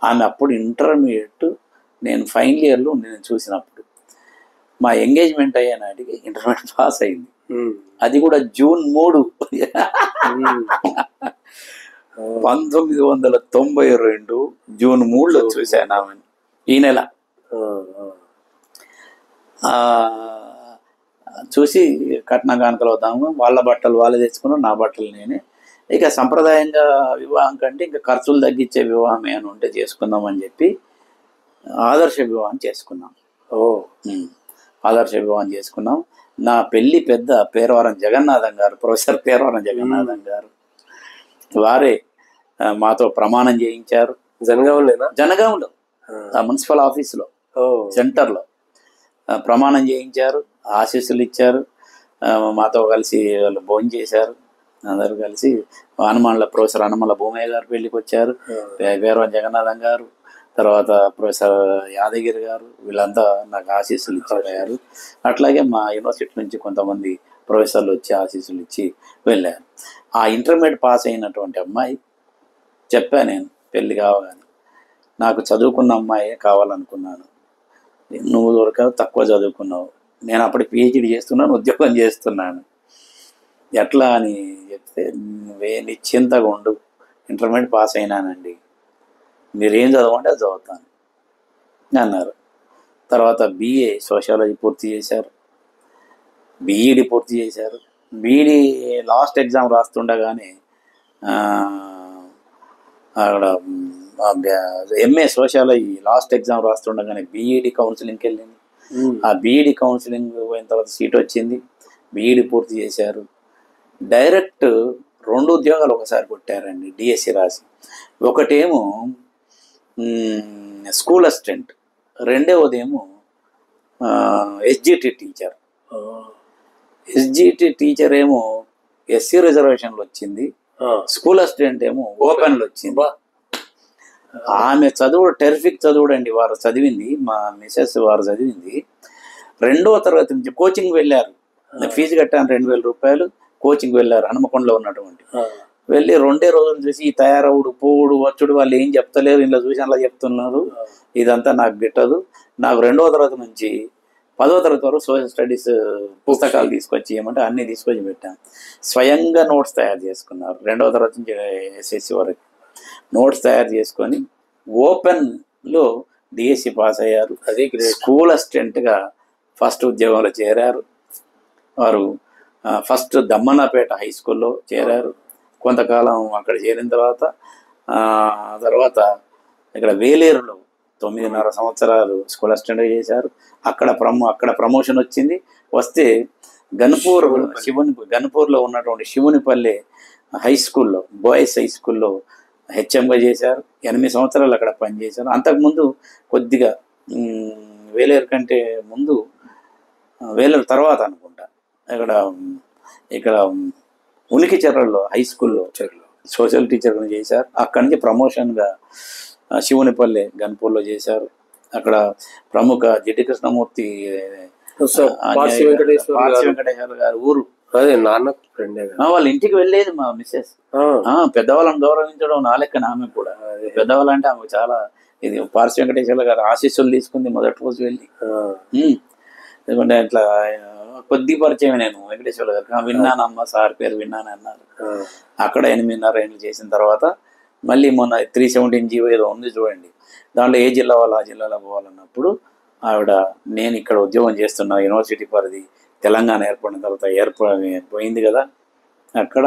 ఆమె అప్పుడు ఇంటర్మీడియట్, నేను ఫైనల్ ఇయర్లో నేను చూసినప్పుడు. మా ఎంగేజ్మెంట్ అయ్యే నాటికి ఇంటర్మీడియట్ పాస్ అయింది. అది కూడా జూన్ 3, 1992 జూన్ 3లో చూశాను ఆమెను, ఈ నెల. చూసి కట్న కానుకలు అవుతాము, వాళ్ళ బట్టలు వాళ్ళే తెచ్చుకున్నాం, నా బట్టలు నేనే. ఇక సంప్రదాయంగా వివాహం కంటే ఇంకా ఖర్చులు తగ్గించే వివాహమే అని ఉంటే చేసుకుందాం అని చెప్పి ఆదర్శ వివాహం చేసుకున్నాం. ఆదర్శ వివాహం చేసుకున్నాం. నా పెళ్లి పెద్ద పేరవరం జగన్నాథం గారు, ప్రొఫెసర్ పేరవరం జగన్నాథం గారు, వారే మాతో ప్రమాణం చేయించారు. జనగాంలో మున్సిపల్ ఆఫీసులో సెంటర్లో ప్రమాణం చేయించారు, ఆశీస్సులు ఇచ్చారు. మాతో కలిసి వాళ్ళు భోజనం చేశారు. అందరూ కలిసి ప్రొఫెసర్ హనుమల భూమయ్య గారు పెళ్లికి వచ్చారు, పేరవరం జగన్నాథం గారు, తర్వాత ప్రొఫెసర్ యాదగిరి గారు, వీళ్ళంతా నాకు ఆశీస్సులు ఇచ్చారు. అట్లాగే మా యూనివర్సిటీ నుంచి కొంతమంది ప్రొఫెసర్లు వచ్చి ఆశీస్సులు ఇచ్చి వెళ్ళారు. ఆ ఇంటర్మీడియట్ పాస్ అయినటువంటి అమ్మాయి చెప్పా నేను పెళ్ళి కావాలని, నాకు చదువుకున్న అమ్మాయే కావాలనుకున్నాను, నువ్వు దొరకవు, తక్కువ చదువుకున్నావు, నేను అప్పటికి పిహెచ్డి చేస్తున్నాను, ఉద్యోగం చేస్తున్నాను, ఎట్లా అని చెప్తే నువ్వే నిశ్చింతగా ఉండు, ఇంటర్మీడియట్ పాస్ అయినానండి, మీరేం చదవంటే అది చదువుతాను అన్నారు. తర్వాత BA సోషాలజీ పూర్తి చేశారు, BED పూర్తి చేశారు. BED లాస్ట్ ఎగ్జామ్ రాస్తుండగానే అక్కడ MA సోషాలజీ లాస్ట్ ఎగ్జామ్ రాస్తుండగానే BED కౌన్సిలింగ్కి వెళ్ళింది. ఆ BED కౌన్సిలింగ్ పోయిన తర్వాత సీట్ వచ్చింది, BED పూర్తి చేశారు. డైరెక్ట్ 2 ఉద్యోగాలు ఒకసారి కొట్టారండి DSC రాసి. ఒకటేమో స్కూల్ అసిస్టెంట్, రెండవదేమో SGT టీచర్. SGT టీచర్ ఏమో SC రిజర్వేషన్లు వచ్చింది, స్కూల్ అసిస్టెంట్ ఏమో ఓపెన్లు వచ్చింది. ఆమె చదువు టెరిఫిక్ చదువుడండి. వారు చదివింది, మా మిసెస్ వారు చదివింది 2వ తరగతి నుంచి కోచింగ్ వెళ్ళారు. ఫీజు కట్టాను 2000 రూపాయలు, కోచింగ్ వెళ్ళారు హనుమకొండలో ఉన్నటువంటి. వెళ్ళి 2 రోజులు చూసి ఈ తయారవుడు పోవుడు వచ్చుడు వాళ్ళు ఏం చెప్తలేరు, ఇలా చూసి అలా చెప్తున్నారు, ఇదంతా నాకు గిట్టదు. నాకు 2వ తరగతి నుంచి 10వ తరగతి వరకు సోషల్ స్టడీస్ పుస్తకాలు తీసుకొచ్చి ఏమంటే అన్నీ తీసుకొచ్చి పెట్టాను. స్వయంగా నోట్స్ తయారు చేసుకున్నారు. 2వ తరగతి నుంచి SSC వరకు నోట్స్ తయారు చేసుకొని ఓపెన్లో DSC పాస్ అయ్యారు. అదే స్కూల్ అసిస్టెంట్గా ఫస్ట్ ఉద్యోగంలో చేరారు. వారు ఫస్ట్ దమ్మన్నపేట హై స్కూల్లో చేరారు. కొంతకాలం అక్కడ చేరిన తర్వాత ఇక్కడ వేలేరులో 9.5 సంవత్సరాలు స్కూల్ అసిస్టెంట్గా చేశారు. అక్కడ ప్రమోషన్ వచ్చింది. వస్తే గన్పూర్లో ఉన్నటువంటి శివునిపల్లి హై స్కూల్లో, బాయ్స్ హై స్కూల్లో HMగా చేశారు. 8 సంవత్సరాలు అక్కడ పనిచేశారు. అంతకుముందు కొద్దిగా వేలేరు కంటే ముందు, వేలేరు తర్వాత అనుకుంటా, ఇక్కడ ఉనికిచెర్లలో హై స్కూల్లో సోషల్ టీచర్గా చేశారు. అక్కడి నుంచి ప్రమోషన్గా శివునిపల్లి గన్పూర్లో చేశారు. అక్కడ ప్రముఖ జిడ్డి కృష్ణమూర్తి పార్సి వెంకటేశ్వర గారి ఊరు. అదే నాన్న ఫ్రెండే. వాళ్ళ ఇంటికి వెళ్ళేది మా మిస్సెస్. పెద్దవాళ్ళని గౌరవించడం నా లెక్కన ఆమె కూడా. పెద్దవాళ్ళంటే ఆమె చాలా ఇది. పార్సి వెంకటేశ్వర గారు ఆశీస్సులు తీసుకుంది మొదటి రోజు వెళ్ళి. ఎందుకంటే ఇట్లా కొద్ది పరిచయం నేను వెంకటేశ్వర గారు. విన్నానమ్మా, సార్ పేరు విన్నాను అన్నారు. అక్కడ 8.5 ఏళ్ళు చేసిన తర్వాత మళ్ళీ మొన్న 317 జీవో ఏదో ఉంది చూడండి, దాంట్లో ఏ జిల్లా వాళ్ళు ఆ జిల్లాలో పోవాలన్నప్పుడు ఆవిడ నేను ఇక్కడ ఉద్యోగం చేస్తున్నా యూనివర్సిటీ పరిధి తెలంగాణ ఏర్పడిన తర్వాత పోయింది కదా, అక్కడ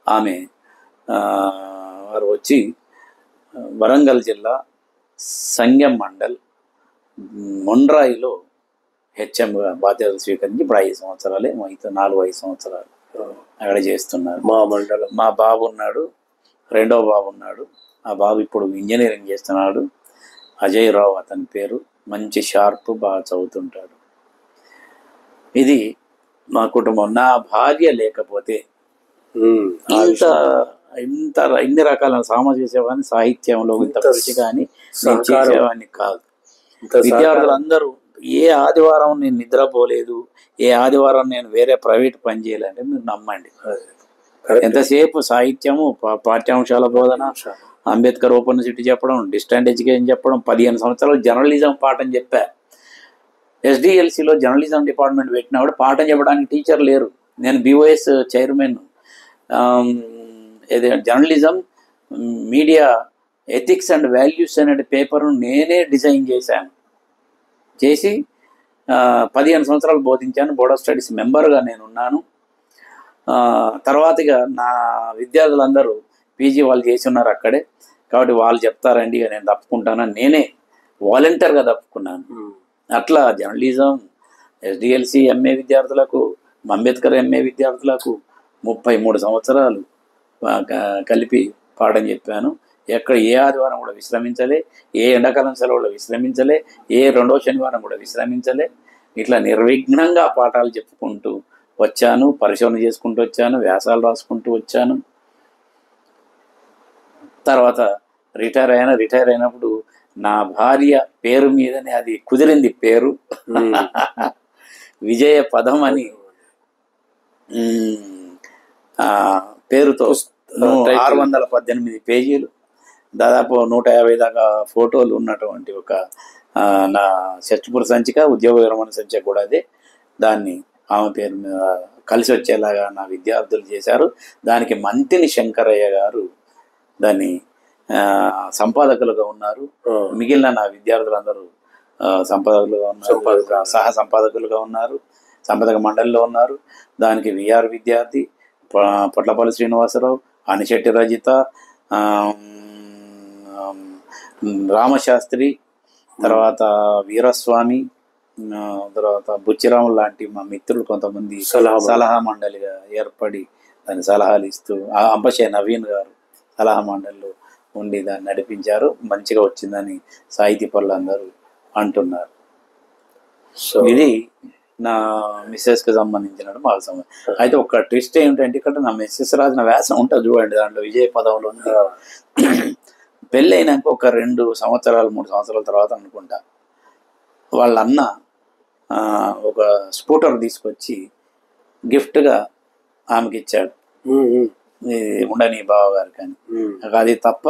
ఆమె వారు వచ్చి వరంగల్ జిల్లా సంగెం మండల్ మొండ్రాయిలో హెచ్ఎంగా బాధ్యతలు స్వీకరించి ఇప్పుడు 5 సంవత్సరాలే, 4-5 సంవత్సరాలు అక్కడ చేస్తున్నారు. మా మండలం మా బాబు ఉన్నాడు, రెండో బాబు ఉన్నాడు. ఆ బాబు ఇప్పుడు ఇంజనీరింగ్ చేస్తున్నాడు. అజయ్ రావు అతని పేరు. మంచి షార్ప్, బాగా చదువుతుంటాడు. ఇది మా కుటుంబం. నా భార్య లేకపోతే ఇన్ని రకాల సామాజిక సేవాన్ని, సాహిత్యంలో ఇంత కృషి కానీ నేను చేసేవాడిని కాదు. విద్యార్థులందరూ ఏ ఆదివారం నేను నిద్రపోలేదు, ఏ ఆదివారం నేను వేరే ప్రైవేట్ పని చేయాలంటే మీరు నమ్మండి. ఎంతసేపు సాహిత్యము, పాఠ్యాంశాల బోధన, అంబేద్కర్ ఓపెన్ సిటీ చెప్పడం, డిస్టెంట్ ఎడ్యుకేషన్ చెప్పడం, 15 సంవత్సరాలు జర్నలిజం పాఠం చెప్పా. ఎస్డిఎల్సిలో జర్నలిజం డిపార్ట్మెంట్ పెట్టినప్పుడు పాఠం చెప్పడానికి టీచర్ లేరు. నేను BOS chairman. Journalism, media ethics and values అనే పేపర్ను నేనే డిజైన్ చేసి 15 సంవత్సరాలు బోధించాను. బోర్డ్ ఆఫ్ స్టడీస్ మెంబర్గా నేను ఉన్నాను. తర్వాతగా నా విద్యార్థులందరూ పీజీ వాళ్ళు చేసి ఉన్నారు అక్కడే, కాబట్టి వాళ్ళు చెప్తారండి నేను తప్పుకుంటానని నేనే వాలంటీర్గా తప్పుకున్నాను. అట్లా జర్నలిజం, ఎస్డిఎల్సి ఎంఏ విద్యార్థులకు, అంబేద్కర్ ఎంఏ విద్యార్థులకు 33 సంవత్సరాలు కలిపి పాఠం చెప్పాను. ఎక్కడ ఏ ఆదివారం కూడా విశ్రమించలే, ఏ ఎండాకాలం సెలవులో విశ్రమించలే, ఏ రెండో శనివారం కూడా విశ్రమించలే. ఇట్లా నిర్విఘ్నంగా పాఠాలు చెప్పుకుంటూ వచ్చాను, పరిశోధన చేసుకుంటూ వచ్చాను, వ్యాసాలు రాసుకుంటూ వచ్చాను. తర్వాత రిటైర్ అయినప్పుడు నా భార్య పేరు మీదనే అది కుదిరింది పేరు. విజయ పదం అని పేరుతో 618 పేజీలు, దాదాపు 150 దాకా ఫోటోలు ఉన్నటువంటి ఒక నా షష్టిపూర్ సంచిక, ఉద్యోగ విరమణ సంచిక కూడా అదే. దాన్ని ఆమె పేరు మీద కలిసి వచ్చేలాగా నా విద్యార్థులు చేశారు. దానికి మంతిని శంకరయ్య గారు దాన్ని సంపాదకులుగా ఉన్నారు. మిగిలిన నా విద్యార్థులందరూ సంపాదకులుగా ఉన్నారు, సహ సంపాదకులుగా ఉన్నారు, సంపాదక మండలిలో ఉన్నారు. దానికి విఆర్ విద్యార్థి, పొట్లపల్లి శ్రీనివాసరావు, అనిశెట్టి రజిత, రామశాస్త్రి, తర్వాత వీరస్వామి, తర్వాత బుచ్చిరాములు లాంటి మా మిత్రులు కొంతమంది సలహా మండలిగా ఏర్పడి దాని సలహాలు ఇస్తూ, అంపశే నవీన్ గారు సలహా మండలిలో ఉండి దాన్ని నడిపించారు. మంచిగా వచ్చిందని సాహితీ పనులు అందరూ అంటున్నారు. సో ఇది నా మిస్సెస్కి సంబంధించినట్టు మాకు సంబంధించి. అయితే ఒక ట్విస్ట్ ఏమిటంటే, ఇక్కడ నా మిస్సెస్ రాసిన వ్యాసం ఉంటుంది చూడండి, దాంట్లో విజయ పదంలో ఉంది. పెళ్ళి అయినాక ఒక 2 సంవత్సరాలు 3 సంవత్సరాల తర్వాత అనుకుంటా వాళ్ళ అన్న ఒక స్కూటర్ తీసుకొచ్చి గిఫ్ట్గా ఆమెకి ఇచ్చాడు. ఉండని బావగారు కానీ అది తప్ప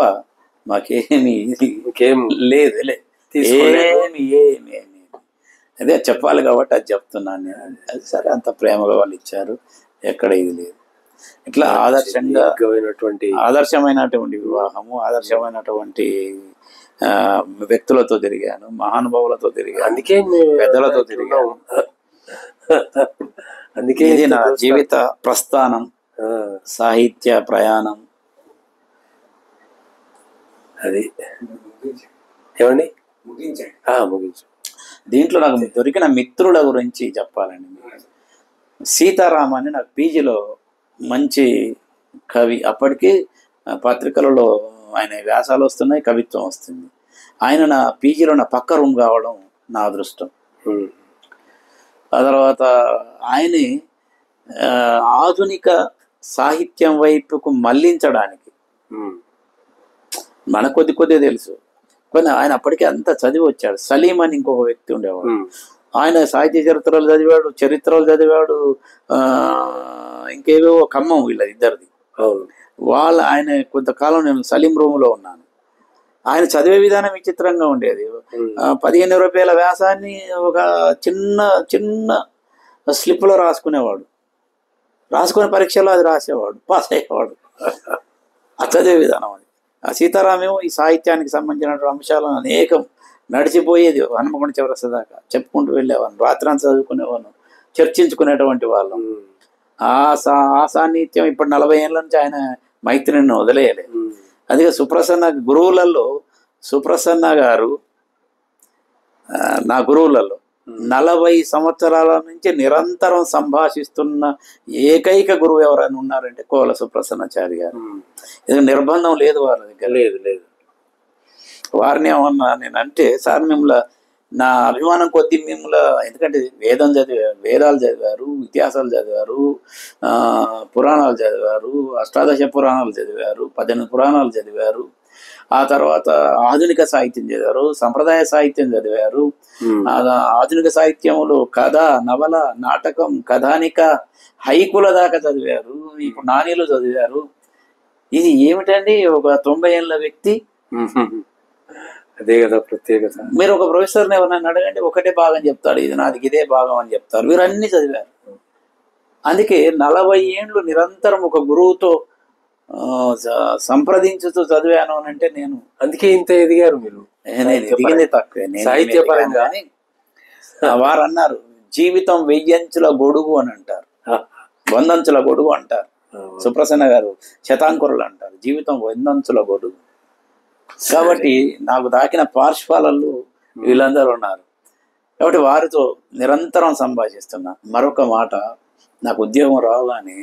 మాకేమి లేదు. ఏమి అదే చెప్పాలి కాబట్టి అది చెప్తున్నాను నేను. అది సరే, అంత ప్రేమగా వాళ్ళు ఇచ్చారు, ఎక్కడ ఇది లేదు. ఇట్లా ఆదర్శమైనటువంటి వివాహము, ఆదర్శమైనటువంటి వ్యక్తులతో తిరిగాను, మహానుభావులతో తిరిగాను, అందుకే పెద్దలతో తిరిగాను. అందుకే ఇది నా జీవిత ప్రస్థానం, సాహిత్య ప్రయాణం. అది ఏమండి ముగించు. దీంట్లో నాకు దొరికిన మిత్రుల గురించి చెప్పాలండి. సీతారామ అని నాకు పీజీలో మంచి కవి, అప్పటికి పత్రికలలో ఆయన వ్యాసాలు వస్తున్నాయి, కవిత్వం వస్తుంది. ఆయన నా పీజీలో నా పక్క రూమ్ కావడం నా అదృష్టం. ఆ తర్వాత ఆయనే ఆధునిక సాహిత్యం వైపుకు మళ్లించడానికి మన కొద్దిగా తెలుసు, కానీ ఆయన అప్పటికే అంతా చదివి వచ్చాడు. సలీం అని ఇంకొక వ్యక్తి ఉండేవాడు. ఆయన సాహిత్య చరిత్రలు చదివాడు, చరిత్రలు చదివాడు, ఇంకేవో ఖమ్మం వీళ్ళ ఇద్దరిది. ఆయన కొంతకాలం నేను సలీం రూమ్లో ఉన్నాను. ఆయన చదివే విధానం విచిత్రంగా ఉండేది. 15 రూపాయల వ్యాసాన్ని ఒక చిన్న చిన్న స్లిప్లో రాసుకునేవాడు, రాసుకునే పరీక్షలో అది రాసేవాడు, పాస్ అయ్యేవాడు. ఆ చదివే విధానం అది. ఆ సీతారామేమో ఈ సాహిత్యానికి సంబంధించిన అంశాలను అనేకం నడిచిపోయేది. హనుమకొండ చివరస్త దాకా చెప్పుకుంటూ వెళ్ళేవాళ్ళం, రాత్రంతా చదువుకునేవాళ్ళం, చర్చించుకునేటువంటి వాళ్ళం. ఆ సాన్నిహిత్యం ఇప్పుడు 40 ఏళ్ళ నుంచి ఆయన మైత్రిని వదిలేయలేదు. అదిగా సుప్రసన్న గురువులలో సుప్రసన్న గారు నా గురువులలో 40 సంవత్సరాల నుంచి నిరంతరం సంభాషిస్తున్న ఏకైక గురువు ఎవరైనా ఉన్నారంటే కోల సుప్రసన్నాచారి గారు. ఇది నిర్బంధం లేదు వారి దగ్గర, లేదు. వారిని ఏమన్నా నేనంటే, సార్ మిమ్మల్ని నా అభిమానం కొద్ది మిమ్మల్ని, ఎందుకంటే వేదాలు చదివారు, ఇతిహాసాలు చదివారు, పురాణాలు చదివారు, అష్టాదశ పురాణాలు చదివారు, 18 పురాణాలు చదివారు, ఆ తర్వాత ఆధునిక సాహిత్యం చదివారు, సంప్రదాయ సాహిత్యం చదివారు, ఆధునిక సాహిత్యంలో కథ, నవల, నాటకం, కథానిక, హైకుల దాకా చదివారు, ఇప్పుడు నాణ్యలు చదివారు. ఇది ఏమిటండి ఒక 90 ఏళ్ళ వ్యక్తి? అదే కదా ప్రత్యేకత. మీరు ఒక ప్రొఫెసర్ని ఎవరైనా అడగండి, ఒకటే భాగం చెప్తాడు, ఇది నాది ఇదే భాగం అని చెప్తారు. వీరు అన్ని చదివారు. అందుకే 40 ఏళ్ళు నిరంతరం ఒక గురువుతో సంప్రదించుతూ చదివాను అని అంటే నేను, అందుకే ఇంత ఎదిగారు మీరు. ఎదిగింది తక్కువే సాహిత్యపరంగా. వారు అన్నారు, జీవితం 1000 అంచుల గొడుగు అని అంటారు, 100 అంచుల గొడుగు అంటారు. సుప్రసన్న గారు శతాంకురులు అంటారు, జీవితం 100 అంచుల గొడుగు. కాబట్టి నాకు దాకిన పార్శ్వాలలో వీళ్ళందరూ ఉన్నారు. కాబట్టి వారితో నిరంతరం సంభాషిస్తున్నా. మరొక మాట, నాకు ఉద్యోగం రాగానే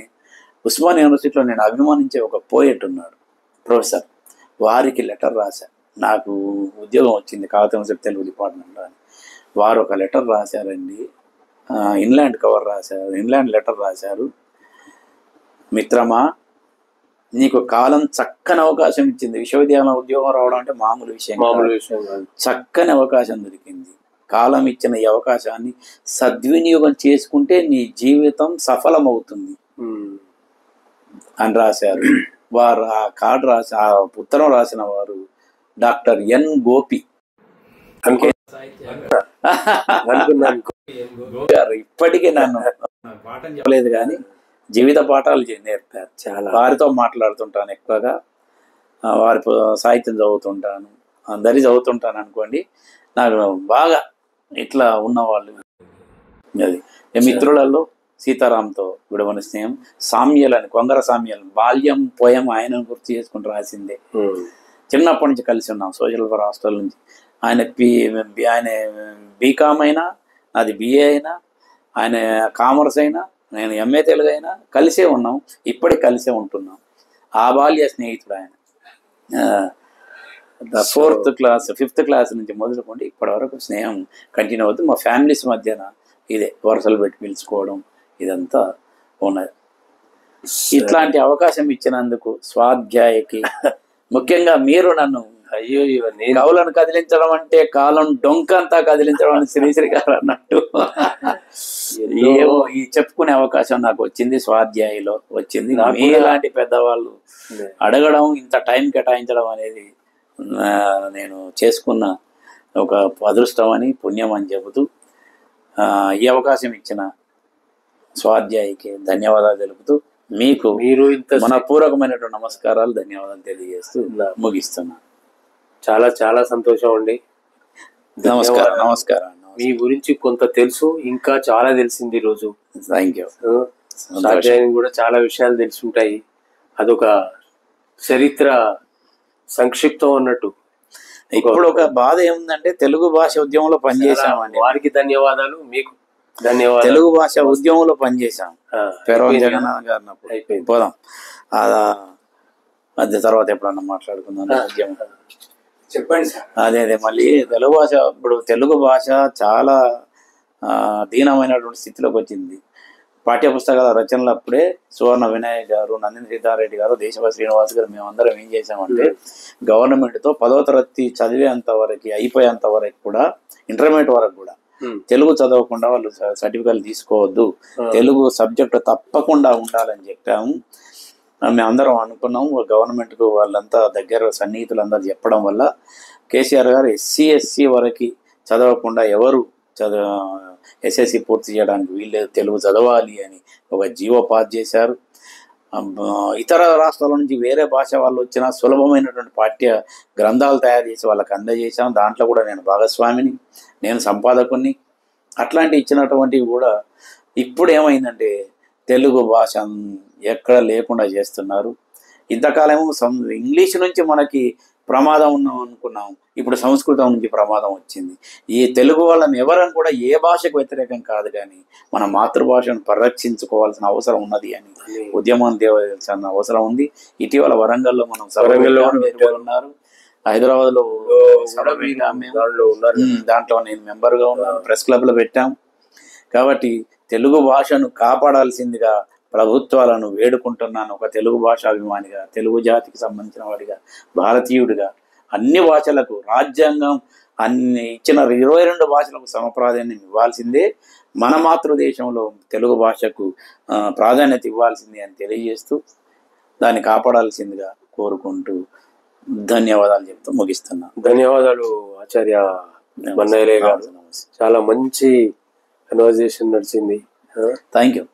ఉస్మాన్ యూనివర్సిటీలో నేను అభిమానించే ఒక పోయెట్ ఉన్నాడు, ప్రొఫెసర్. వారికి లెటర్ రాశాను, నాకు ఉద్యోగం వచ్చింది కాకతీయ యూనివర్సిటీ తెలుగు డిపార్ట్మెంట్లో అని. వారు ఒక లెటర్ రాశారండి, ఇన్లాండ్ కవర్ రాశారు, ఇన్లాండ్ లెటర్ రాశారు. మిత్రమా, నీకు కాలం చక్కని అవకాశం ఇచ్చింది. విశ్వవిద్యాలయం ఉద్యోగం రావడం అంటే మామూలు విషయం కాదు. చక్కని అవకాశం దొరికింది. కాలం ఇచ్చిన ఈ అవకాశాన్ని సద్వినియోగం చేసుకుంటే నీ జీవితం సఫలమవుతుంది అని రాశారు. వారు ఆ కార్డు రాసి, ఆ ఉత్తరం రాసిన వారు డాక్టర్ ఎన్ గోపి. ఇప్పటికీ నన్ను పాఠం చెప్పలేదు కానీ జీవిత పాఠాలు నేర్పారు. చాలా వారితో మాట్లాడుతుంటాను ఎక్కువగా, వారి సాహిత్యం చదువుతుంటాను, అందరి చదువుతుంటాను అనుకోండి. నాకు బాగా ఇట్లా ఉన్నవాళ్ళు అది. మిత్రులలో సీతారాంతో విడవని స్నేహం, సామ్యల్ అని, కొంగర సామ్యల్ బాల్యం పోయం ఆయనను గుర్తు చేసుకుంటూ రాసిందే. చిన్నప్పటి నుంచి కలిసి ఉన్నాం, సోషల్ ఫర్ హాస్టల్ నుంచి. ఆయన బీకామ్ అయినా, నాది బిఏ అయినా, ఆయన కామర్స్ అయినా, నేను ఎంఏ తెలుగు అయినా కలిసే ఉన్నాం, ఇప్పటికి కలిసే ఉంటున్నాం. ఆ బాల్య స్నేహితుడు ఆయన. 4th క్లాస్ 5th క్లాస్ నుంచి మొదలుకుంటే ఇప్పటి వరకు స్నేహం కంటిన్యూ అవుతుంది. మా ఫ్యామిలీస్ మధ్యన ఇదే వరుసలు పెట్టి పిలుచుకోవడం ఇదంతా ఉన్నది. ఇట్లాంటి అవకాశం ఇచ్చినందుకు స్వాధ్యాయకి, ముఖ్యంగా మీరు నన్ను, అయ్యో కవులను కదిలించడం అంటే కాలం డొంకంతా కదిలించడం అని శ్రీశ్రీ గారు అన్నట్టు, ఏవో ఈ చెప్పుకునే అవకాశం నాకు వచ్చింది, స్వాధ్యాయిలో వచ్చింది. మీలాంటి పెద్దవాళ్ళు అడగడం, ఇంత టైం కేటాయించడం అనేది నేను చేసుకున్న ఒక అదృష్టం అని, పుణ్యం అని చెబుతూ ఈ అవకాశం ఇచ్చిన స్వాధ్యాయికి ధన్యవాదాలు తెలుపుతూ మీకు మనపూర్వకమైనటువంటి నమస్కారాలు, ధన్యవాదాలు తెలియజేస్తూ ముగిస్తున్నా. చాలా చాలా సంతోషం అండి. నమస్కారం. నమస్కారం. మీ గురించి కొంత తెలుసు, ఇంకా చాలా తెలిసింది ఈరోజు. Thank you. స్వాధ్యాయం కూడా చాలా విషయాలు తెలుసుంటాయి. అదొక చరిత్ర సంక్షిప్తం అన్నట్టు. ఇప్పుడు ఒక బాధ ఏముందంటే, తెలుగు భాష ఉద్యమంలో పనిచేసామండి. వారికి ధన్యవాదాలు, మీకు ధన్యవాదాలు. తెలుగు భాష ఉద్యమంలో పనిచేసాం జగన్నాథ్ గారినప్పుడు. అయిపోయింది, పోదాం. అది తర్వాత ఎప్పుడన్నా మాట్లాడుకుందాం. ఉద్యమం చెప్పండి సార్. అదే మళ్ళీ తెలుగు భాష, ఇప్పుడు తెలుగు భాష చాలా దీనమైనటువంటి స్థితిలోకి వచ్చింది. పాఠ్య పుస్తకాల రచనలు అప్పుడే సువర్ణ వినాయక్ గారు, నందిని సీతారెడ్డి గారు, దేశభాష శ్రీనివాస్ గారు మేమందరం ఏం చేసామంటే గవర్నమెంట్తో 10వ తరగతి చదివేంత వరకు, అయిపోయేంత వరకు కూడా, ఇంటర్మీడియట్ వరకు కూడా తెలుగు చదవకుండా వాళ్ళు సర్టిఫికెట్లు తీసుకోవద్దు, తెలుగు సబ్జెక్టు తప్పకుండా ఉండాలని చెప్పాము. మేమందరం అనుకున్నాము. గవర్నమెంట్కు వాళ్ళంతా దగ్గర సన్నిహితులందరూ చెప్పడం వల్ల కేసీఆర్ గారు SC వరకు చదవకుండా ఎవరు SSC పూర్తి చేయడానికి వీళ్ళేది, తెలుగు చదవాలి అని ఒక జీవో పాస్ చేశారు. ఇతర రాష్ట్రాల నుంచి వేరే భాష వాళ్ళు వచ్చినా సులభమైనటువంటి పాఠ్య గ్రంథాలు తయారు చేసి వాళ్ళకి అందజేశాం. దాంట్లో కూడా నేను భాగస్వామిని, నేను సంపాదకుని. అట్లాంటి ఇచ్చినటువంటివి కూడా ఇప్పుడు ఏమైందంటే తెలుగు భాష ఎక్కడ లేకుండా చేస్తున్నారు. ఇంతకాలము ఇంగ్లీష్ నుంచి మనకి ప్రమాదం ఉన్నాం అనుకున్నాం, ఇప్పుడు సంస్కృతం నుంచి ప్రమాదం వచ్చింది. ఈ తెలుగు వాళ్ళని ఎవరని కూడా ఏ భాషకు వ్యతిరేకం కాదు, కానీ మన మాతృభాషను పరిరక్షించుకోవాల్సిన అవసరం ఉన్నది అని ఉద్యమం దేవాల్సిన అవసరం ఉంది. ఇటీవల వరంగల్లో మనం ఉన్నారు, హైదరాబాద్లో దాంట్లో నేను మెంబర్గా ఉన్నాను, ప్రెస్ క్లబ్లో పెట్టాం. కాబట్టి తెలుగు భాషను కాపాడాల్సిందిగా ప్రభుత్వాలను వేడుకుంటున్నాను. ఒక తెలుగు భాషాభిమానిగా, తెలుగు జాతికి సంబంధించిన వాడిగా, భారతీయుడిగా అన్ని భాషలకు రాజ్యాంగం ఇచ్చిన 22 భాషలకు సమప్రాధాన్యం ఇవ్వాల్సిందే. మన మాతృదేశంలో తెలుగు భాషకు ప్రాధాన్యత ఇవ్వాల్సిందే అని తెలియజేస్తూ దాన్ని కాపాడాల్సిందిగా కోరుకుంటూ ధన్యవాదాలు చెప్తూ ముగిస్తున్నాను. ధన్యవాదాలు ఆచార్య మన్నయ్య గారు. చాలా మంచి కన్వర్జేషన్ నడిచింది. Thank you.